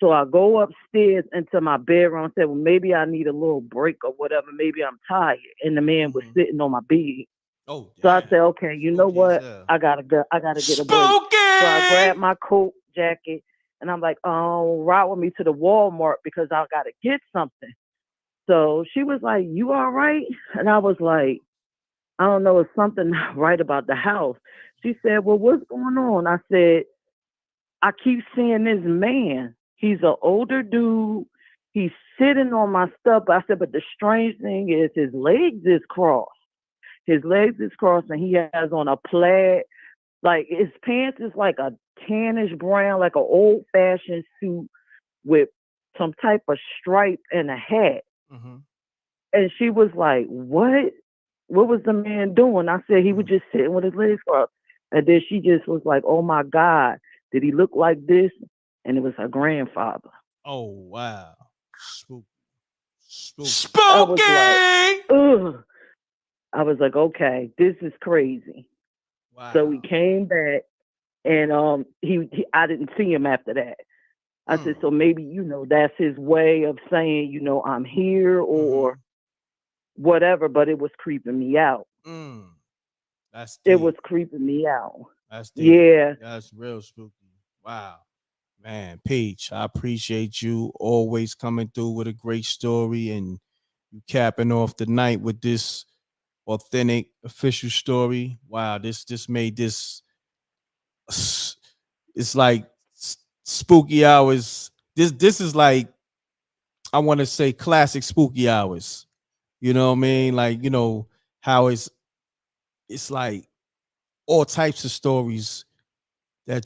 So I go upstairs into my bedroom and said, well, maybe I need a little break or whatever. Maybe I'm tired. And the man was sitting on my bed. Oh, So I damn. said, okay, you know Spooky as what? hell. I gotta get a break. So I grabbed my coat, jacket, and I'm like, oh, ride with me to the Walmart because I gotta get something. So she was like, you all right? And I was like, I don't know, it's something not right about the house. She said, well, what's going on? I said, I keep seeing this man. He's an older dude. He's sitting on my stuff. I said, but the strange thing is his legs is crossed. His legs is crossed and he has on a plaid. Like his pants is like a tannish brown, like an old fashioned suit with some type of stripe and a hat. Mm-hmm. And she was like, what? What was the man doing? I said, he was just sitting with his legs crossed. And then she just was like, oh my God, did he look like this? And it was her grandfather. Oh, wow. Spooky. Spooky. I was like, ugh. I was like, okay, this is crazy. So we Wow. came back and he I didn't see him after that. I said, so maybe, that's his way of saying, I'm here or whatever, but it was creeping me out. That's It was deep. creeping me out. That's deep. Yeah. That's real spooky. Wow. Man, Peach, I appreciate you always coming through with a great story and you capping off the night with this authentic official story. Wow, this made this it's like spooky hours. This is like I want to say classic spooky hours. You know what I mean? Like, how it's like all types of stories that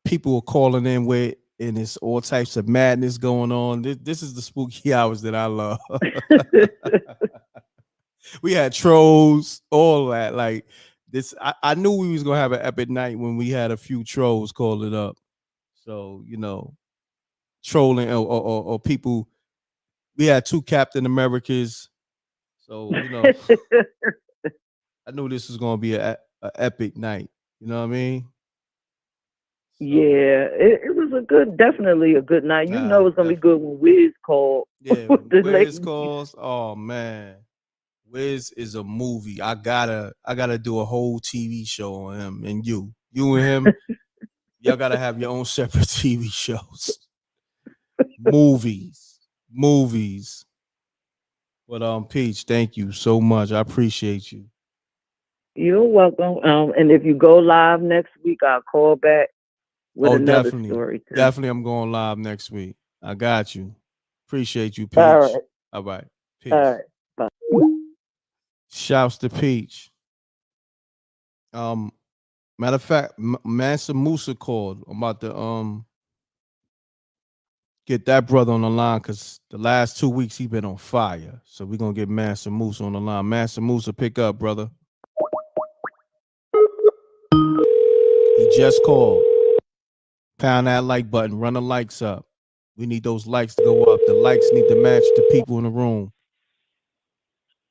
people are calling in with and it's all types of madness going on. This is the spooky hours that I love. We had trolls, all that. Like this, I knew we was gonna have an epic night when we had a few trolls call it up. So trolling or people. We had 2 Captain Americas. So I knew this was gonna be a epic night. You know what I mean? Yeah, it was definitely a good night. You know it's gonna be good when Wiz called. Yeah, The Wiz lady. calls. Oh man, Wiz is a movie. I gotta do a whole TV show on him and you and him. Y'all gotta have your own separate TV shows, movies. But Peach, thank you so much. I appreciate you. You're welcome. And if you go live next week, I'll call back with another story too. Definitely, I'm going live next week. I got you. Appreciate you, Peach. All right. All right. Peace. All right. Bye. Shouts to Peach. Matter of fact, Mansa Musa called. I'm about to get that brother on the line because the last 2 weeks he been on fire. So we're gonna get Mansa Musa on the line. Mansa Musa, pick up, brother. He just called. Pound that like button. Run the likes up. We need those likes to go up. The likes need to match the people in the room.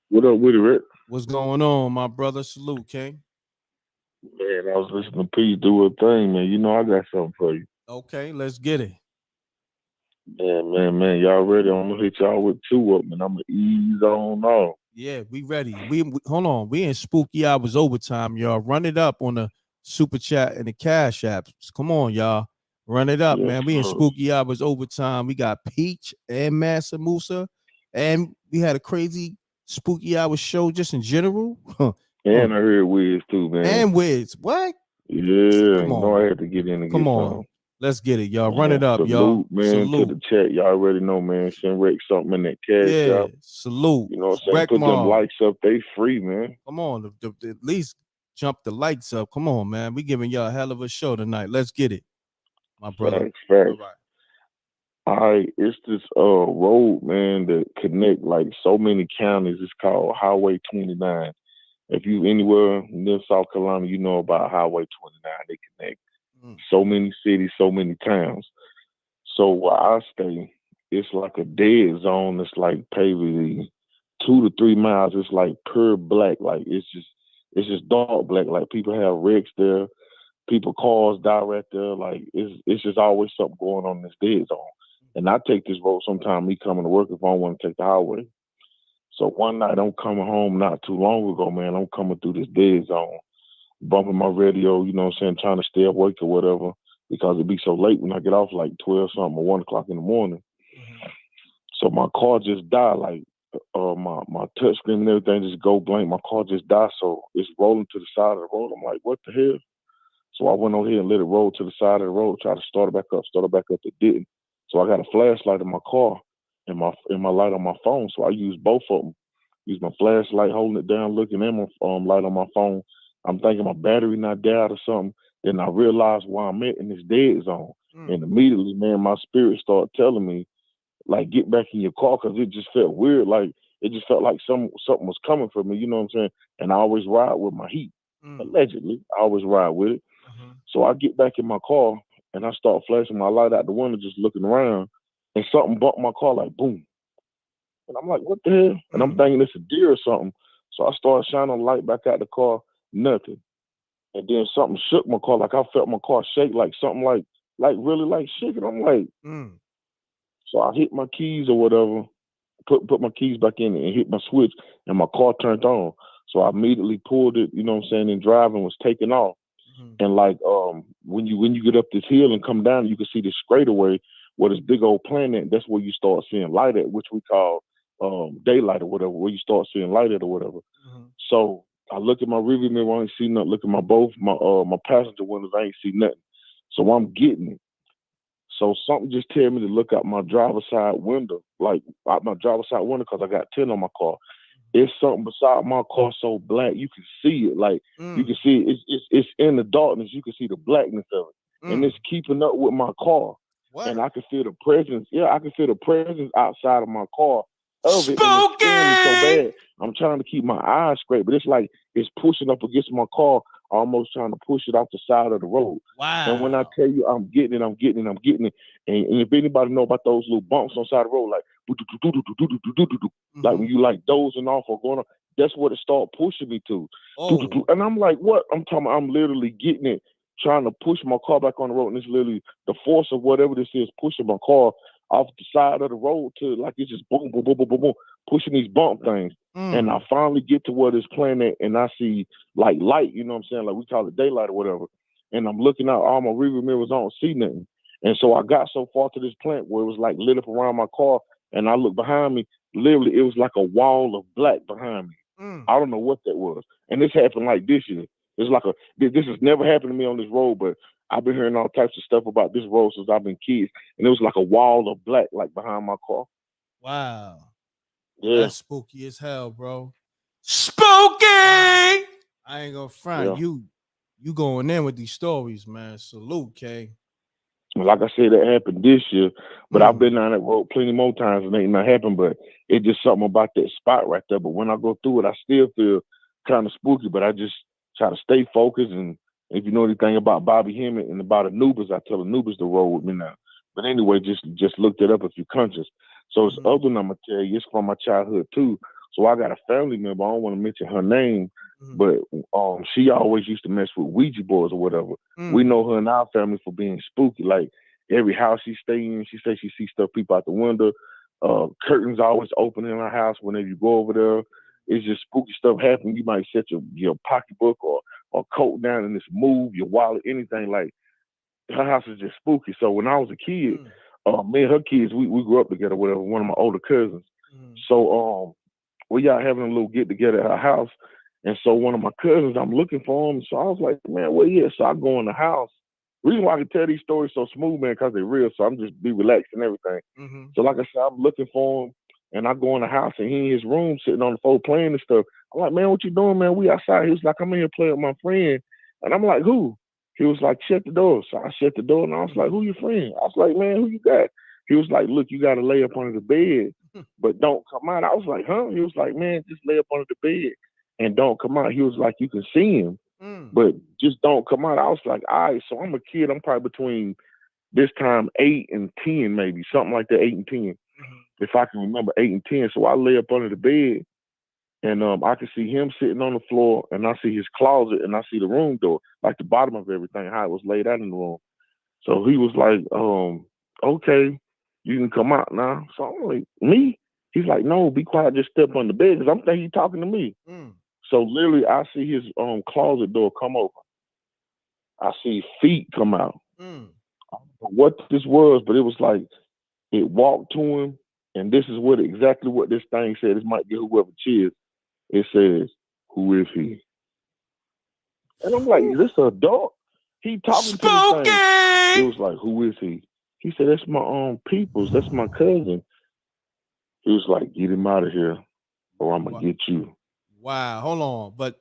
What up with it, Rick? What's going on, my brother? Salute, King. Man, I was listening to Pete do a thing, man. You know I got something for you. Okay, let's get it. Man. Y'all ready? I'm gonna hit y'all with 2 of them, and I'm gonna ease on off. Yeah, we ready. We hold on. We in spooky hours overtime, y'all. Run it up on the super chat and the cash apps. Come on, y'all. Run it up, man. We in spooky hours overtime. We got Peach and Mansa Musa, and we had a crazy spooky hour show just in general. And I heard Wiz too, man. And Wiz, what? Yeah, Come no, on. I had to get in and Come get on. some. Let's get it, y'all. Run it up, salute, y'all. man, to the chat. Y'all already know, man. Send Rick something in that cash app. Salute. You know what I'm saying? Wreck Put them Mob. likes up. They free, man. Come on, at least jump the likes up. Come on, man. We giving y'all a hell of a show tonight. Let's get it, my brother. Facts. All right. All right, it's this road, man, that connect like so many counties. It's called Highway 29. If you anywhere near South Carolina, you know about Highway 29. They connect so many cities, so many towns. So where I stay, it's like a dead zone. It's like paving 2 to 3 miles. It's like pure black. Like it's just dark black. Like people have wrecks there. People cars die right there. Like it's just always something going on in this dead zone. And I take this road sometimes, me coming to work if I don't want to take the highway. So one night I'm coming home not too long ago, man. I'm coming through this dead zone, bumping my radio, you know what I'm saying, trying to stay awake or whatever, because it'd be so late when I get off like 12 something or 1 o'clock in the morning. So my car just died, like my touch screen and everything just go blank. My car just died, so it's rolling to the side of the road. I'm like, what the hell? So I went over here and let it roll to the side of the road, tried to start it back up. It didn't. So I got a flashlight in my car and my light on my phone. So I used both of them. Use my flashlight, holding it down, looking at my light on my phone. I'm thinking my battery not dead or something. Then I realized where I'm at in this dead zone. And immediately, man, my spirit started telling me, like, get back in your car, because it just felt weird. Like, it just felt like something was coming for me, you know what I'm saying? And I always ride with my heat. Allegedly, I always ride with it. So I get back in my car and I start flashing my light out the window, just looking around, and something bumped my car like boom. And I'm like, what the hell? And I'm thinking it's a deer or something. So I started shining the light back out the car, nothing. And then something shook my car, like I felt my car shake, like something like really like shaking. I'm like, so I hit my keys or whatever, put my keys back in and hit my switch, and my car turned on. So I immediately pulled it, you know what I'm saying, and driving was taking off. And like when you get up this hill and come down, you can see this straightaway where this big old planet. That's where you start seeing light at, which we call daylight or whatever. Where you start seeing light at or whatever. So I look at my rearview mirror, I ain't see nothing. Look at my passenger windows, I ain't see nothing. So I'm getting it. So something just tell me to look out my driver's side window, like out my driver's side window, because I got 10 on my car. It's something beside my car so black you can see it. Like you can see it. It's in the darkness. You can see the blackness of it, and it's keeping up with my car. and I could feel the presence. Yeah, I could feel the presence outside of my car of it, and it's scaring me so bad. I'm trying to keep my eyes straight, but it's like it's pushing up against my car, almost trying to push it off the side of the road. And when I tell you I'm getting it, I'm getting it, I'm getting it. And if anybody know about those little bumps on the side of the road, like like when you like dozing off or going on, that's what it started pushing me to. And I'm like, what? I'm literally getting it, trying to push my car back on the road, and it's literally the force of whatever this is pushing my car off the side of the road to like it's just boom, boom, boom, boom, boom, boom, pushing these bump things. And I finally get to where this planet, and I see like light, you know what I'm saying? Like we call it daylight or whatever. And I'm looking out, all my rearview mirrors, I don't see nothing. And so I got so far to this plant where it was like lit up around my car, and I looked behind me, literally it was like a wall of black behind me. I don't know what that was. And this happened like this year. It's like this has never happened to me on this road, but I've been hearing all types of stuff about this road since I've been kids. And it was like a wall of black, like behind my car. Wow. Yeah. That's spooky as hell, bro. Spooky! Wow. I ain't gonna front. Yeah. You going in with these stories, man. Salute, K. Like I said, it happened this year, but I've been down that road plenty more times and ain't not happened, but it's just something about that spot right there. But when I go through it, I still feel kind of spooky, but I just try to stay focused. And if you know anything about Bobby Hemmett and about Anubis, I tell Anubis to roll with me now. But anyway, just look that up if you're conscious. So it's other than I'm going to tell you, it's from my childhood too. So I got a family member, I don't want to mention her name, but she always used to mess with Ouija boards or whatever. We know her and our family for being spooky. Like every house she stay in, she says she sees stuff peep out the window. Curtains always open in her house whenever you go over there. It's just spooky stuff happening. You might set your pocketbook or coat down and just move, your wallet, anything. Like her house is just spooky. So when I was a kid, me and her kids, we grew up together, whatever, one of my older cousins. So we y'all having a little get together at her house. And so one of my cousins, I'm looking for him. So I was like, man, where he at? So I go in the house. The reason why I can tell these stories so smooth, man, because they're real. So I'm just be relaxed and everything. So like I said, I'm looking for him, and I go in the house, and he in his room sitting on the floor playing and stuff. I'm like, man, what you doing, man? We outside. He was like, I'm in here playing with my friend. And I'm like, who? He was like, shut the door. So I shut the door, and I was like, who your friend? I was like, man, who you got? He was like, look, you got to lay up under the bed, but don't come out. I was like, huh? He was like, man, just lay up under the bed and don't come out. He was like, you can see him, but just don't come out. I was like, all right. So I'm a kid. I'm probably between this time 8 and 10, maybe something like that, 8 and 10, if I can remember 8 and 10. So I lay up under the bed, and I can see him sitting on the floor, and I see his closet, and I see the room door, like the bottom of everything, how it was laid out in the room. So he was like, okay, you can come out now. So I'm like, me? He's like, no, be quiet, just step on the bed, because I'm thinking he's talking to me. So literally, I see his closet door come open. I see feet come out. I don't know what this was, but it was like it walked to him, and this is exactly what this thing said. This might be whoever cheers. It says, "Who is he?" And I'm like, "Is this a dog?" He talking to this thing. It was like, "Who is he?" He said, "That's my peoples. That's my cousin." He was like, "Get him out of here, or I'm gonna get you." Wow, hold on, but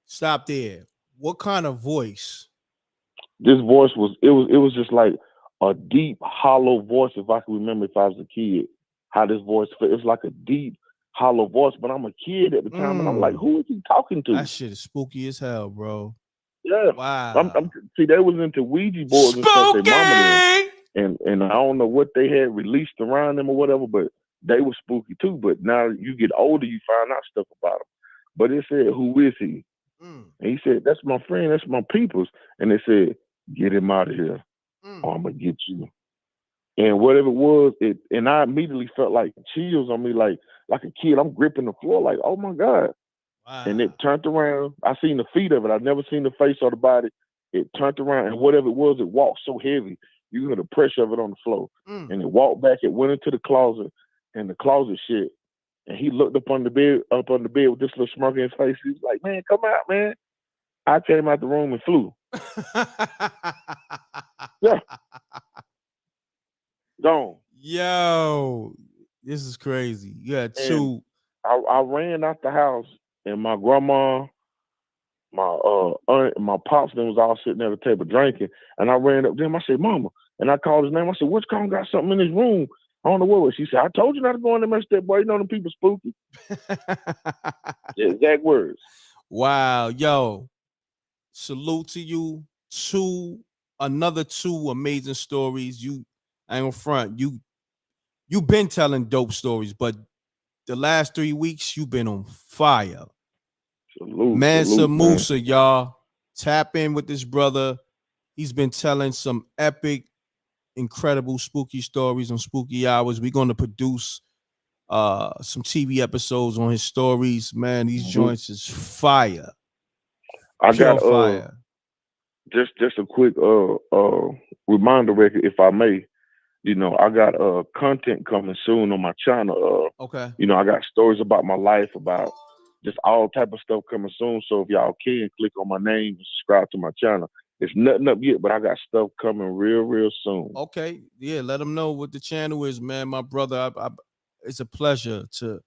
stop there. What kind of voice? This voice was just like a deep, hollow voice. If I can remember, if I was a kid, how this voice felt. It's like a deep, hollow voice. But I'm a kid at the time, and I'm like, who is he talking to? That shit is spooky as hell, bro. Yeah. Wow. See, they was into Ouija boards and stuff. Their mama did, and I don't know what they had released around them or whatever, but they were spooky too. But now you get older, you find out stuff about them. But it said, "Who is he?" And he said, "That's my friend. That's my peoples." And they said, "Get him out of here, or I'm gonna get you." And whatever it was, and I immediately felt like chills on me, like a kid. I'm gripping the floor, like, oh my God. Wow. And it turned around. I seen the feet of it. I'd never seen the face or the body. It turned around, and whatever it was, it walked so heavy. You hear the pressure of it on the floor. And it walked back. It went into the closet, and the closet shit. And he looked up on the bed with this little smirk in his face. He was like, "Man, come out, man." I came out the room and flew. Yeah. Gone. Yo, this is crazy. You had two. I ran out the house, and my grandma, my aunt, and my pops, them was all sitting at the table drinking. And I ran up to them. I said, "Mama, And I called his name. I said, "What's Kong got something in his room? I don't know what it was." She said, "I told you not to go in there, mess that boy. You know them people spooky." The exact words. Wow, yo, salute to you. Another two amazing stories. I ain't gonna front. You been telling dope stories, but the last 3 weeks you've been on fire. Mansa Musa, y'all. Tap in with this brother. He's been telling some epic, incredible, spooky stories on Spooky Hours. We're going to produce some TV episodes on his stories. Man, these joints is fire. I Pure got fire. just a quick reminder record, if I may. You know, I got content coming soon on my channel. Okay. You know, I got stories about my life, about just all type of stuff coming soon. So if y'all can click on my name and subscribe to my channel. It's nothing up yet, but I got stuff coming real soon. Okay, yeah, let them know what the channel is, man. My brother, it's a pleasure to,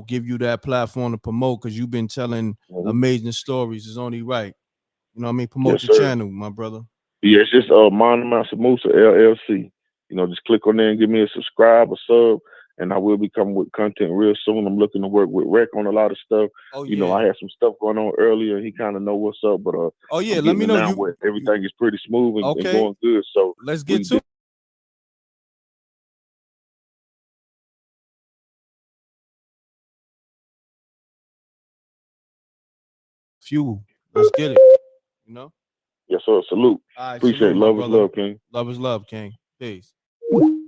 give you that platform to promote, because you've been telling amazing stories. It's only right. You know what I mean? Promote your channel, my brother. Yeah, it's just Mansa Musa LLC. You know, just click on there and give me a subscribe, a sub, and I will be coming with content real soon. I'm looking to work with Wreck on a lot of stuff. You know, I had some stuff going on earlier. He kind of know what's up, but oh yeah, I'm let me know. Everything is pretty smooth and going good. So let's get to. Few. Let's get it. You know? Yes, sir. Salute. Right, appreciate salute, it. Love is brother. love, King. Love is love, King. Peace.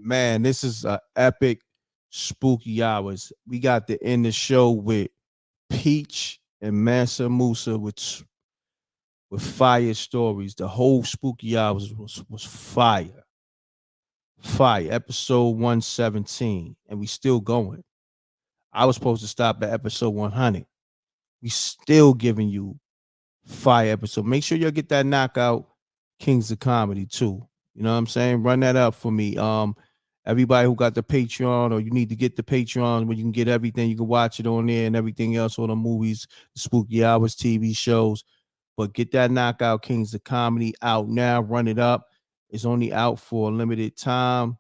Man, this is a epic Spooky Hours. We got to end the show with Peach and Mansa Musa with fire stories. The whole Spooky Hours was fire. Fire. Episode 117. And we still going. I was supposed to stop at episode 100. We still giving you fire episode. Make sure y'all get that knockout Kings of Comedy too. You know what I'm saying? Run that up for me. Everybody who got the Patreon, or you need to get the Patreon where you can get everything. You can watch it on there and everything else, on the movies, the Spooky Hours, TV shows. But get that knockout Kings of Comedy out now. Run it up. It's only out for a limited time.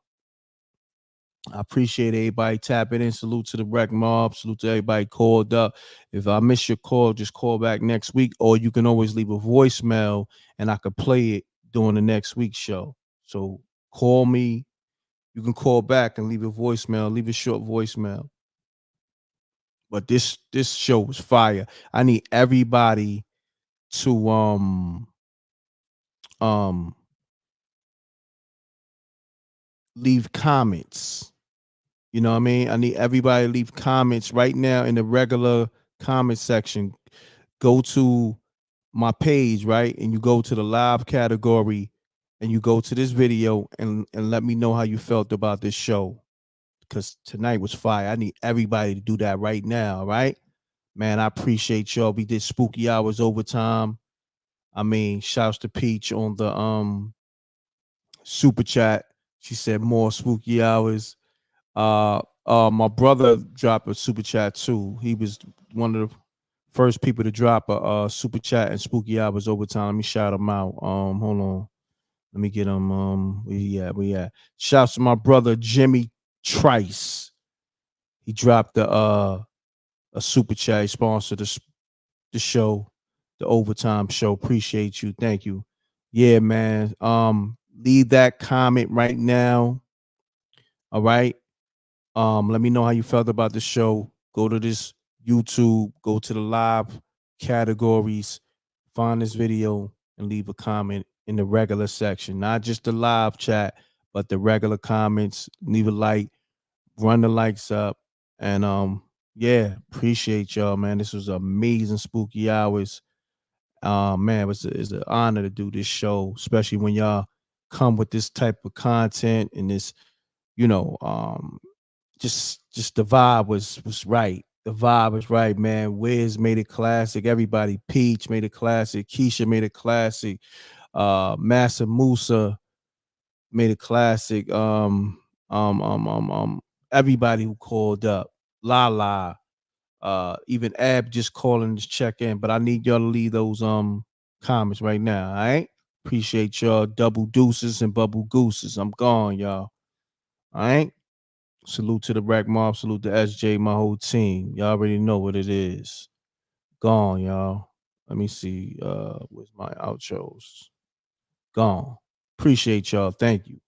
I appreciate everybody tapping in. Salute to the Wreck Mob. Salute to everybody called up. If I miss your call, just call back next week, or you can always leave a voicemail and I could play it during the next week's show. So call me. You can call back and leave a voicemail. Leave a short voicemail. But this show was fire. I need everybody to leave comments. You know what I mean? I need everybody to leave comments right now in the regular comment section. Go to my page, right? And you go to the live category and you go to this video and let me know how you felt about this show. Because tonight was fire. I need everybody to do that right now, all right? Man, I appreciate y'all. We did Spooky Hours overtime. I mean, shouts to Peach on the super chat. She said more Spooky Hours. My brother dropped a super chat too. He was one of the first people to drop a super chat and Spooky Hours overtime. Let me shout him out. Hold on. Let me get him. We at. Shouts to my brother Jimmy Trice. He dropped a super chat. He sponsored the show, the overtime show. Appreciate you. Thank you. Yeah, man. Leave that comment right now. All right. Let me know how you felt about the show. Go to this YouTube, go to the live categories, find this video, and leave a comment in the regular section. Not just the live chat, but the regular comments. Leave a like, run the likes up. And yeah, appreciate y'all, man. This was amazing Spooky Hours. Man, it's an honor to do this show, especially when y'all come with this type of content and this, you know, just the vibe was right. The vibe was right, man. Wiz made it classic. Everybody, Peach made it classic. Keisha made it classic. Massa Musa made it classic. Everybody who called up, Lala, even Ab just calling to check in. But I need y'all to leave those comments right now. All right. Appreciate y'all. Double deuces and bubble gooses. I'm gone, y'all. All right. Salute to the Rack Mob. Salute to SJ, my whole team. Y'all already know what it is. Gone, y'all. Let me see. Where's my outros? Gone. Appreciate y'all. Thank you.